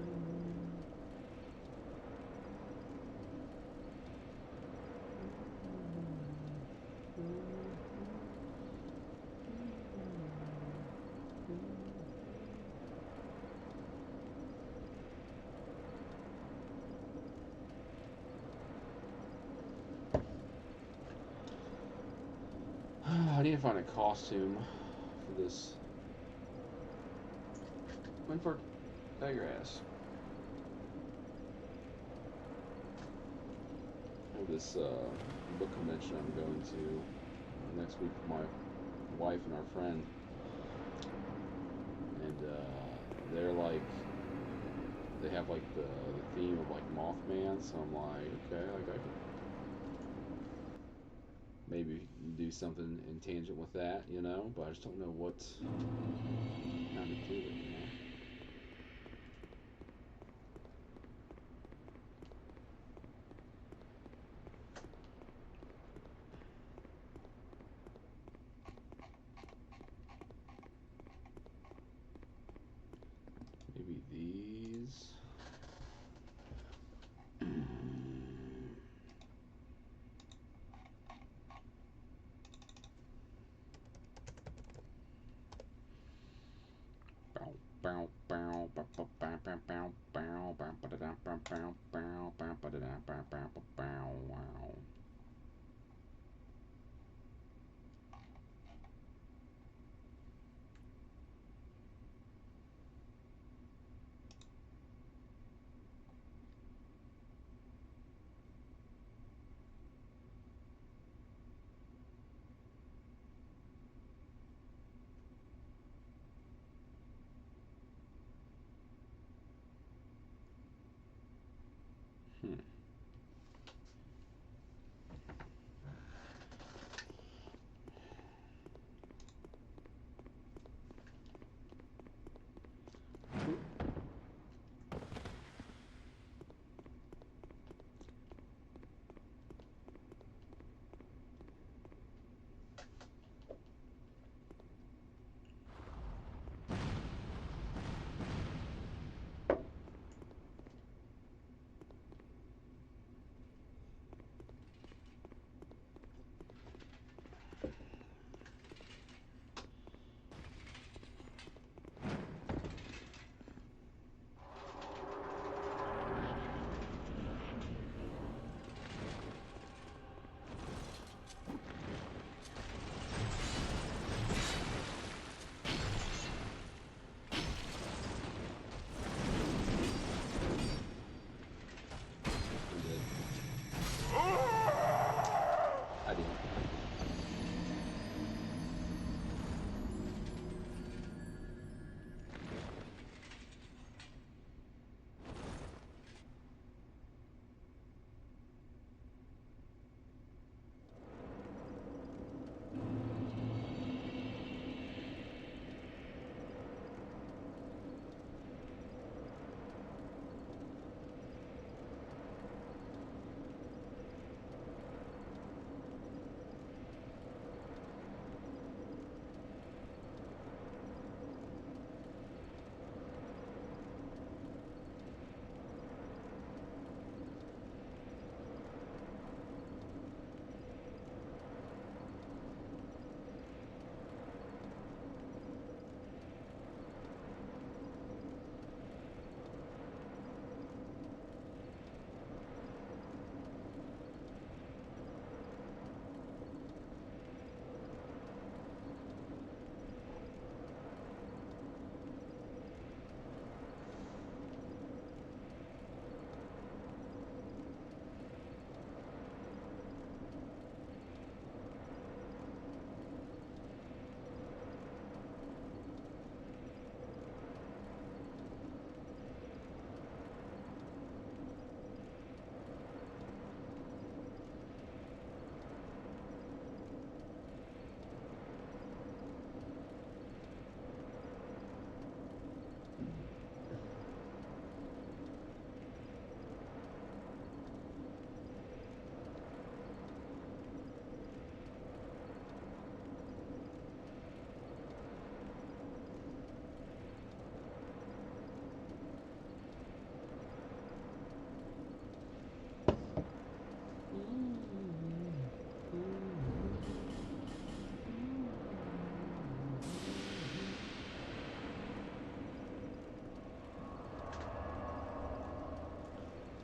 need to find a costume for this. Went for digress. I have this book convention I'm going to next week with my wife and our friend, and they're like, they have like the theme of like Mothman, so I'm like, okay, like I could maybe do something in tangent with that, you know, but I just don't know what how to do it, you know. Maybe these. I did.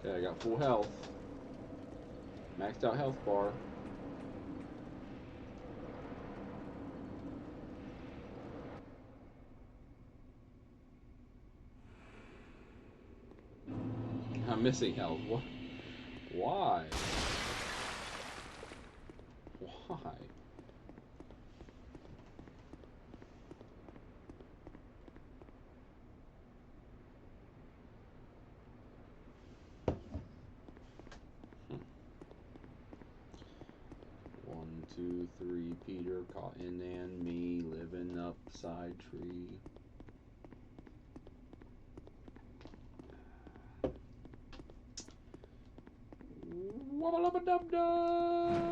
Okay, I got full health. Maxed out health bar. missing health. What? Why? Why? One, two, three, Peter, Cotton, and me living upside tree. Wubba-lubba-dub-dub!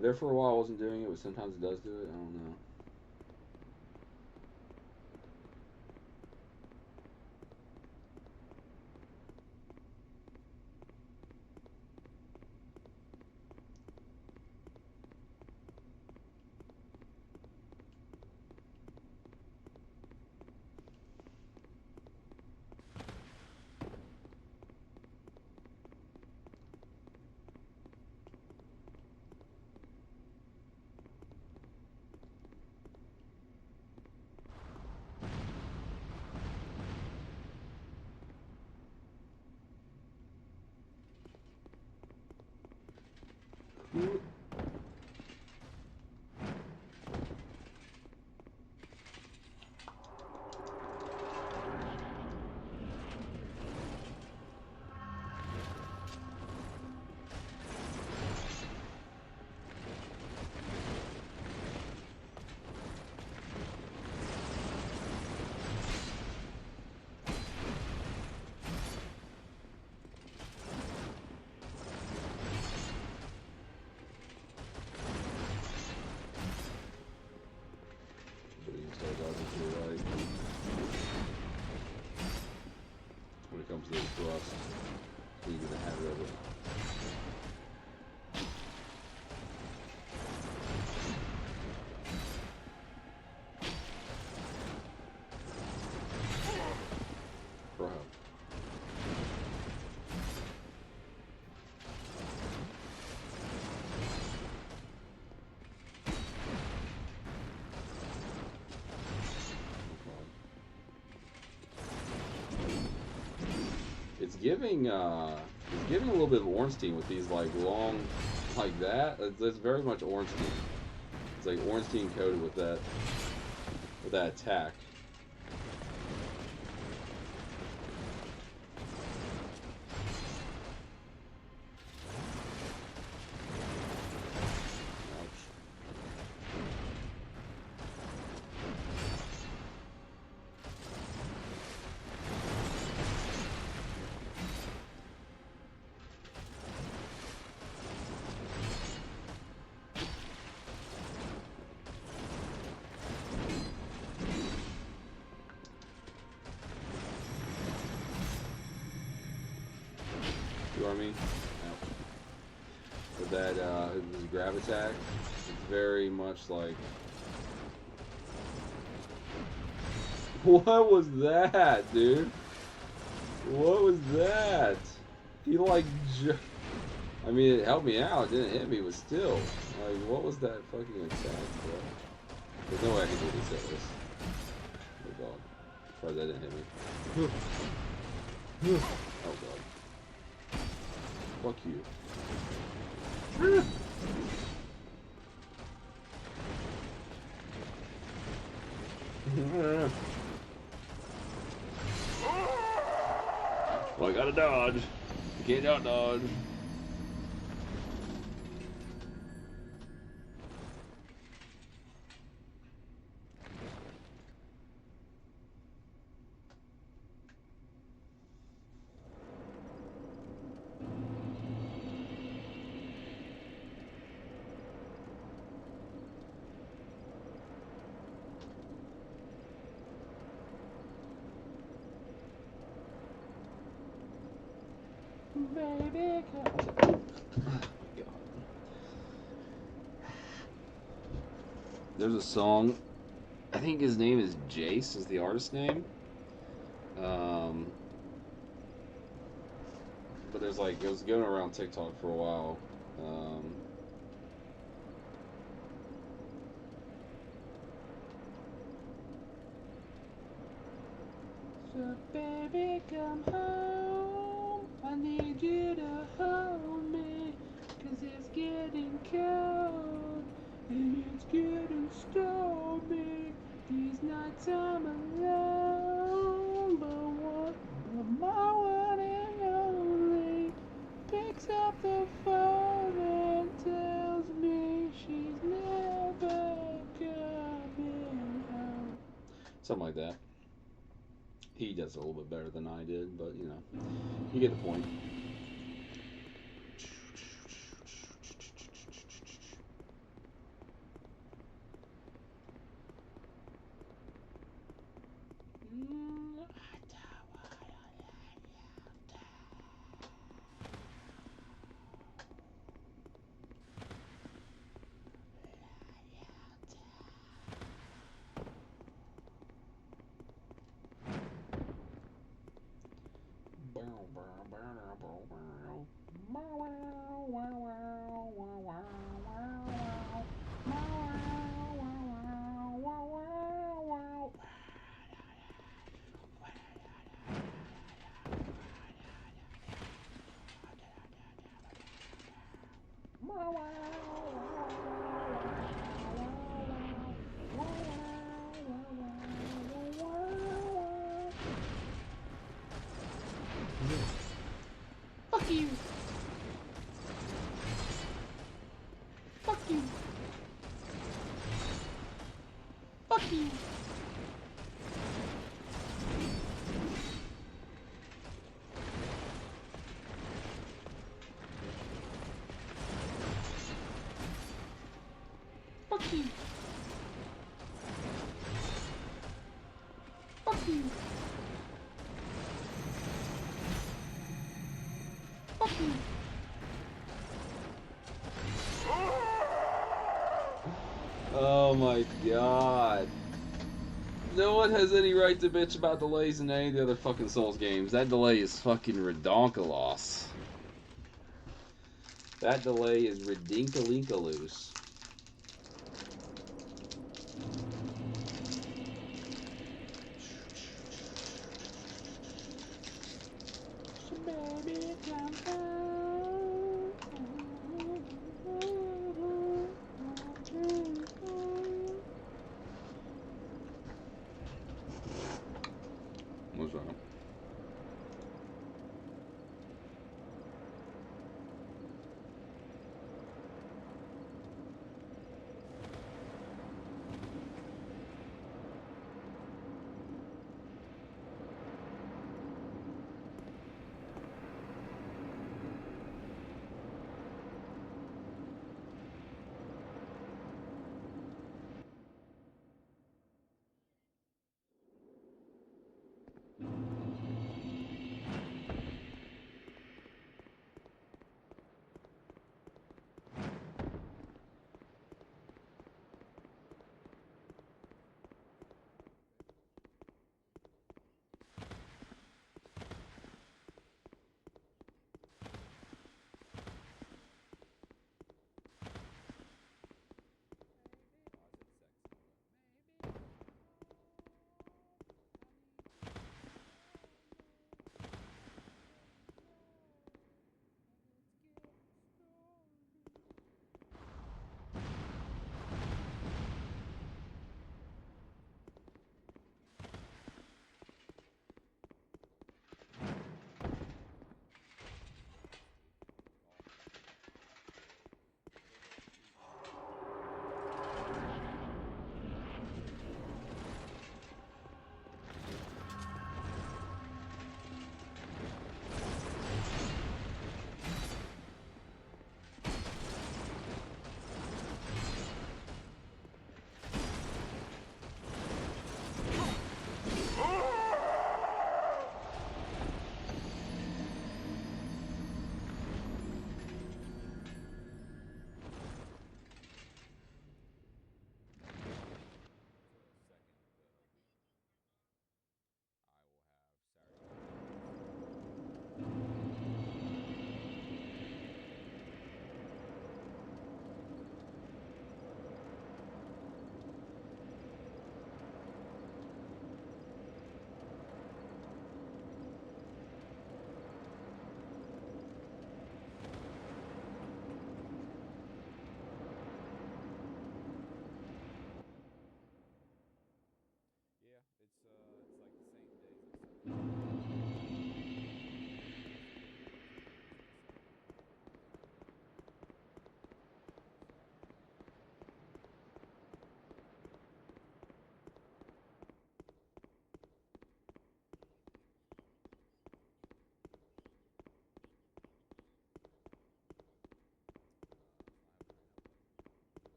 There for a while I wasn't doing it, but sometimes it does do it. I don't know. When it comes to the thrust, you get the habit of it. Bro. It's giving a little bit of Ornstein with these like long, like that. It's very much Ornstein. It's like Ornstein coated with that attack. me? Ouch. With that, his grab attack, it's very much like... What was that, dude? What was that? He like... I mean, it helped me out, it didn't hit me, but still. Like, what was that fucking attack, bro? There's no way I can do this at this. Oh god. Sorry, that didn't hit me. Oh god. Fuck you. Well, I gotta dodge. You can't out dodge. Baby, there's a song, I think his name is Jace, is the artist name. But there's like, it was going around TikTok for a while. So baby, come home. I need you to hold me, 'cause it's getting cold and it's getting stormy. These nights I'm alone, but my one and only picks up the phone and tells me she's never coming home. Something like that. He does it a little bit better than I did, but you know, you get the point. Fuck you! Fuck you! Fuck you! Fuck you! Fuck you! Fuck you! Oh my god. No one has any right to bitch about delays in any of the other fucking Souls games. That delay is fucking redonkulous. That delay is ridinkalinkalous. So baby, come home. What's that?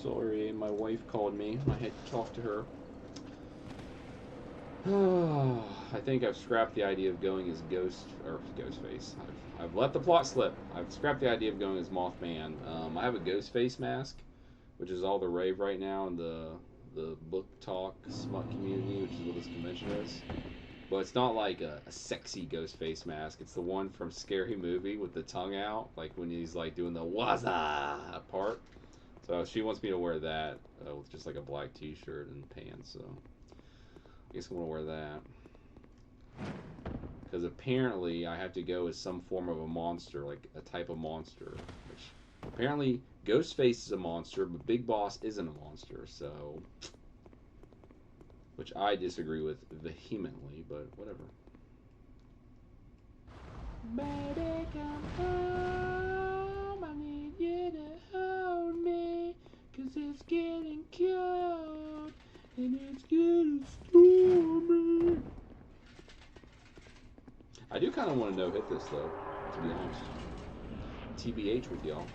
Sorry, my wife called me. I had to talk to her. I think I've scrapped the idea of going as Ghostface. I've let the plot slip. I've scrapped the idea of going as Mothman. I have a Ghostface mask, which is all the rave right now in the book talk smut community, which is what this convention is. But it's not like a sexy Ghostface mask. It's the one from Scary Movie with the tongue out, like when he's like doing the waza part. So she wants me to wear that with just like a black t-shirt and pants. So I guess I'm gonna wear that. Because apparently I have to go as some form of a monster, like a type of monster. Which apparently Ghostface is a monster, but Big Boss isn't a monster, so... Which I disagree with vehemently, but whatever. Baby, come home, I need you to hold me, 'cause it's getting cold, and it's getting stormy. I do kind of want to no-hit this, though, to be honest. TBH with y'all.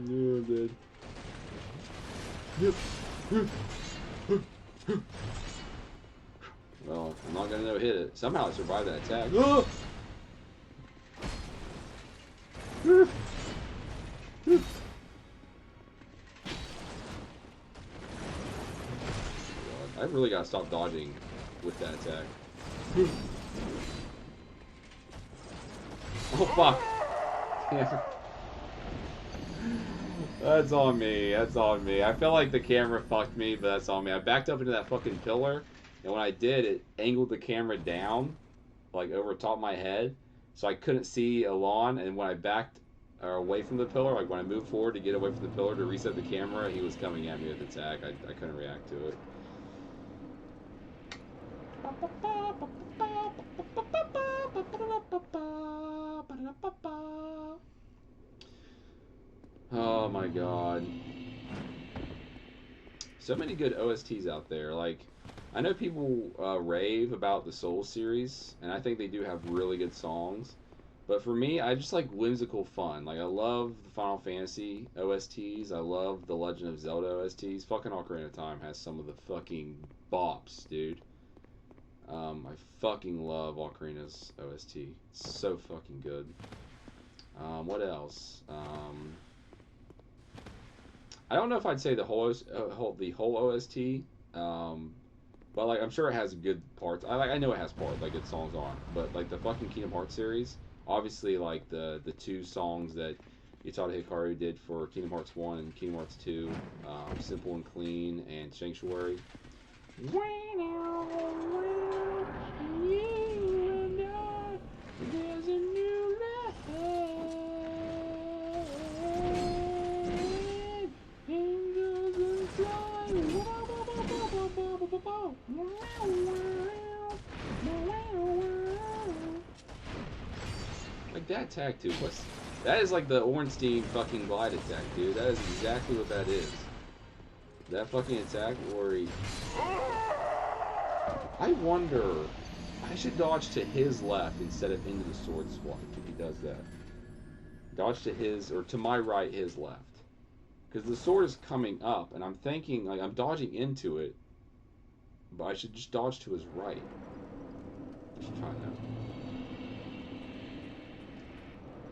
Yeah, dude. Yep. Well, I'm not gonna no-hit it. Somehow I survived that attack. I really gotta stop dodging with that attack. Oh fuck! Yeah. That's on me. That's on me. I feel like the camera fucked me, but that's on me. I backed up into that fucking pillar, and when I did, it angled the camera down, like over top of my head, so I couldn't see Alon. And when I backed away from the pillar, like when I moved forward to get away from the pillar to reset the camera, he was coming at me with attack. I couldn't react to it. Oh my god. So many good OSTs out there. Like, I know people rave about the Soul series, and I think they do have really good songs. But for me, I just like whimsical fun. Like, I love the Final Fantasy OSTs. I love the Legend of Zelda OSTs. Fucking Ocarina of Time has some of the fucking bops, dude. I fucking love Ocarina's OST. It's so fucking good. What else? I don't know if I'd say the whole OST, but like I'm sure it has good parts. I know it has parts, like good songs on, but like the fucking Kingdom Hearts series, obviously like the two songs that Utada Hikaru did for Kingdom Hearts 1 and Kingdom Hearts 2, Simple and Clean and Sanctuary. There's a new like that attack too. That is like the Ornstein fucking glide attack, dude. That is exactly what that is. That fucking attack where he... I wonder... I should dodge to his left instead of into the sword swipe if he does that. Dodge to his, or to my right, his left. Because the sword is coming up, and I'm thinking, like, I'm dodging into it, but I should just dodge to his right. I should try that.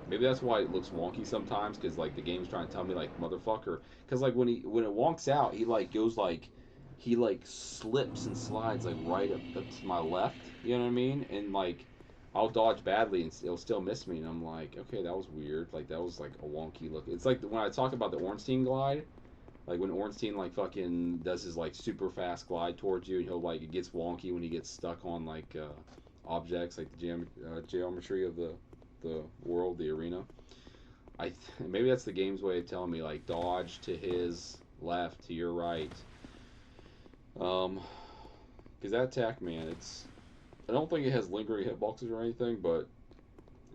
Maybe that's why it looks wonky sometimes, because, like, the game's trying to tell me, like, motherfucker. Because, like, when it wonks out, he, like, goes, like, he, like, slips and slides, like, right up to my left, you know what I mean? And, like, I'll dodge badly and it'll still miss me, and I'm like, okay, that was weird. Like, that was, like, a wonky look. It's like when I talk about the Ornstein glide, Like when Ornstein like fucking does his like super fast glide towards you, and he'll like it gets wonky when he gets stuck on like objects like the geometry of the world, the arena. Maybe that's the game's way of telling me like dodge to his left, to your right. Because that attack, man, I don't think it has lingering hitboxes or anything, but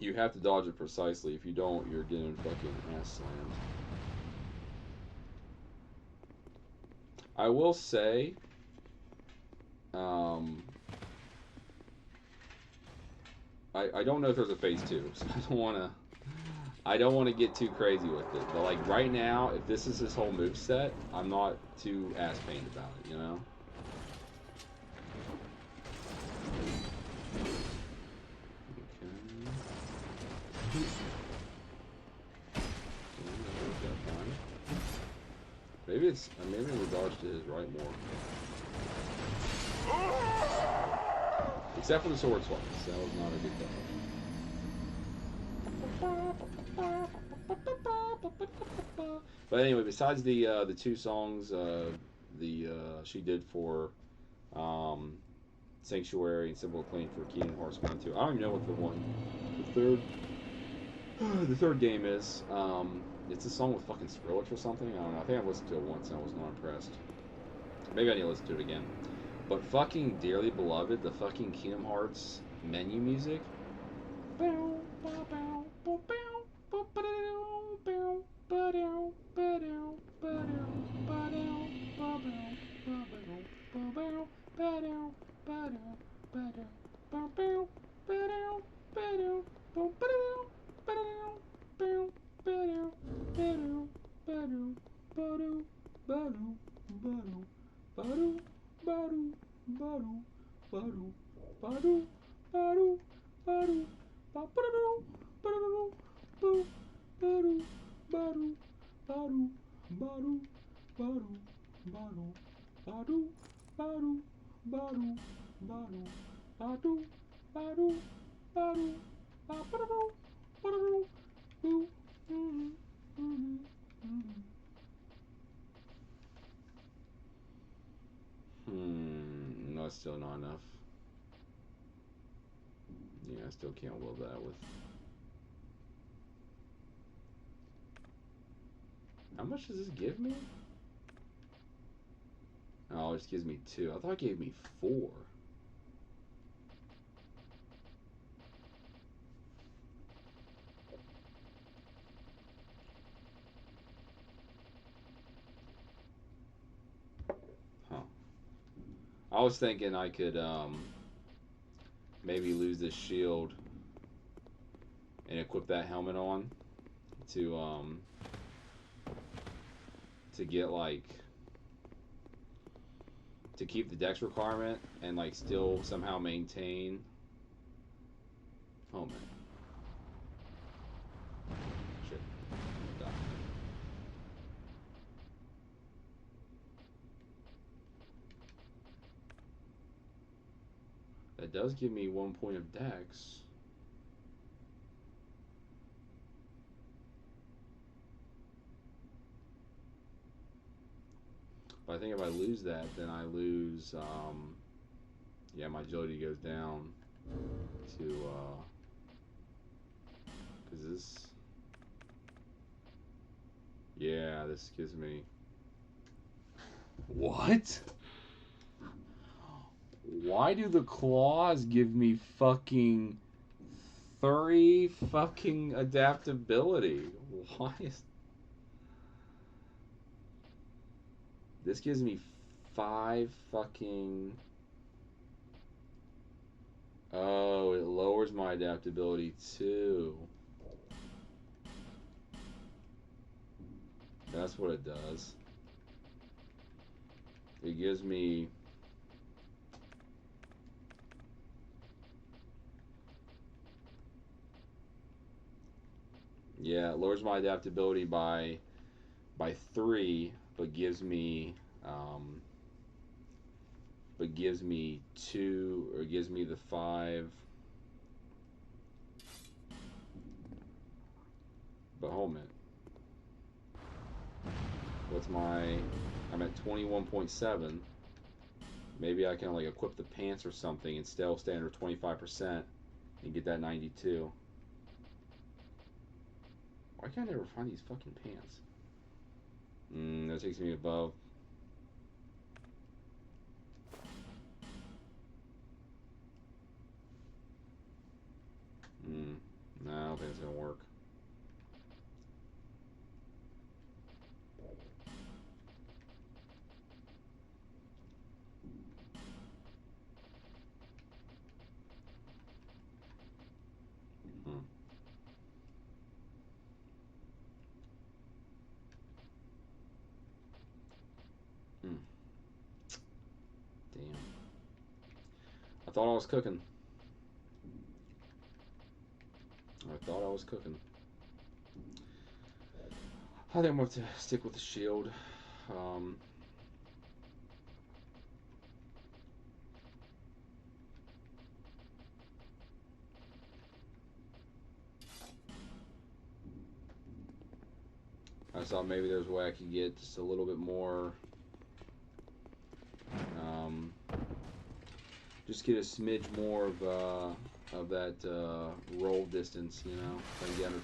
you have to dodge it precisely. If you don't, you're getting fucking ass slammed. I will say, I don't know if there's a phase 2, so I don't wanna get too crazy with it. But like right now, if this is his whole moveset, I'm not too ass pained about it, you know? Maybe we dodged to his right more. Except for the sword swipes. That was not a good dodge. But anyway, besides the two songs she did for Sanctuary and Symbol of Clean for Kingdom Hearts 1 and 2. I don't even know what the third game is. It's a song with fucking Skrillex or something. I don't know. I think I've listened to it once and I was not impressed. Maybe I need to listen to it again. But fucking Dearly Beloved, the fucking Kingdom Hearts menu music. No, it's still not enough. Yeah, I still can't will that with. How much does this give me? Oh, it just gives me 2. I thought it gave me 4. Huh. I was thinking I could maybe lose this shield and equip that helmet on to get like to keep the dex requirement and like still somehow maintain. Oh man. Shit. Die. That does give me 1 point of dex. But I think if I lose that, then I lose, yeah, my agility goes down to, because this, yeah, this gives me, what? Why do the claws give me fucking 3 fucking adaptability? Why is... This gives me 5 fucking... Oh, it lowers my adaptability too. That's what it does. It gives me... Yeah, it lowers my adaptability by 3, but gives me 2, or gives me the 5. But hold a minute. What's my... I'm at 21.7. Maybe I can like equip the pants or something and still stay under 25% and get that 92. Why can't I never find these fucking pants? That takes me above. No, I don't think it's gonna work. Damn. I thought I was cooking. I thought I was cooking. I think I'm going to have to stick with the shield. I thought maybe there's a way I could get just a little bit more, just get a smidge more of that roll distance, you know, if I can get under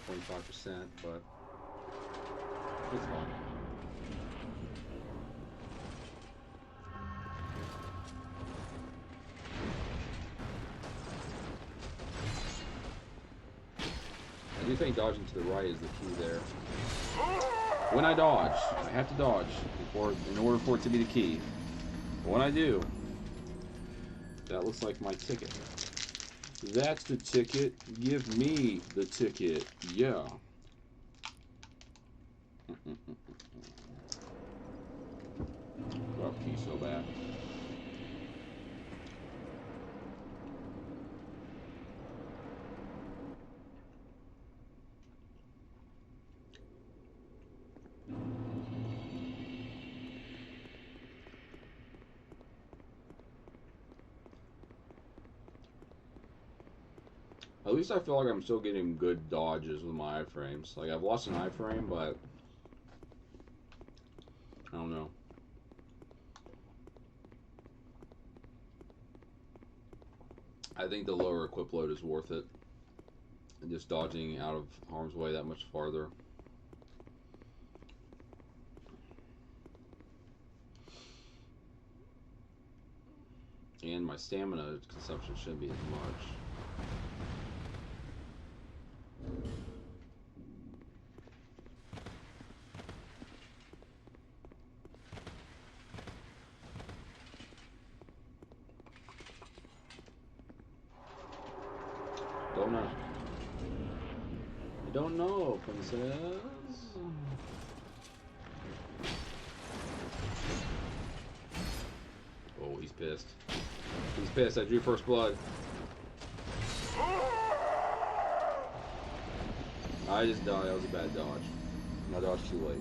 25%, but it's fine. I do think dodging to the right is the key there. When I dodge, I have to dodge in order for it to be the key. But when I do, that looks like my ticket. That's the ticket. Give me the ticket. Yeah. Drop key so bad. At least I feel like I'm still getting good dodges with my iframes. Like, I've lost an iframe, but I don't know. I think the lower equip load is worth it. And just dodging out of harm's way that much farther. And my stamina consumption shouldn't be as much. Don't know. I don't know, princess. Oh, he's pissed. He's pissed. I drew first blood. I just died. That was a bad dodge. I dodged too late.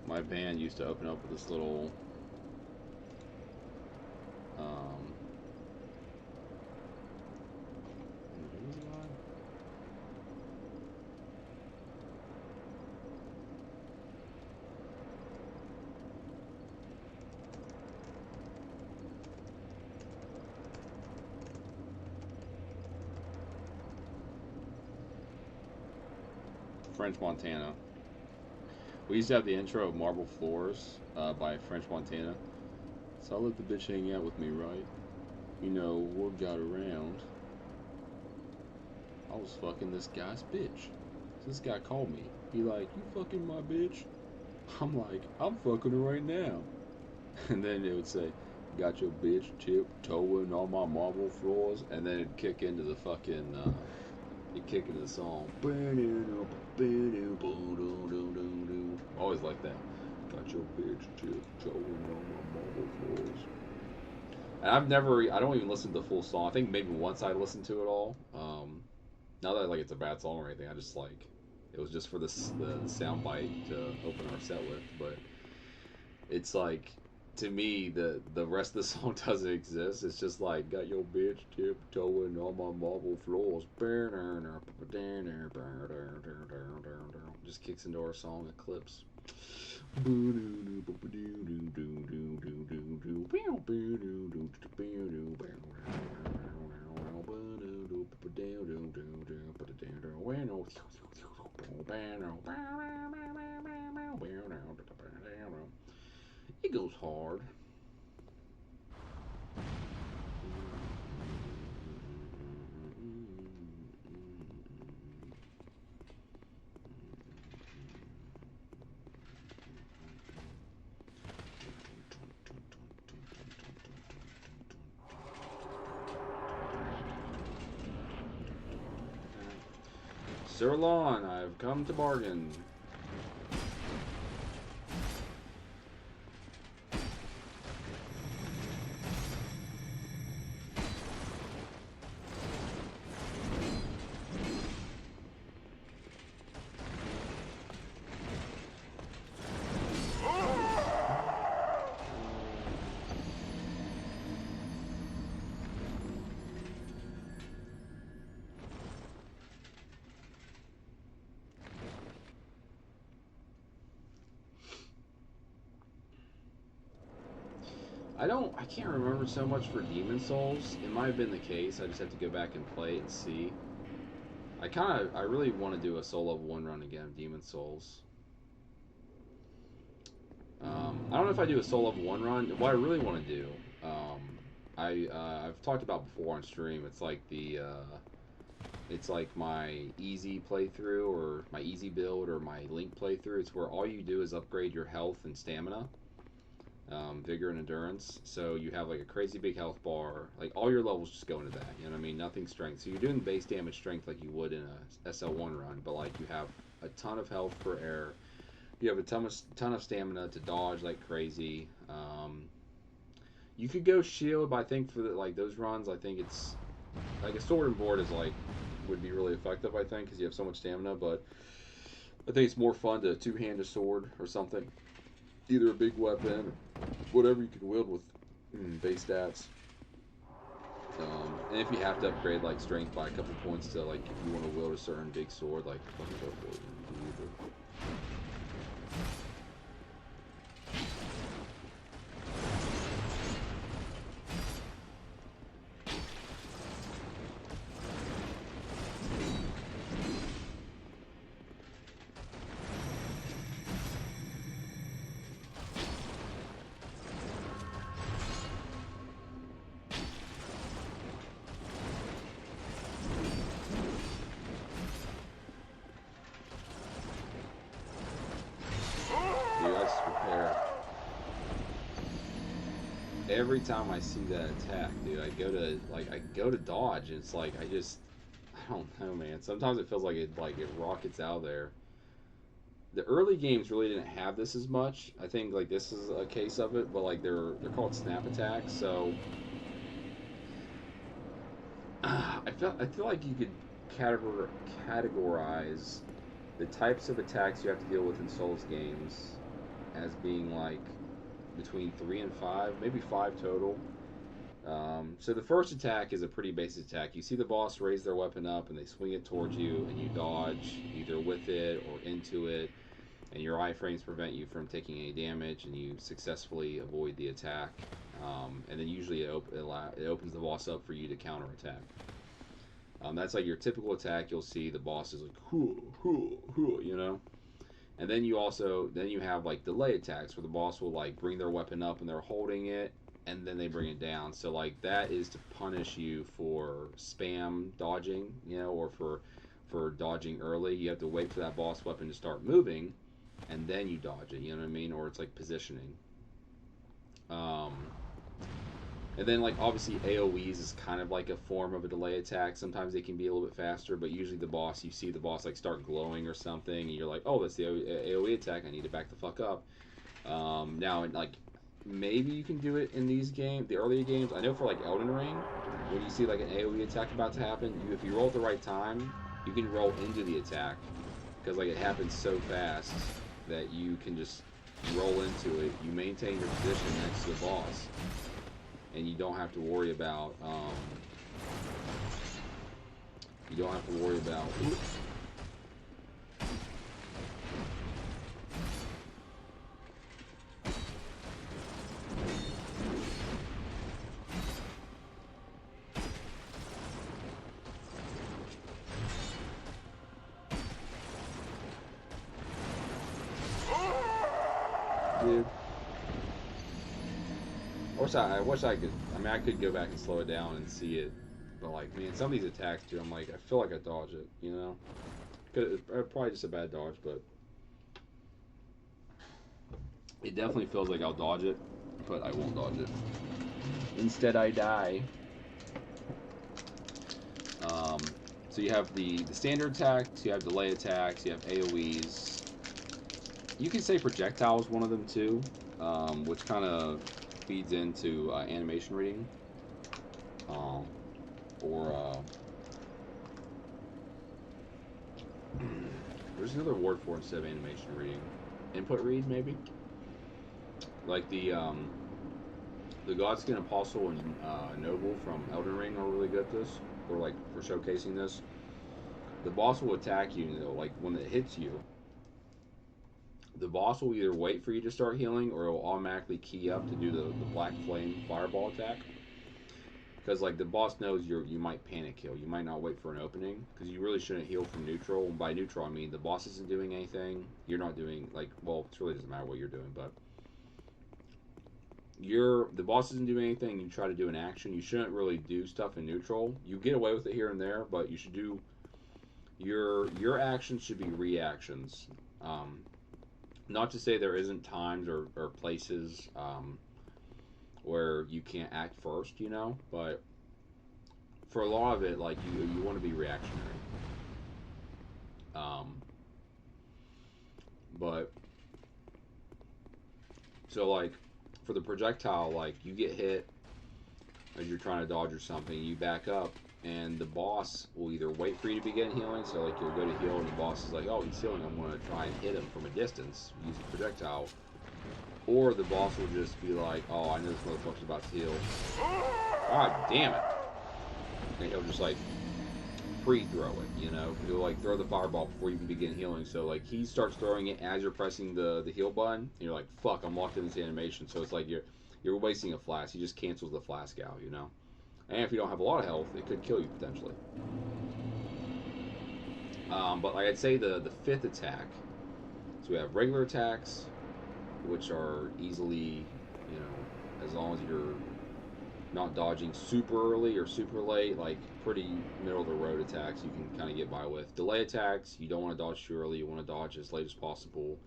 My band used to open up with this little French Montana. We used to have the intro of Marble Floors by French Montana. So I let the bitch hang out with me, right? You know, word got around. I was fucking this guy's bitch. So this guy called me. He like, you fucking my bitch? I'm like, I'm fucking her right now. And then it would say, got your bitch tiptoeing on my marble floors. And then it'd kick into the fucking, it'd kick into the song. Always like that. Got your bitch tiptoeing on my marble floors. And I don't even listen to the full song. I think maybe once I listened to it all. Not that like it's a bad song or anything. I just like, It was just for the sound bite to open our set with, but it's like, to me, the rest of the song doesn't exist. It's just like, got your bitch tiptoeing on my marble floors. Just kicks into our song Eclipse. It goes hard. Sir Lon, I've come to bargain. I can't remember so much for Demon Souls. It might have been the case. I just have to go back and play it and see. I really want to do a Soul Level 1 run again of Demon Souls. I don't know if I do a Soul Level 1 run. What I really want to do, I've talked about before on stream. It's like it's like my easy playthrough or my easy build or my Link playthrough. It's where all you do is upgrade your health and stamina. Vigor and endurance, so you have like a crazy big health bar, like all your levels just go into that, you know what I mean? Nothing strength, so you're doing base damage strength like you would in a SL1 run, but like you have a ton of health for air, you have a ton of stamina to dodge like crazy. You could go shield, but I think for like those runs, I think it's like a sword and board is like would be really effective, I think, because you have so much stamina, but I think it's more fun to two-hand a sword or something. Either a big weapon or whatever you can wield with base stats. And if you have to upgrade like strength by a couple points to like if you want to wield a certain big sword, like fucking go for it. Every time I see that attack, dude, I go to dodge. It's like I don't know, man. Sometimes it feels like it rockets out of there. The early games really didn't have this as much. I think like this is a case of it, but like they're called snap attacks. So I feel like you could categorize the types of attacks you have to deal with in Souls games as being like between 3 and 5, maybe 5 total. So the first attack is a pretty basic attack. You see the boss raise their weapon up and they swing it towards you and you dodge either with it or into it, and your iframes prevent you from taking any damage and you successfully avoid the attack. And then usually it opens the boss up for you to counter attack. That's like your typical attack. You'll see the boss is like, you know. And then you have like delay attacks where the boss will like bring their weapon up and they're holding it and then they bring it down. So like that is to punish you for spam dodging, you know, or for dodging early. You have to wait for that boss weapon to start moving and then you dodge it, you know what I mean? Or it's like positioning. And then, like, obviously AoEs is kind of like a form of a delay attack. Sometimes they can be a little bit faster, but usually you see the boss, like, start glowing or something, and you're like, oh, that's the AoE attack, I need to back the fuck up. Now, like, maybe you can do it in these games, the earlier games. I know for, like, Elden Ring, when you see, like, an AoE attack about to happen, if you roll at the right time, you can roll into the attack, because like it happens so fast that you can just roll into it. You maintain your position next to the boss, and you don't have to worry about dude. I wish I could. I mean, I could go back and slow it down and see it, but like, man, some of these attacks, dude, I'm like, I feel like I dodge it, you know? Probably just a bad dodge, but it definitely feels like I'll dodge it, but I won't dodge it. Instead, I die. So you have the standard attacks, you have delay attacks, you have AoEs. You can say projectile is one of them too, which kind of feeds into animation reading, there's another word for it instead of animation reading. Input read, maybe? Like the Godskin Apostle and Noble from Elden Ring are really good at this, or like for showcasing this. The boss will attack you, like when it hits you, the boss will either wait for you to start healing, or it will automatically key up to do the black flame fireball attack. Because like the boss knows you might panic heal, you might not wait for an opening, because you really shouldn't heal from neutral. And by neutral I mean the boss isn't doing anything, you're not doing, like, well, it really doesn't matter what you're doing, but the boss isn't doing anything, you try to do an action. You shouldn't really do stuff in neutral. You get away with it here and there, but you should do your actions should be reactions. Not to say there isn't times or places where you can't act first, you know, but for a lot of it, like, you want to be reactionary. But so like for the projectile, like you get hit as you're trying to dodge or something, you back up, and the boss will either wait for you to begin healing, so like you'll go to heal and the boss is like, oh, he's healing, I'm going to try and hit him from a distance using projectile. Or the boss will just be like, oh, I know this motherfucker's about to heal. God damn it. And he'll just like pre-throw it, you know? He'll like throw the fireball before you can begin healing. So like he starts throwing it as you're pressing the heal button, and you're like, fuck, I'm locked in this animation. So it's like you're wasting a flask. He just cancels the flask out, you know? And if you don't have a lot of health, it could kill you potentially. But like I'd say the fifth attack, so we have regular attacks, which are easily, you know, as long as you're not dodging super early or super late, like pretty middle of the road attacks you can kind of get by with. Delay attacks, you don't want to dodge too early, you want to dodge as late as possible.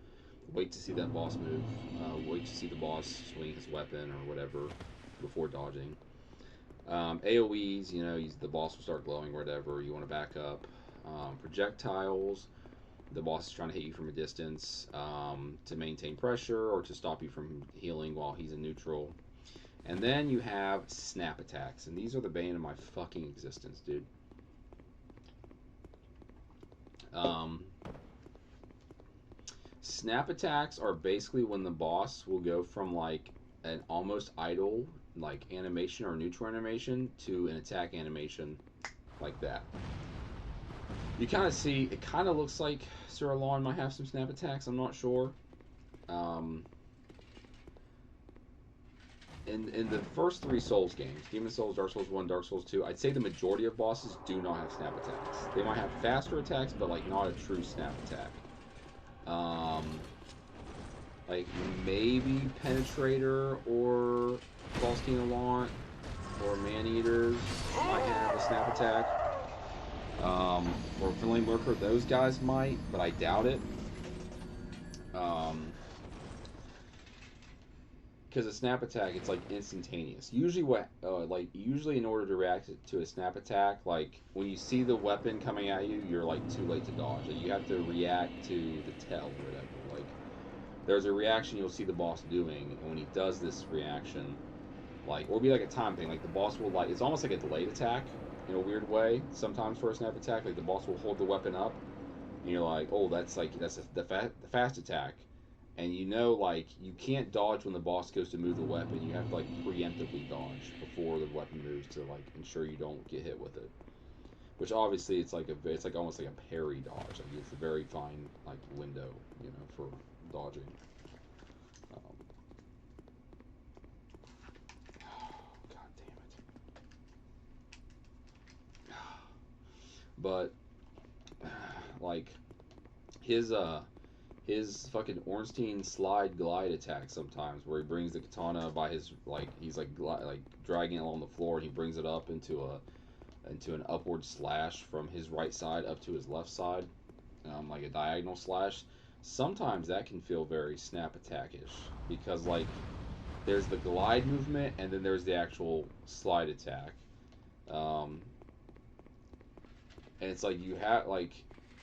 Wait to see that boss move, wait to see the boss swing his weapon or whatever before dodging. AoEs, you know, the boss will start glowing or whatever, you want to back up. Projectiles, the boss is trying to hit you from a distance to maintain pressure or to stop you from healing while he's in neutral. And then you have snap attacks, and these are the bane of my fucking existence, dude. Snap attacks are basically when the boss will go from like an almost idle like animation or neutral animation to an attack animation like that. You kind of see, it kind of looks like Sir Alon might have some snap attacks, I'm not sure. In the first three Souls games, Demon Souls, Dark Souls 1, Dark Souls 2, I'd say the majority of bosses do not have snap attacks. They might have faster attacks, but like not a true snap attack. Like maybe Penetrator or Boss King Alon or Man-Eaters might have a snap attack. Or Flame Lurker, those guys might, but I doubt it. Because a snap attack, it's like instantaneous. Usually usually in order to react to a snap attack, like when you see the weapon coming at you, you're like too late to dodge. Like, you have to react to the tell or whatever. Like there's a reaction you'll see the boss doing, and when he does this reaction, like, or it'll be like a time thing, like the boss will, like, it's almost like a delayed attack in a weird way sometimes for a snap attack. Like the boss will hold the weapon up, and you're like, oh, that's the fast attack, and you know, like, you can't dodge when the boss goes to move the weapon. You have to, like, preemptively dodge before the weapon moves to, like, ensure you don't get hit with it. Which obviously it's like almost like a parry dodge. Like, it's a very fine, like, window, you know, for dodging. God damn it. But like his fucking Ornstein slide glide attack sometimes, where he brings the katana by his, like, he's like dragging it along the floor, and he brings it up into an upward slash from his right side up to his left side, like a diagonal slash. Sometimes that can feel very snap attack-ish, because, like, there's the glide movement and then there's the actual slide attack, and it's like you have, like,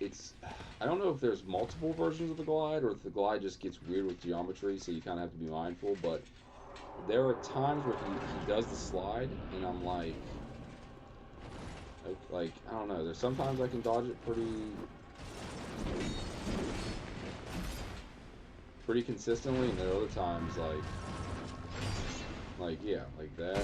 it's, I don't know if there's multiple versions of the glide, or if the glide just gets weird with geometry, so you kind of have to be mindful. But there are times where he does the slide, and I'm like, I don't know. There's sometimes I can dodge it pretty consistently, and there are other times like yeah, like that.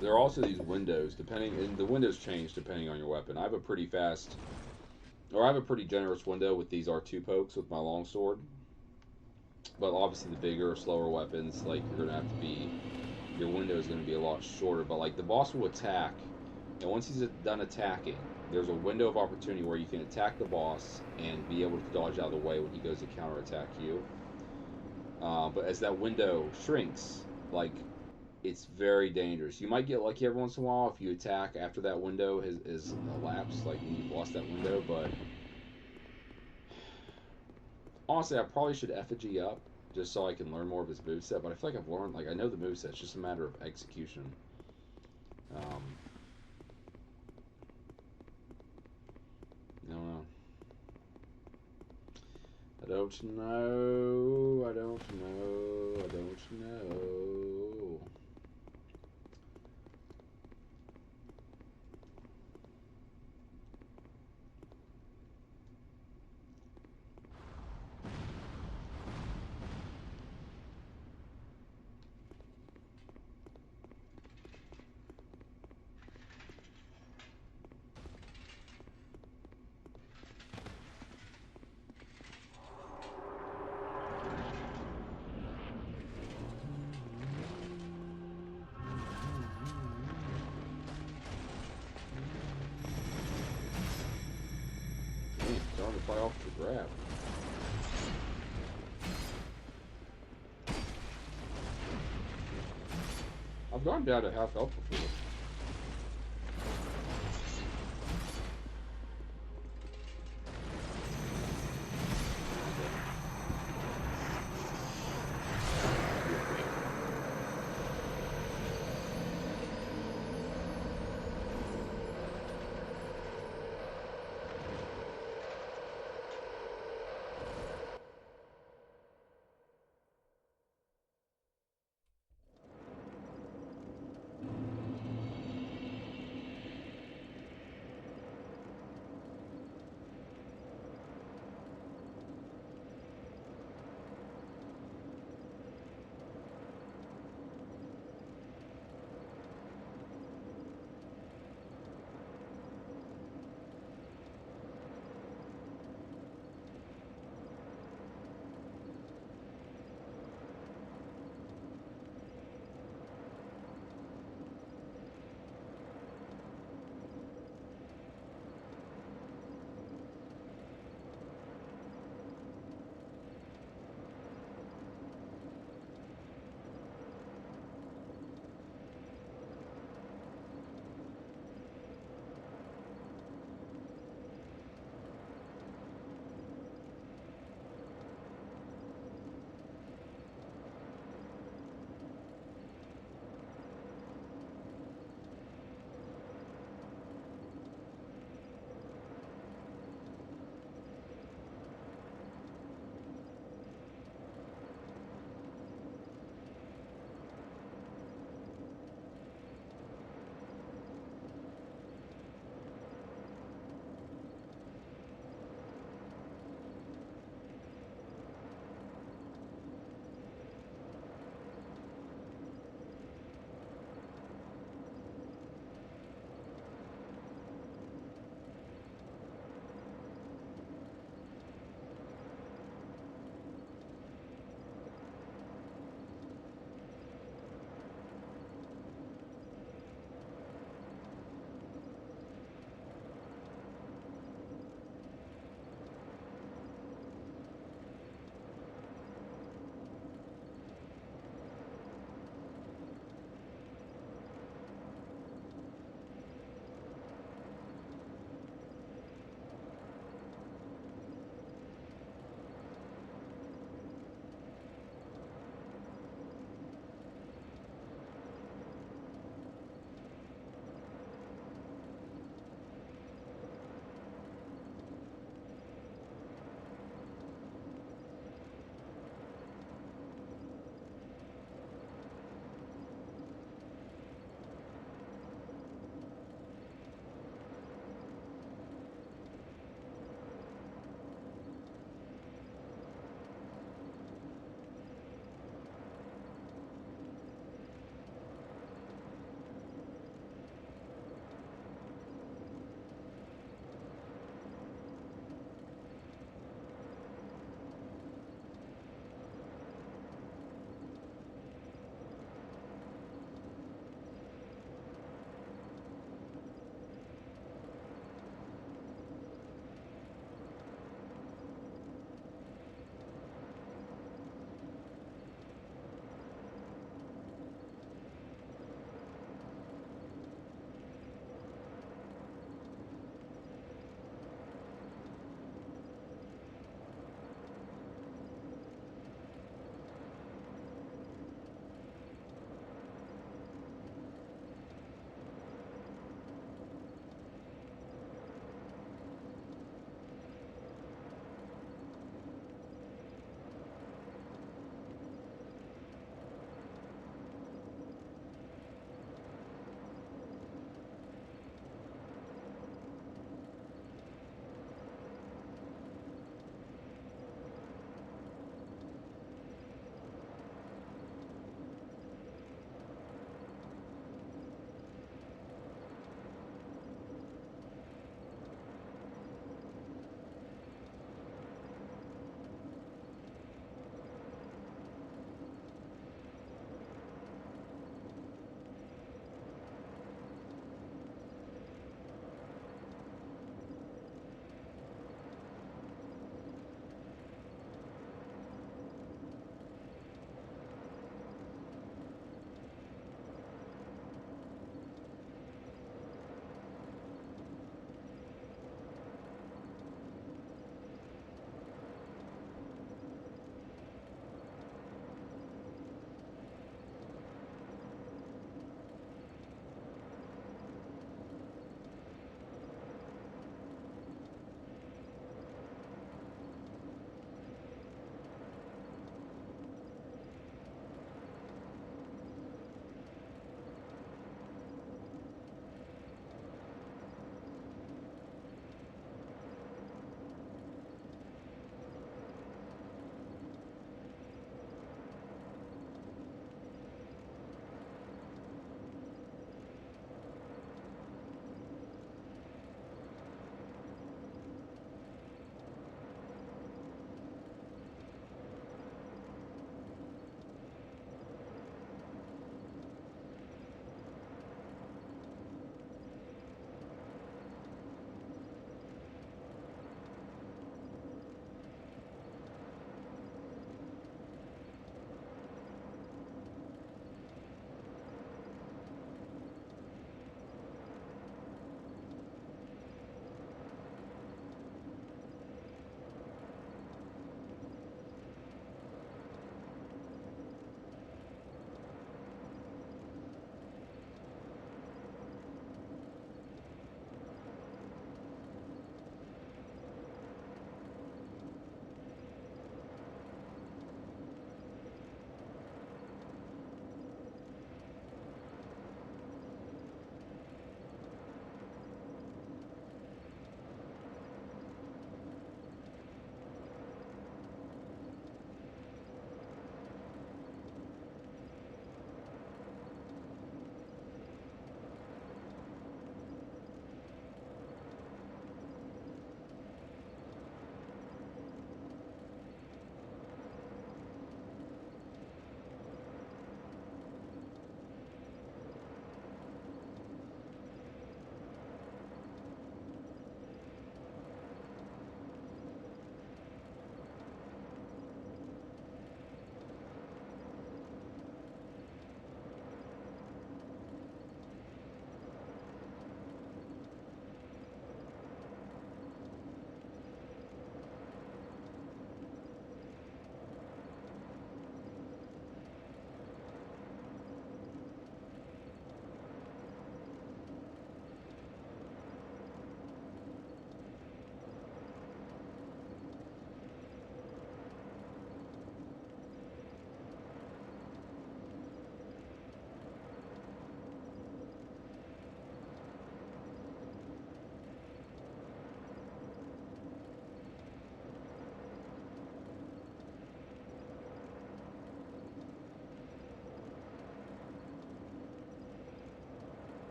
There are also these windows, and the windows change depending on your weapon. I have a pretty generous window with these R2 pokes with my longsword. But obviously the bigger, slower weapons, like, your window is gonna be a lot shorter. But, like, the boss will attack, and once he's done attacking, there's a window of opportunity where you can attack the boss and be able to dodge out of the way when he goes to counterattack you. But as that window shrinks, like, it's very dangerous. You might get lucky every once in a while if you attack after that window is elapsed, like when you've lost that window. But honestly, I probably should effigy up just so I can learn more of his moveset. But I feel like I've learned, like, I know the moveset. It's just a matter of execution. I don't know. I don't know. I don't know. I don't know. Starting to fly off the grab. I've gone down to half health before.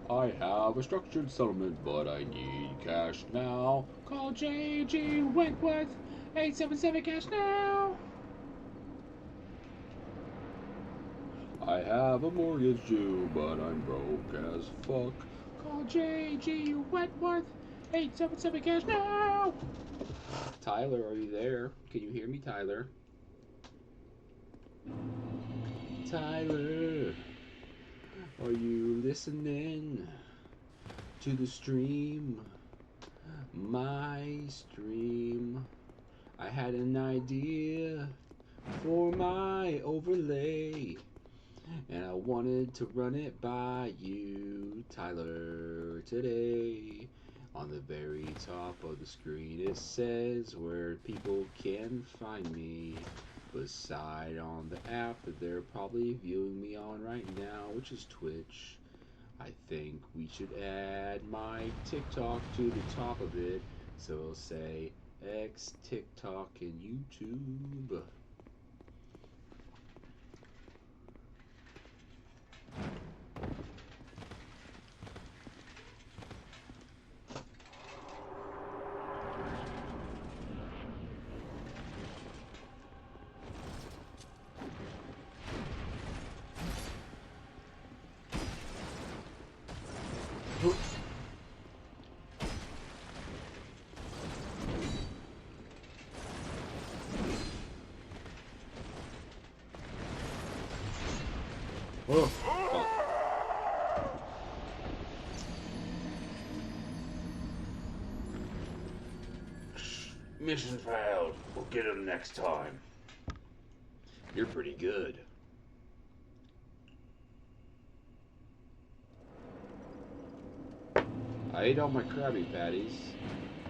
I have a structured settlement, but I need cash now. Call J.G. Wentworth, 877 cash now. I have a mortgage due, but I'm broke as fuck. Call J.G. Wentworth, 877 cash now. Tyler, are you there? Can you hear me, Tyler? Tyler, are you listening to the stream? My stream. I had an idea for my overlay, and I wanted to run it by you, Tyler, today. On the very top of the screen it says where people can find me. Beside on the app that they're probably viewing me on right now, which is Twitch. I think we should add my TikTok to the top of it, so it'll say X, TikTok, and YouTube. Oh. Mission failed. We'll get him next time. You're pretty good. I ate all my Krabby Patties,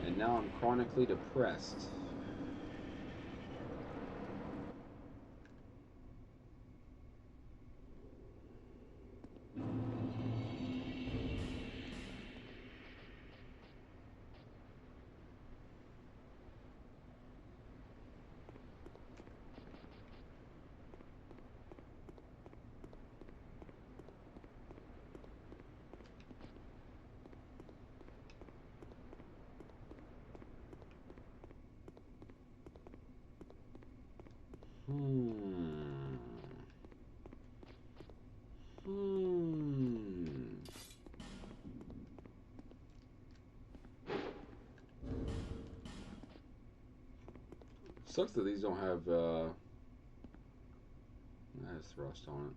and now I'm chronically depressed. Sucks that these don't have has thrust on it.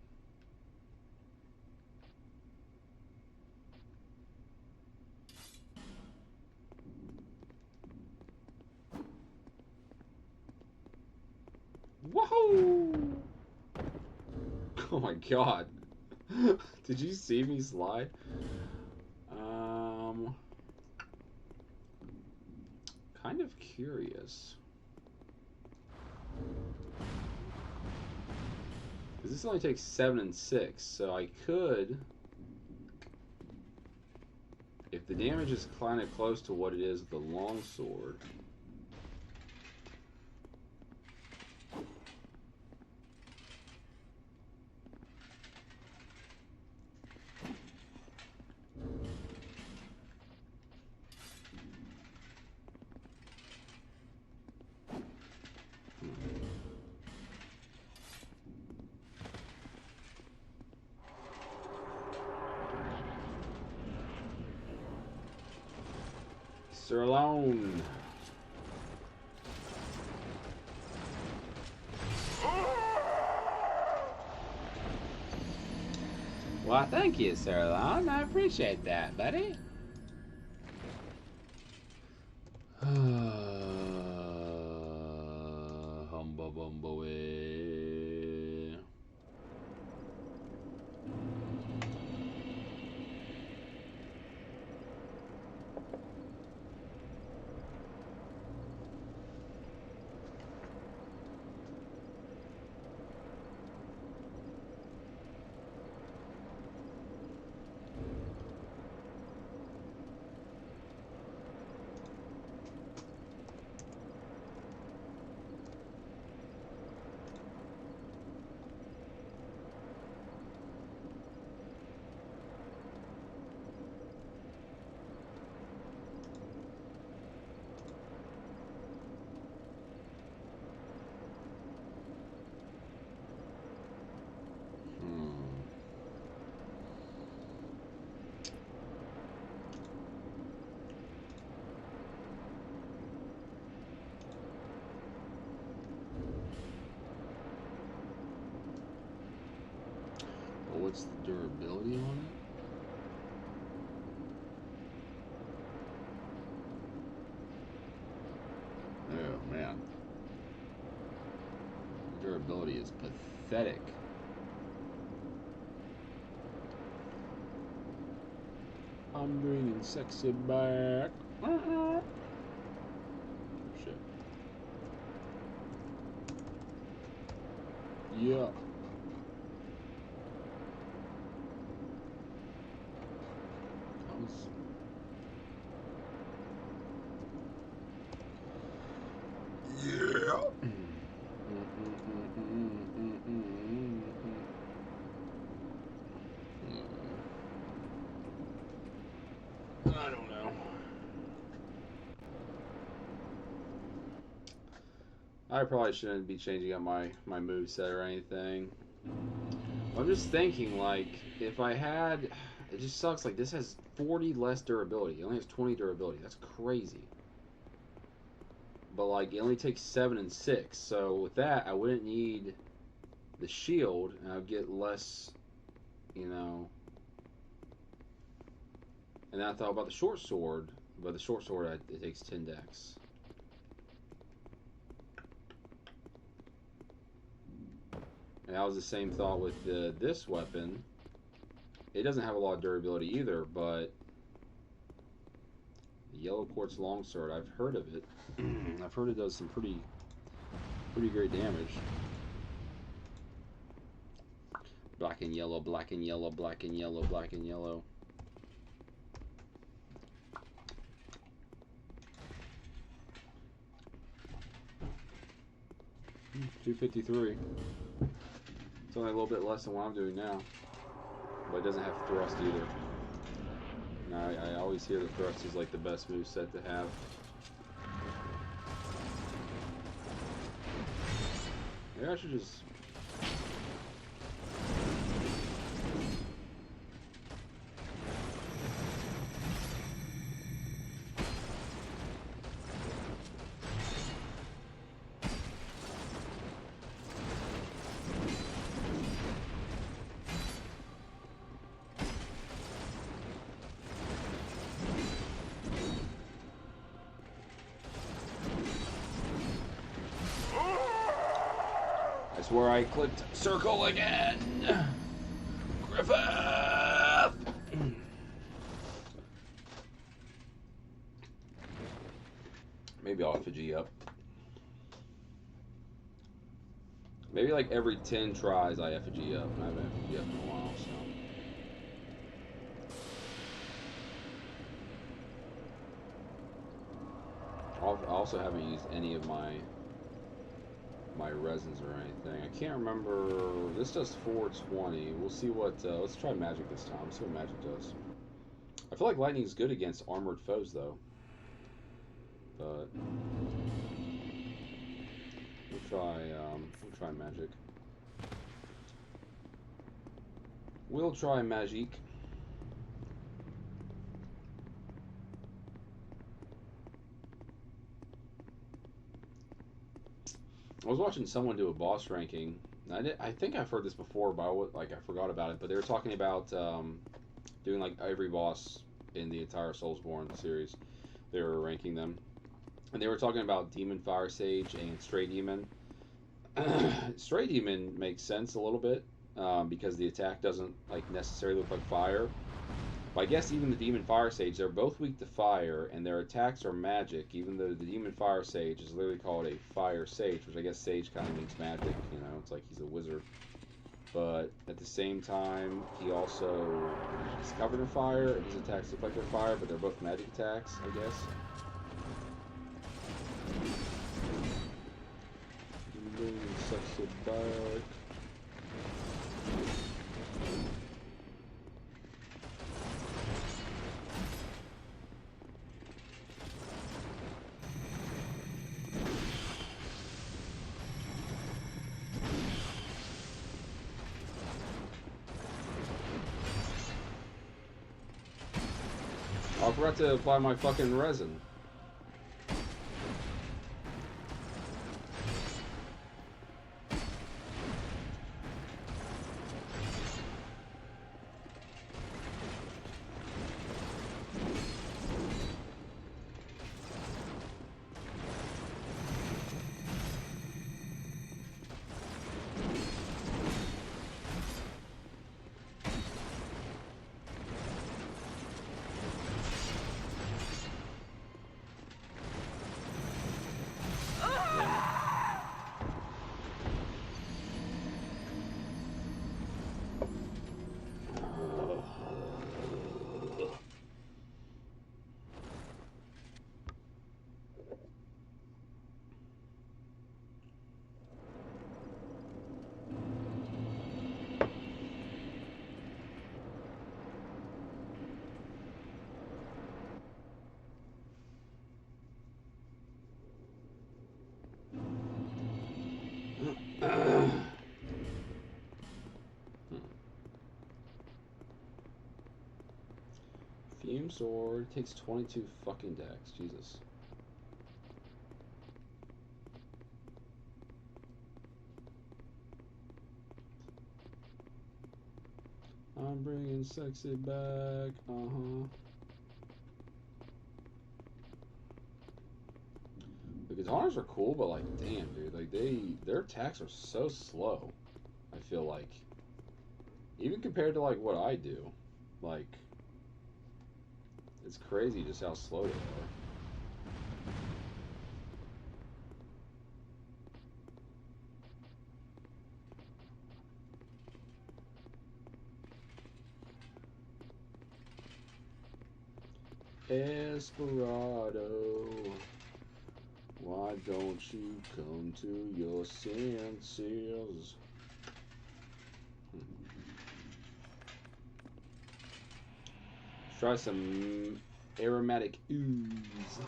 Whoa! Oh my god. Did you see me slide? Kind of curious. Because this only takes 7 and 6, so I could, if the damage is kind of close to what it is with the longsword. Sir alone. Well, thank you, Sir Alone. I appreciate that, buddy. Humba bumba way. what's the durability on it? Oh man. Durability is pathetic. I'm bringing sexy back. Shit. Yeah. That was... Yeah. I don't know. I probably shouldn't be changing up my moveset or anything. I'm just thinking, like, if I had... It just sucks, like, this has 40 less durability. It only has 20 durability. That's crazy. But, like, it only takes 7 and 6. So, with that, I wouldn't need the shield, and I would get less, you know... And then I thought about the short sword, but the short sword, it takes 10 dex. And that was the same thought with this weapon. It doesn't have a lot of durability either, but the Yellow Quartz Longsword, I've heard of it. I've heard it does some pretty great damage. Black and yellow, black and yellow, black and yellow, black and yellow. $253. It's only a little bit less than what I'm doing now, but it doesn't have thrust either. And I always hear the thrust is like the best move set to have. Maybe I should just... where I clicked circle again. Griffith! Maybe I'll effigy up. Maybe like every 10 tries I effigy up. I haven't effigy up in a while, so. I also haven't used any of my resins or anything. I can't remember. This does 420. We'll see what. Let's try magic this time. Let's see what magic does. I feel like lightning is good against armored foes, though. But we'll try magic. We'll try magic. I was watching someone do a boss ranking. I think I've heard this before, but I forgot about it. But they were talking about doing like every boss in the entire Soulsborne series. They were ranking them, and they were talking about Demon Fire Sage and Stray Demon. Stray Demon makes sense a little bit because the attack doesn't like necessarily look like fire. But I guess even the Demon Fire Sage, they're both weak to fire, and their attacks are magic, even though the Demon Fire Sage is literally called a Fire Sage, which I guess Sage kind of means magic, you know, it's like he's a wizard. But at the same time, he's covered in fire, and his attacks look like they're fire, but they're both magic attacks, I guess. Sexy back. I forgot to apply my fucking resin. Fume sword takes 22 fucking dex. Jesus. I'm bringing sexy back. The Katanas are cool, but like, damn, dude, like their attacks are so slow. I feel like, even compared to like what I do, like, it's crazy just how slow they are. Esperado, why don't you come to your senses? Let's try some aromatic ooze.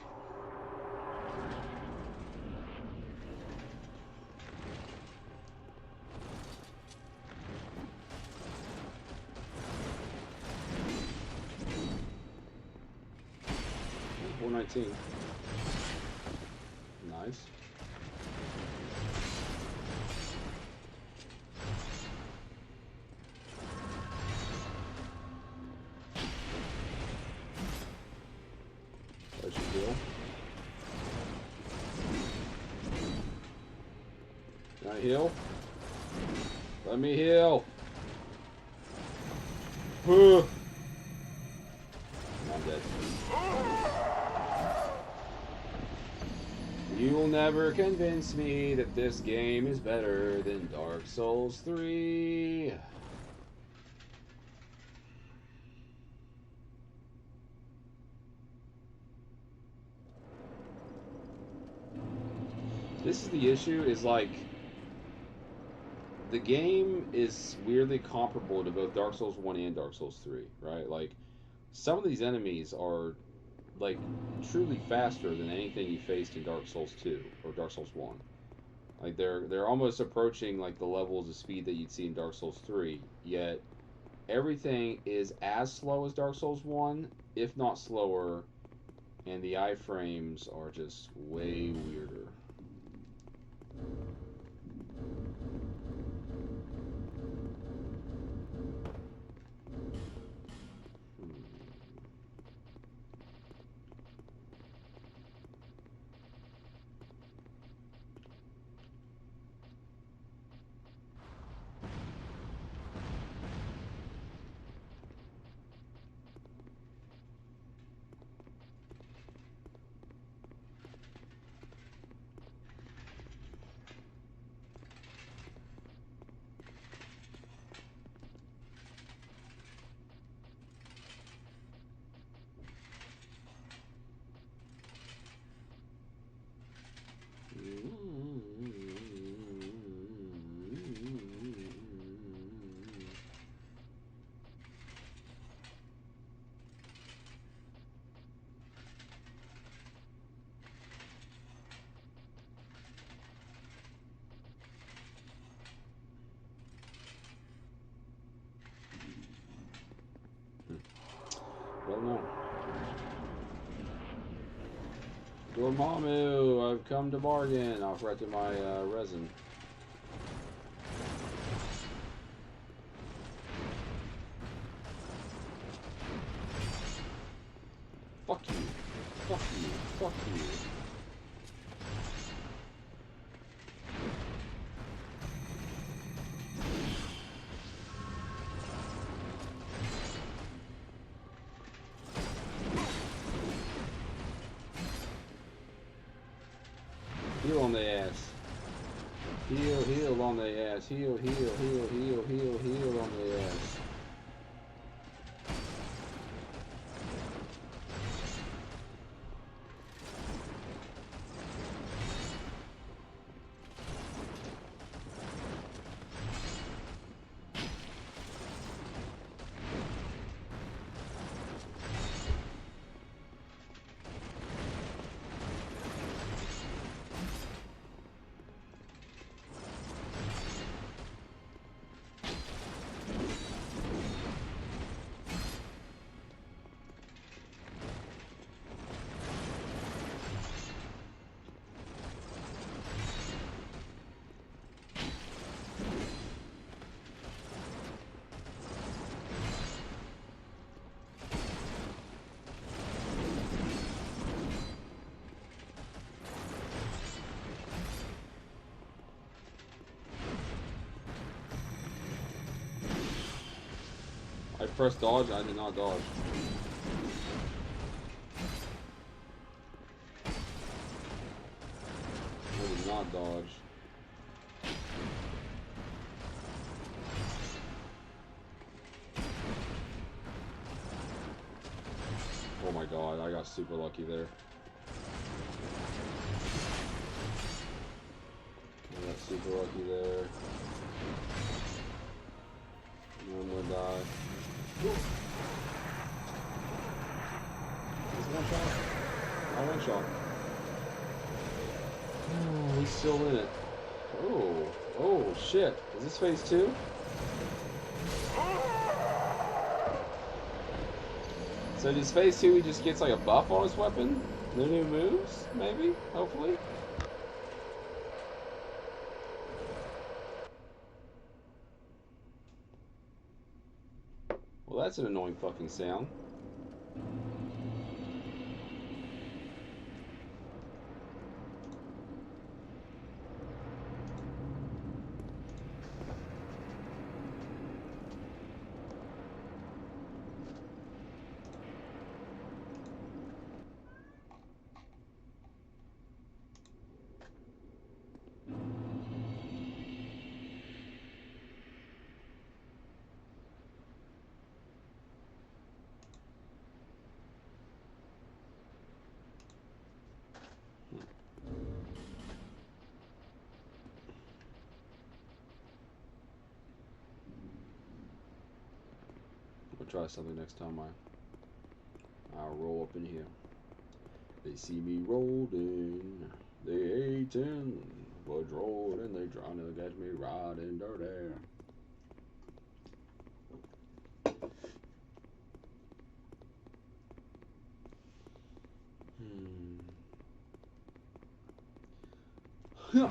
$4.19. Nice. That should heal. Can I heal? Let me heal. I'm dead. You will never convince me that this game is better than Dark Souls 3. This is the issue, is like, the game is weirdly comparable to both Dark Souls 1 and Dark Souls 3, right? Like, some of these enemies are, like, truly faster than anything you faced in Dark Souls 2 or Dark Souls 1. Like, they're almost approaching, like, the levels of speed that you'd see in Dark Souls 3, yet everything is as slow as Dark Souls 1, if not slower, and the iframes are just way weirder. Well, no. Dormammu, I've come to bargain. I'll correct my resin. Fuck you. Fuck you. Fuck you. Heal on the ass. Heal, heal on the ass. Heal, heal, heal, heal, heal, heal on the ass. I pressed dodge, I did not dodge. I did not dodge. Oh my god, I got super lucky there. I got super lucky there. I'm gonna die. Just one shot. Not one shot. Oh, he's still in it. Oh, oh shit. Is this phase 2? So does phase 2 he just gets like a buff on his weapon? No new moves? Maybe? Hopefully? Well, that's an annoying fucking sound. I'll try something next time I'll roll up in here. They see me rolling, they hating, but rolling, they trying to catch me riding dirty. Huh.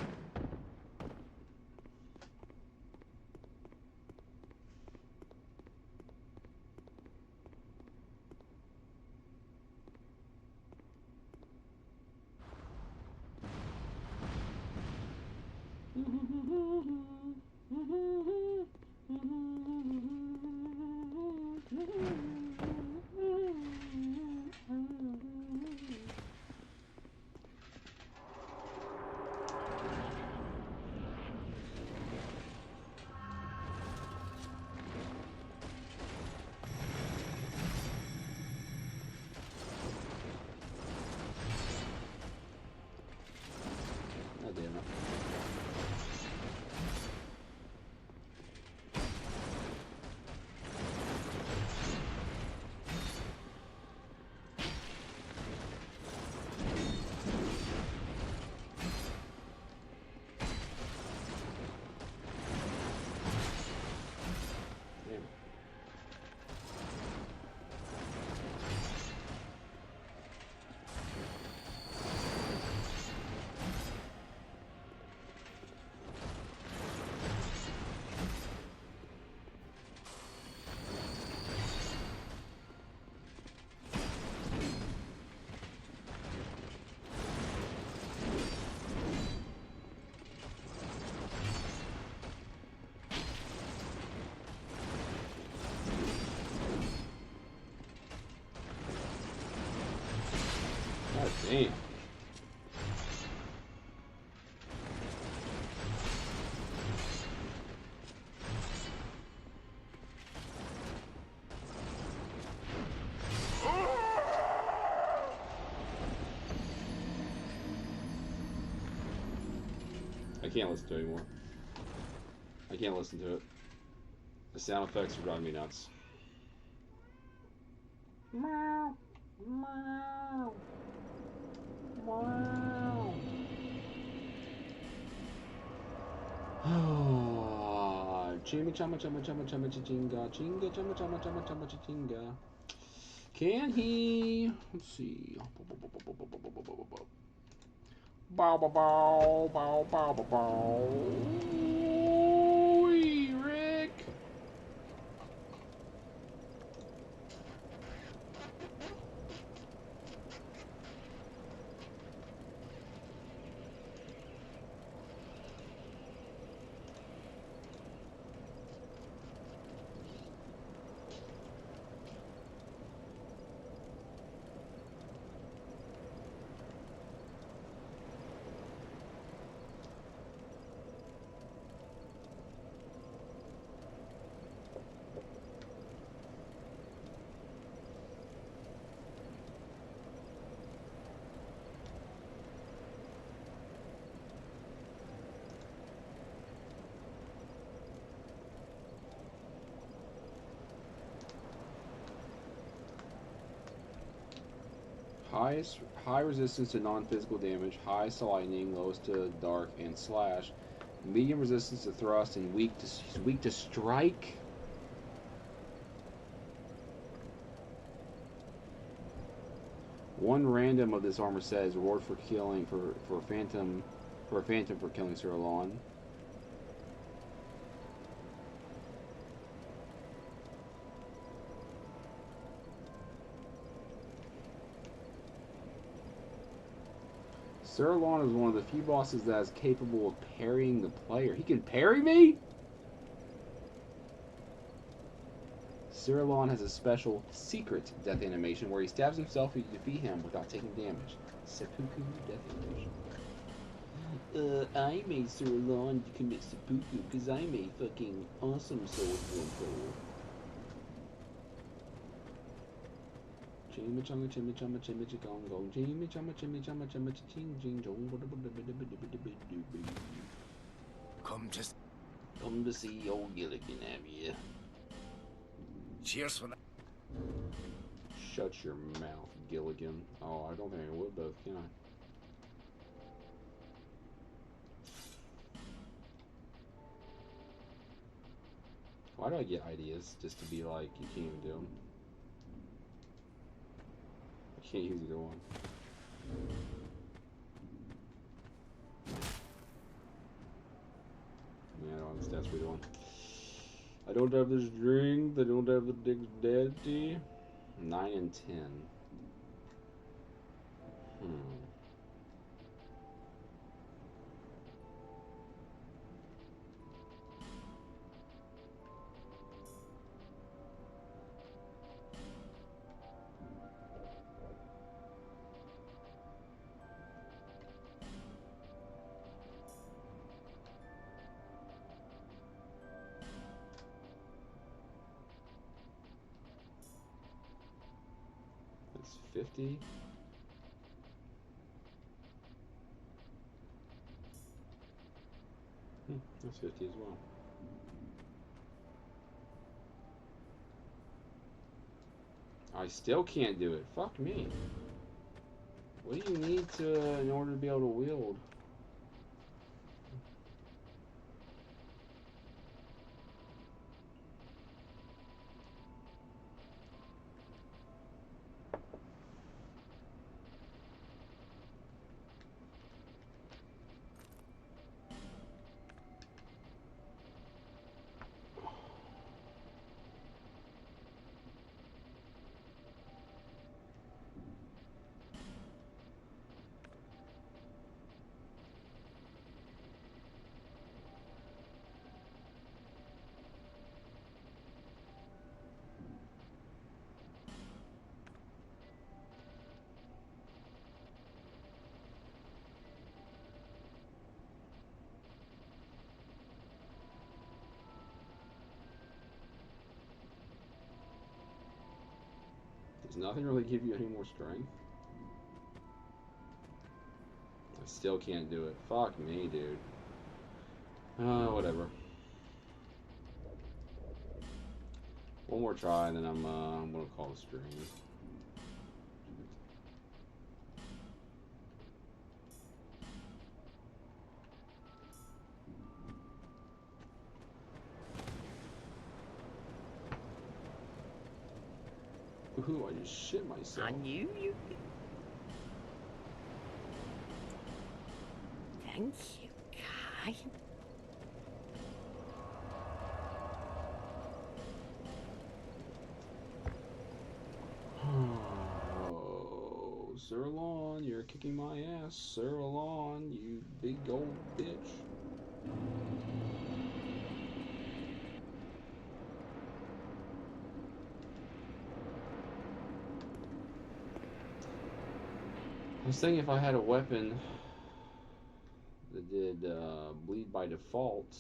God damn it. God damn. I can't listen to it anymore. I can't listen to it. The sound effects are driving me nuts. Meow. Meow. Wow. Chimmy chama chama chama chama chinga chinga chama chama chama chama chinga. Can he? Let's see. Bow bow bow bow bow bow bow. Rick. high resistance to non-physical damage, highest to lightning, lowest to dark and slash, medium resistance to thrust, and weak to strike. One random of this armor set is reward for killing for a phantom for killing Sir Alon. Sir Alon is one of the few bosses that is capable of parrying the player. He can parry me? Sir Alon has a special secret death animation where he stabs himself if you defeat him without taking damage. Seppuku death animation. I made Sir Alon to commit seppuku because I'm a fucking awesome sword. Chimichanga chimichama chimichigongo chimichama chimichama chimiching jing jong. Come to see old Gilligan, have you? Cheers for that. Shut your mouth, Gilligan. Oh, I don't think I would both, can I? Why do I get ideas just to be like, you can't even do them? I can't use either one. Yeah, I don't have the stats for either one. I don't have the strength, I don't have the dexterity. 9 and 10. That's 50. That's 50 as well. I still can't do it. Fuck me. What do you need to in order to be able to wield? Does nothing really give you any more strength? I still can't do it. Fuck me, dude. Whatever. One more try, and then I'm gonna call the stream. Ooh, I just shit myself. I knew you. Thank you, Kai. Oh, Sir Alon, you're kicking my ass. Sir Alon, you big old bitch. I was thinking if I had a weapon that did bleed by default.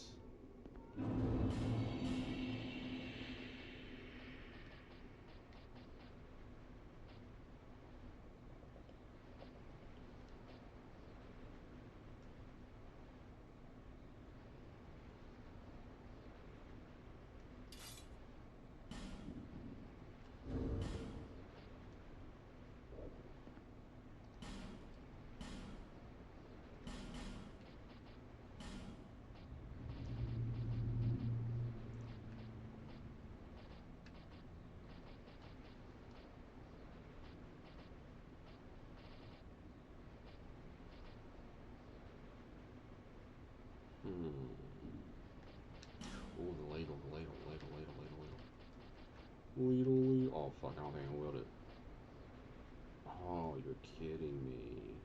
Oh fuck, I don't think I willed it. Oh, you're kidding me.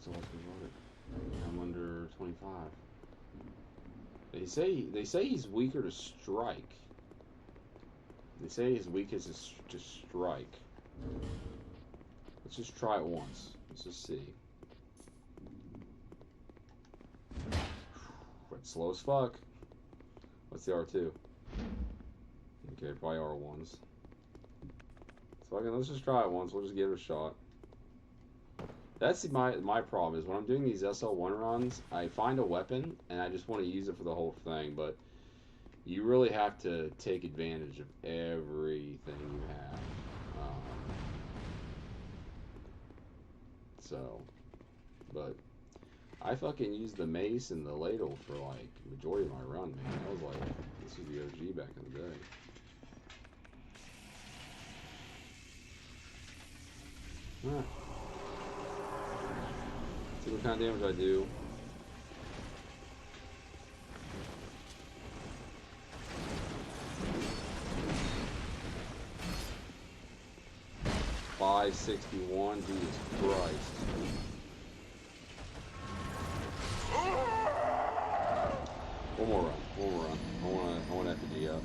Still has to reload it. I'm under 25. They say he's weaker to strike. They say his weakest is to strike. Let's just try it once. Let's just see. It's slow as fuck. What's the R2? Okay, probably R1s. So again, let's just try it once. We'll just give it a shot. That's my problem is when I'm doing these SL1 runs, I find a weapon and I just want to use it for the whole thing, but you really have to take advantage of everything you have. But I fucking used the mace and the ladle for like majority of my run, man. I was like, this was the OG back in the day. Alright. See what kind of damage I do. $561, Jesus Christ. One more run. I want FD up.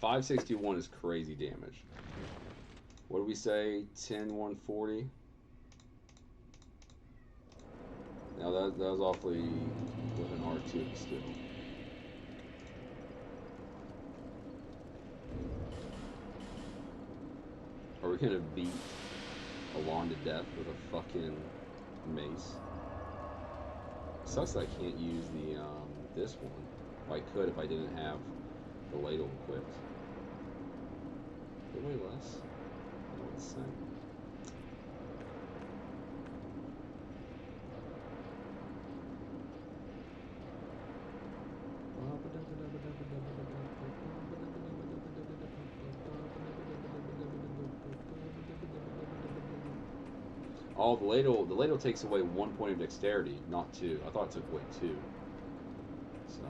561 is crazy damage. What do we say? 10-140? Now that was awfully with an R2 still. Are we gonna beat Alon to death with a fucking mace? Sucks that I can't use the this one. If I could, if I didn't have the ladle equipped. Did it weigh less? No, it's the same. Oh, the ladle takes away 1 point of dexterity, not 2. I thought it took away 2. So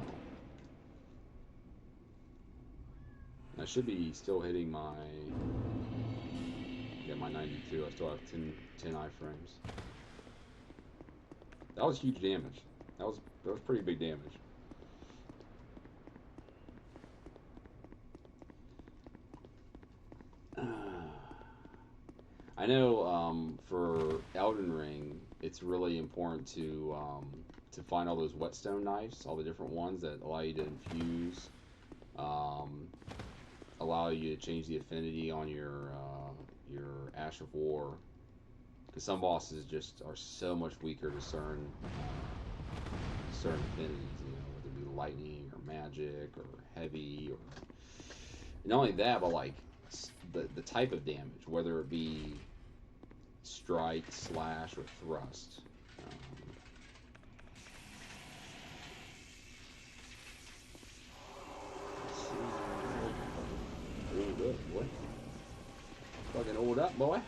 I should be still hitting my my 92. I still have 10 iframes. That was huge damage. That was pretty big damage. I know for Elden Ring, it's really important to find all those whetstone knives, all the different ones that allow you to infuse, allow you to change the affinity on your Ash of War, because some bosses just are so much weaker to certain affinities, you know, whether it be lightning or magic or heavy, or not only that, but like the type of damage, whether it be strike, slash, or thrust. Hold up, boy. Fucking hold up, boy.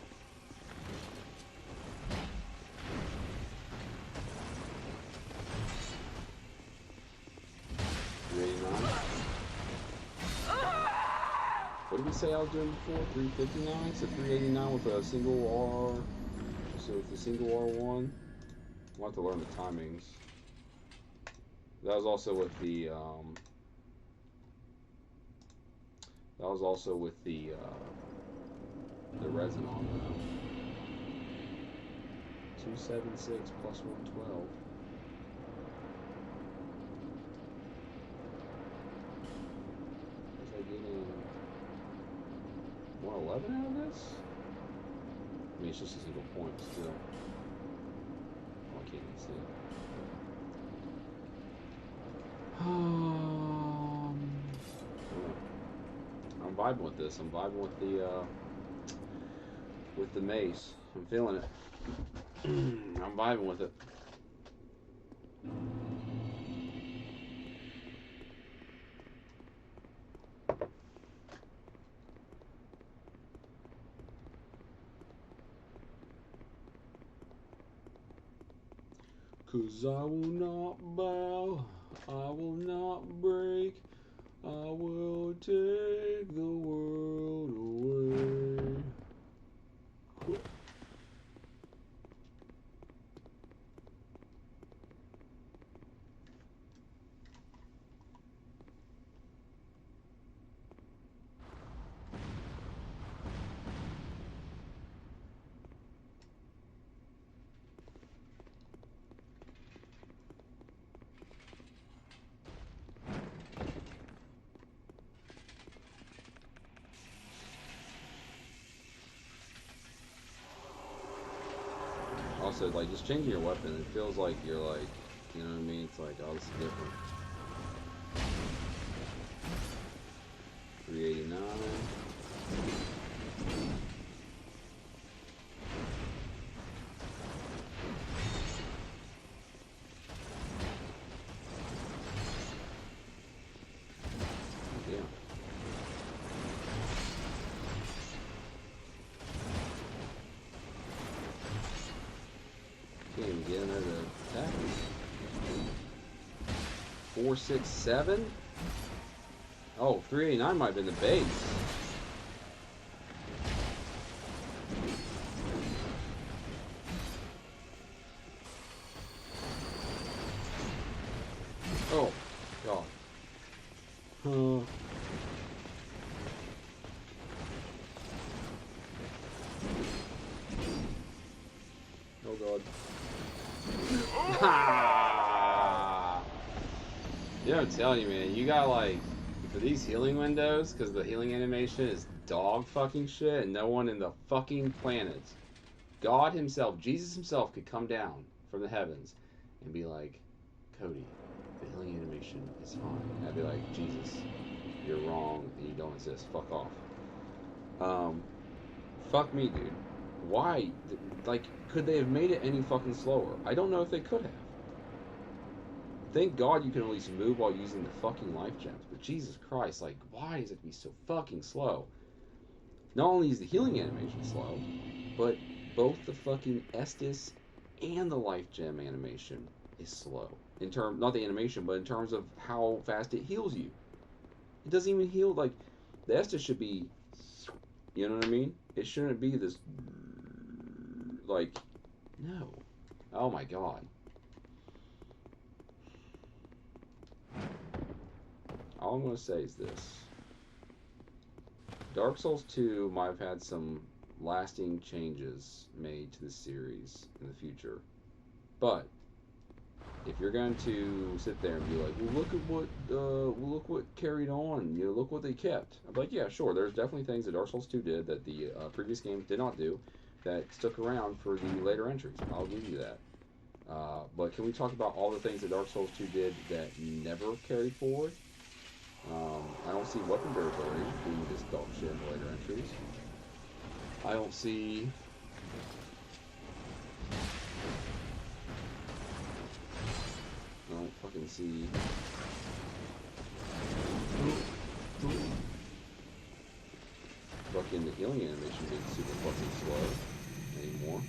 What did we say I was doing before? 359? So 389 with a single R. So with the single R1. We'll have to learn the timings. That was also with the resin on them. 276 plus 112. Was I getting 111 out of this? I mean, it's just a single point still. Oh, I can't even see it. I'm vibing with this. I'm vibing with the mace. I'm feeling it. I'm vibing with it. 'Cause I will not bow, I will not break, I will take the world away. Also, like, just changing your weapon, it feels like you're like, you know what I mean? It's like, oh, this is different. 389. Yeah. Can't even get another attack. 467? Oh, 389 might have been the base. Oh, God. Oh, God. Yeah, I'm telling you, man, you got, like, for these healing windows, because the healing animation is dog fucking shit, and no one in the fucking planet, God himself, Jesus himself, could come down from the heavens and be like, Cody, the healing animation is fine. And I'd be like, Jesus, you're wrong, and you don't exist. Fuck off. Fuck me, dude. Why? Like, could they have made it any fucking slower? I don't know if they could have. Thank God you can at least move while using the fucking life gems, but Jesus Christ, like, why does it be so fucking slow? Not only is the healing animation slow, but both the fucking Estus and the life gem animation is slow. In terms, not the animation, but in terms of how fast it heals you. It doesn't even heal, like, the Estus should be, you know what I mean? It shouldn't be this, like, no. Oh my God. All I'm going to say is this. Dark Souls 2 might have had some lasting changes made to the series in the future. But if you're going to sit there and be like, well, look what carried on, you know, look what they kept. I'm like, yeah, sure, there's definitely things that Dark Souls 2 did that the previous games did not do that stuck around for the later entries. I'll give you that. But can we talk about all the things that Dark Souls 2 did that never carried forward? I don't see weapon durability being this dog shit in the later entries. I don't see... I don't fucking see... Fucking the healing animation being super fucking slow anymore.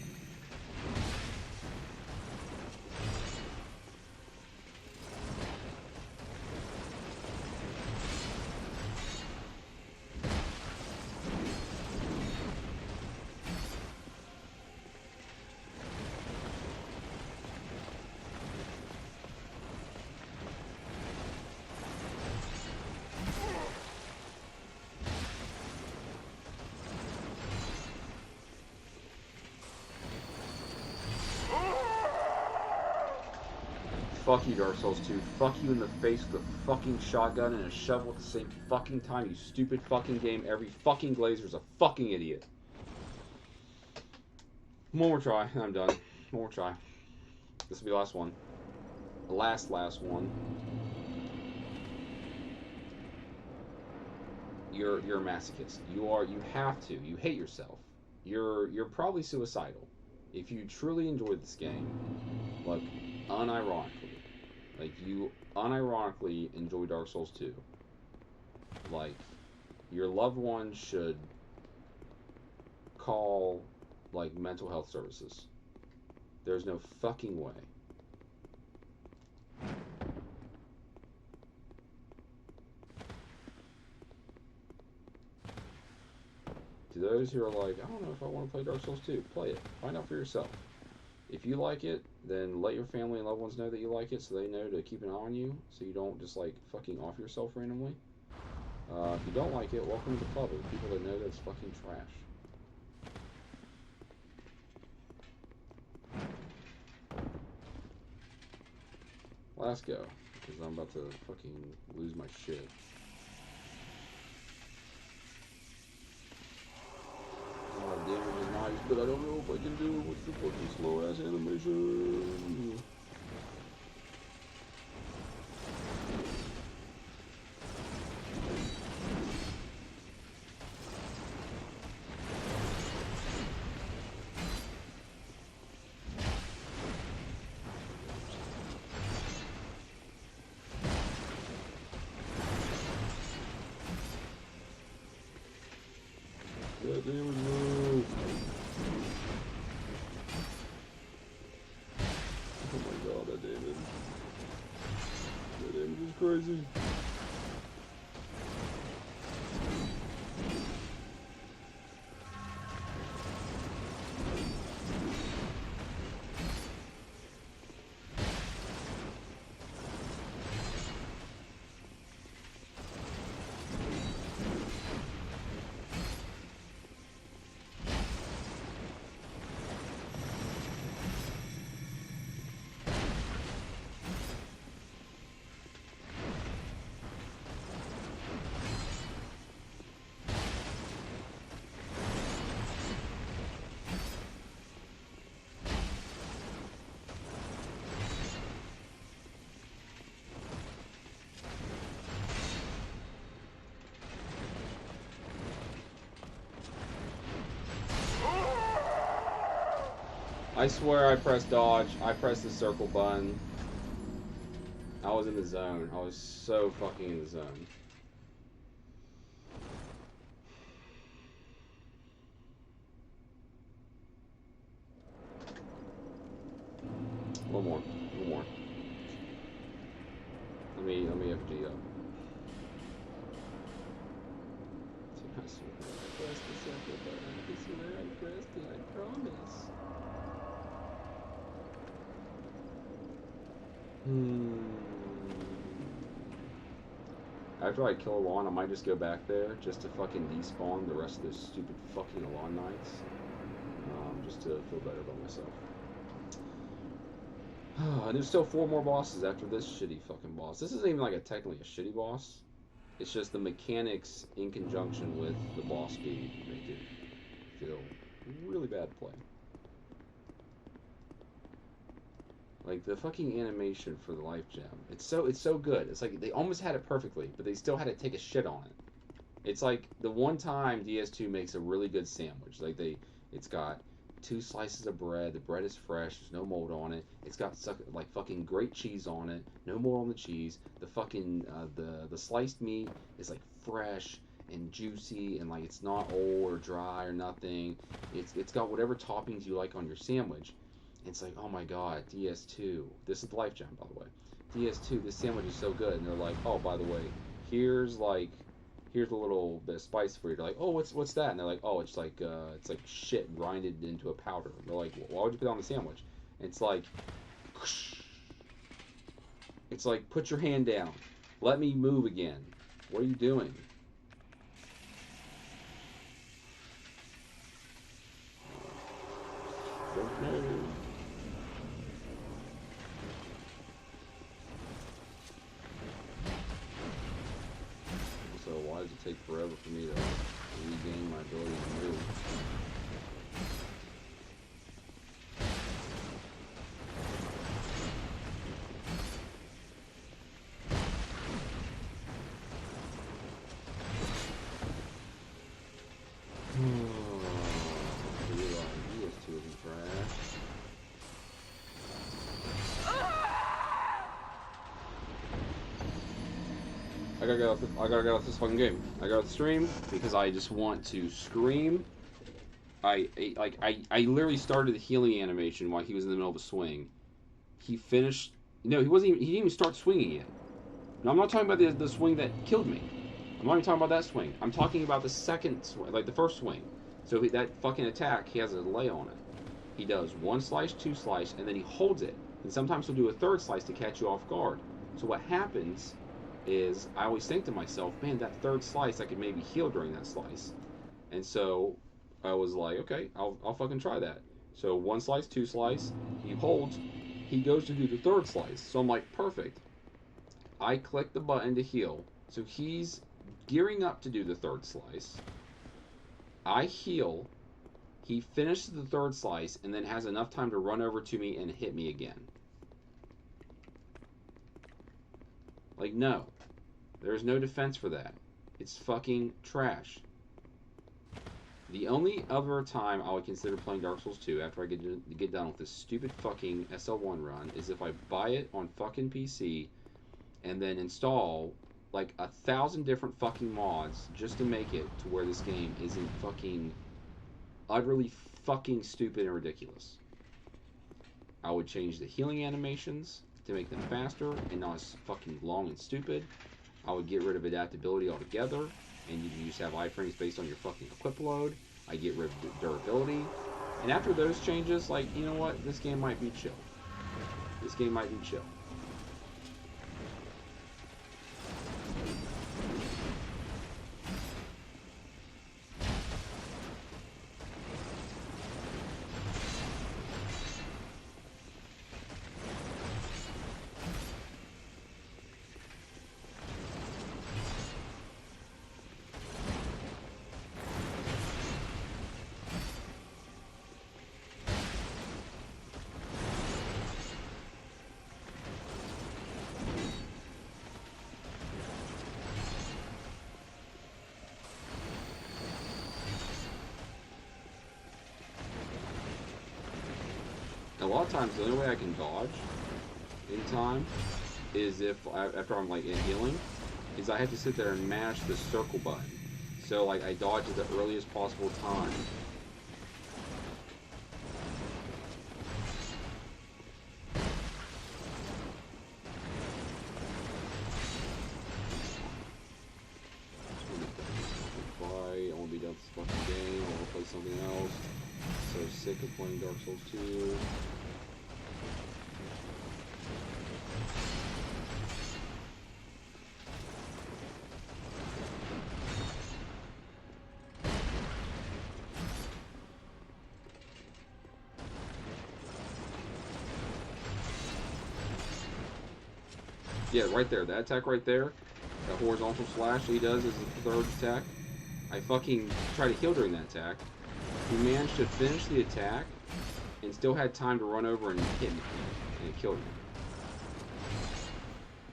Fuck you, Dark Souls 2. Fuck you in the face with a fucking shotgun and a shovel at the same fucking time, you stupid fucking game. Every fucking glazer's a fucking idiot. One more try, and I'm done. One more try. This will be the last one. The last one. You're a masochist. You have to. You hate yourself. You're probably suicidal. If you truly enjoyed this game, like, unironically, like, you unironically enjoy Dark Souls 2, like, your loved one should call, like, mental health services. There's no fucking way To those who are like, I don't know if I want to play Dark Souls 2, play it. Find out for yourself. If you like it, then let your family and loved ones know that you like it so they know to keep an eye on you so you don't just like fucking off yourself randomly. If you don't like it, welcome to the club of people that know that's fucking trash. Let's go, because I'm about to fucking lose my shit. Oh, damn, it was nice, but I don't know if I can do it with the fucking slow-ass animation. God damn it, no. Oh my god, that damage. That damage is crazy. I swear I pressed dodge. I pressed the circle button. I was in the zone. I was so fucking in the zone. One more. One more. Let me FG up. I swear I pressed the circle button. I swear I pressed it. I promise. After I kill Alon, I might just go back there just to fucking despawn the rest of those stupid fucking Alon Knights. Just to feel better about myself. And there's still 4 more bosses after this shitty fucking boss. This isn't even like technically a shitty boss. It's just the mechanics in conjunction with the boss speed make it feel really bad to play. Like the fucking animation for the life gem, it's so good. It's like they almost had it perfectly, but they still had to take a shit on it. It's like the one time DS2 makes a really good sandwich. Like it's got 2 slices of bread. The bread is fresh. There's no mold on it. It's got like fucking great cheese on it. No mold on the cheese. The fucking the sliced meat is like fresh and juicy and like it's not old or dry or nothing. It's got whatever toppings you like on your sandwich. It's like, oh my god, DS2. This is the life gem, by the way. DS2, this sandwich is so good. And they're like, oh, by the way, here's a little bit of spice for you. They're like, oh, what's that? And they're like, oh, it's like shit grinded into a powder. And they're like, why would you put it on the sandwich? And it's like, put your hand down. Let me move again. What are you doing? Don't know. So why does it take forever for me to regain my ability to move? DS2 isn't trash. I gotta get off this fucking game. I gotta stream because I just want to scream. I literally started the healing animation while he was in the middle of a swing. He finished. No, he didn't even start swinging yet. No, I'm not talking about the swing that killed me. I'm not even talking about that swing. I'm talking about the second swing, like the first swing. So that fucking attack, he has a delay on it. He does 1 slice, 2 slice, and then he holds it. And sometimes he'll do a 3rd slice to catch you off guard. So what happens is, I always think to myself, man, that 3rd slice, I could maybe heal during that slice. And so I was like, okay, I'll fucking try that. So 1 slice, 2 slice, he holds, he goes to do the 3rd slice. So I'm like, perfect. I click the button to heal. So he's gearing up to do the 3rd slice. I heal. He finishes the 3rd slice and then has enough time to run over to me and hit me again. Like, no. There's no defense for that. It's fucking trash. The only other time I would consider playing Dark Souls 2 after I get done with this stupid fucking SL1 run is if I buy it on fucking PC and then install like 1,000 different fucking mods just to make it to where this game isn't fucking utterly fucking stupid and ridiculous. I would change the healing animations to make them faster and not as fucking long and stupid. I would get rid of adaptability altogether, and you just have iframes based on your fucking equip load. I get rid of durability. And after those changes, like, you know what? This game might be chill. This game might be chill. A lot of times, the only way I can dodge in time is if, after I'm like in healing, is I have to sit there and mash the circle button. So like I dodge at the earliest possible time. Bye, I won't be done with this fucking game, I want to play something else. So sick of playing Dark Souls 2. Yeah, right there. That attack right there, that horizontal slash he does is the 3rd attack. I fucking tried to heal during that attack. He managed to finish the attack and still had time to run over and hit me. And it killed me.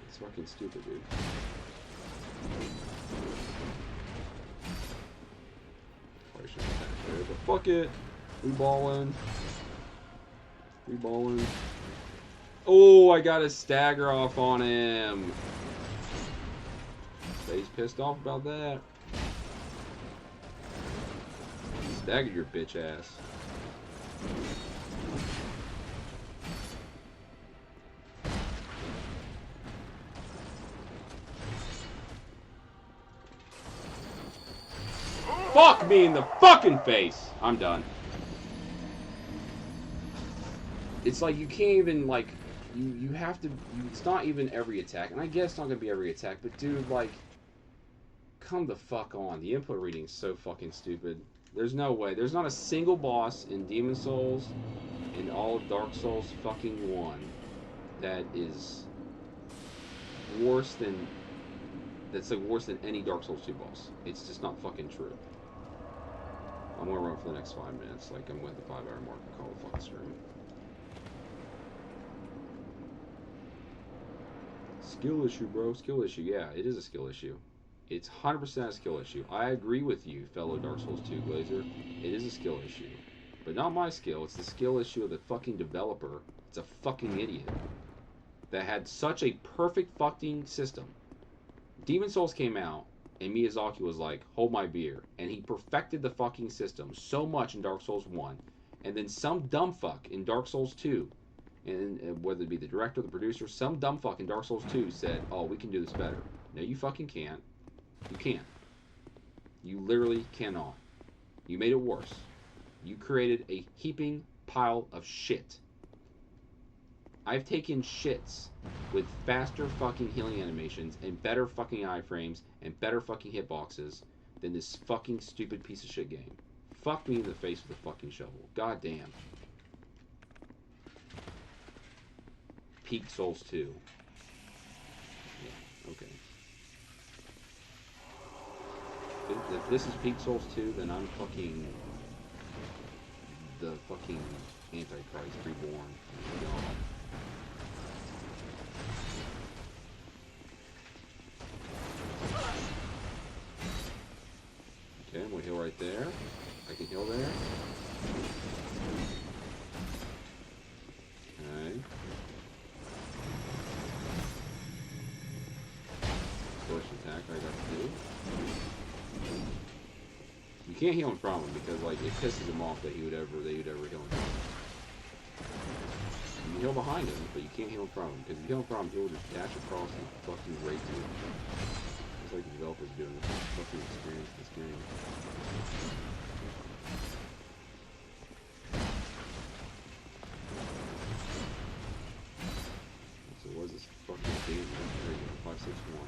It's fucking stupid, dude. Probably shouldn't attack there, but fuck it. We ballin'. We ballin'. Oh, I got a stagger off on him. Bet he's pissed off about that. Staggered your bitch ass. Fuck me in the fucking face! I'm done. It's like you can't even, like, you have to, it's not even every attack, and I guess it's not gonna be every attack, but dude, like, come the fuck on. The input reading's so fucking stupid. There's no way. There's not a single boss in Demon Souls, in all of Dark Souls fucking 1, that is worse than, that's like worse than any Dark Souls 2 boss. It's just not fucking true. I'm gonna run for the next 5 minutes, like I'm with the 5-hour mark and call the fucking stream. Skill issue, bro. Skill issue. Yeah, it is a skill issue. It's 100% a skill issue. I agree with you, fellow Dark Souls 2 Glazer. It is a skill issue. But not my skill. It's the skill issue of the fucking developer. It's a fucking idiot. That had such a perfect fucking system. Demon Souls came out, and Miyazaki was like, hold my beer. And he perfected the fucking system so much in Dark Souls 1. And then some dumb fuck in Dark Souls 2, and whether it be the director or the producer, some dumb fuck in Dark Souls 2 said, oh, we can do this better. No, you fucking can't. You can't. You literally cannot. You made it worse. You created a heaping pile of shit. I've taken shits with faster fucking healing animations and better fucking iframes and better fucking hitboxes than this fucking stupid piece of shit game. Fuck me in the face with a fucking shovel. God damn. Peak Souls 2. Yeah, okay. If this is Peak Souls 2, then I'm fucking the fucking Antichrist reborn. God. Okay, I'm gonna heal right there. I can heal there. Okay. Push attack I got to do. You can't heal him from him because like it pisses him off that they would ever heal him. You can heal behind him, but you can't heal him from him because if you heal him from him, he'll just dash across and fucking rape you. It's like the developers doing this fucking experience in this game. So what is this fucking game? There you go, 561.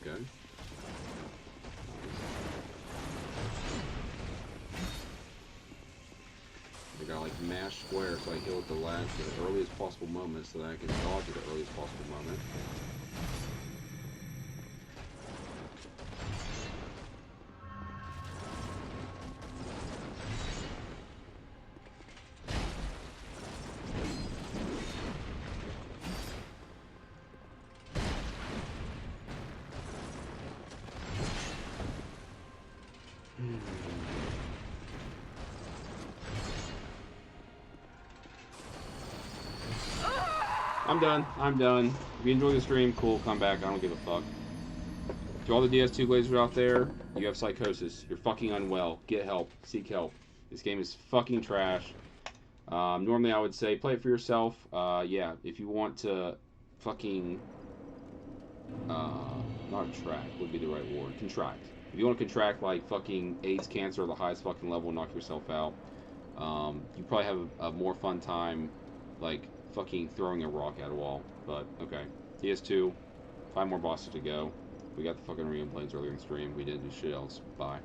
Okay. I gotta like mash square so I heal at the earliest possible moment so that I can dodge at the earliest possible moment. I'm done. If you enjoy the stream, cool, come back. I don't give a fuck. To all the DS2 glazers out there, you have psychosis. You're fucking unwell. Get help. Seek help. This game is fucking trash. Normally I would say play it for yourself. Yeah, if you want to fucking... not attract would be the right word. Contract. If you want to contract like fucking AIDS cancer or the highest fucking level and knock yourself out, you probably have a more fun time like fucking throwing a rock at a wall. But okay, DS2, 5 more bosses to go. We got the fucking Ream planes earlier in the stream. We didn't do shit else. Bye.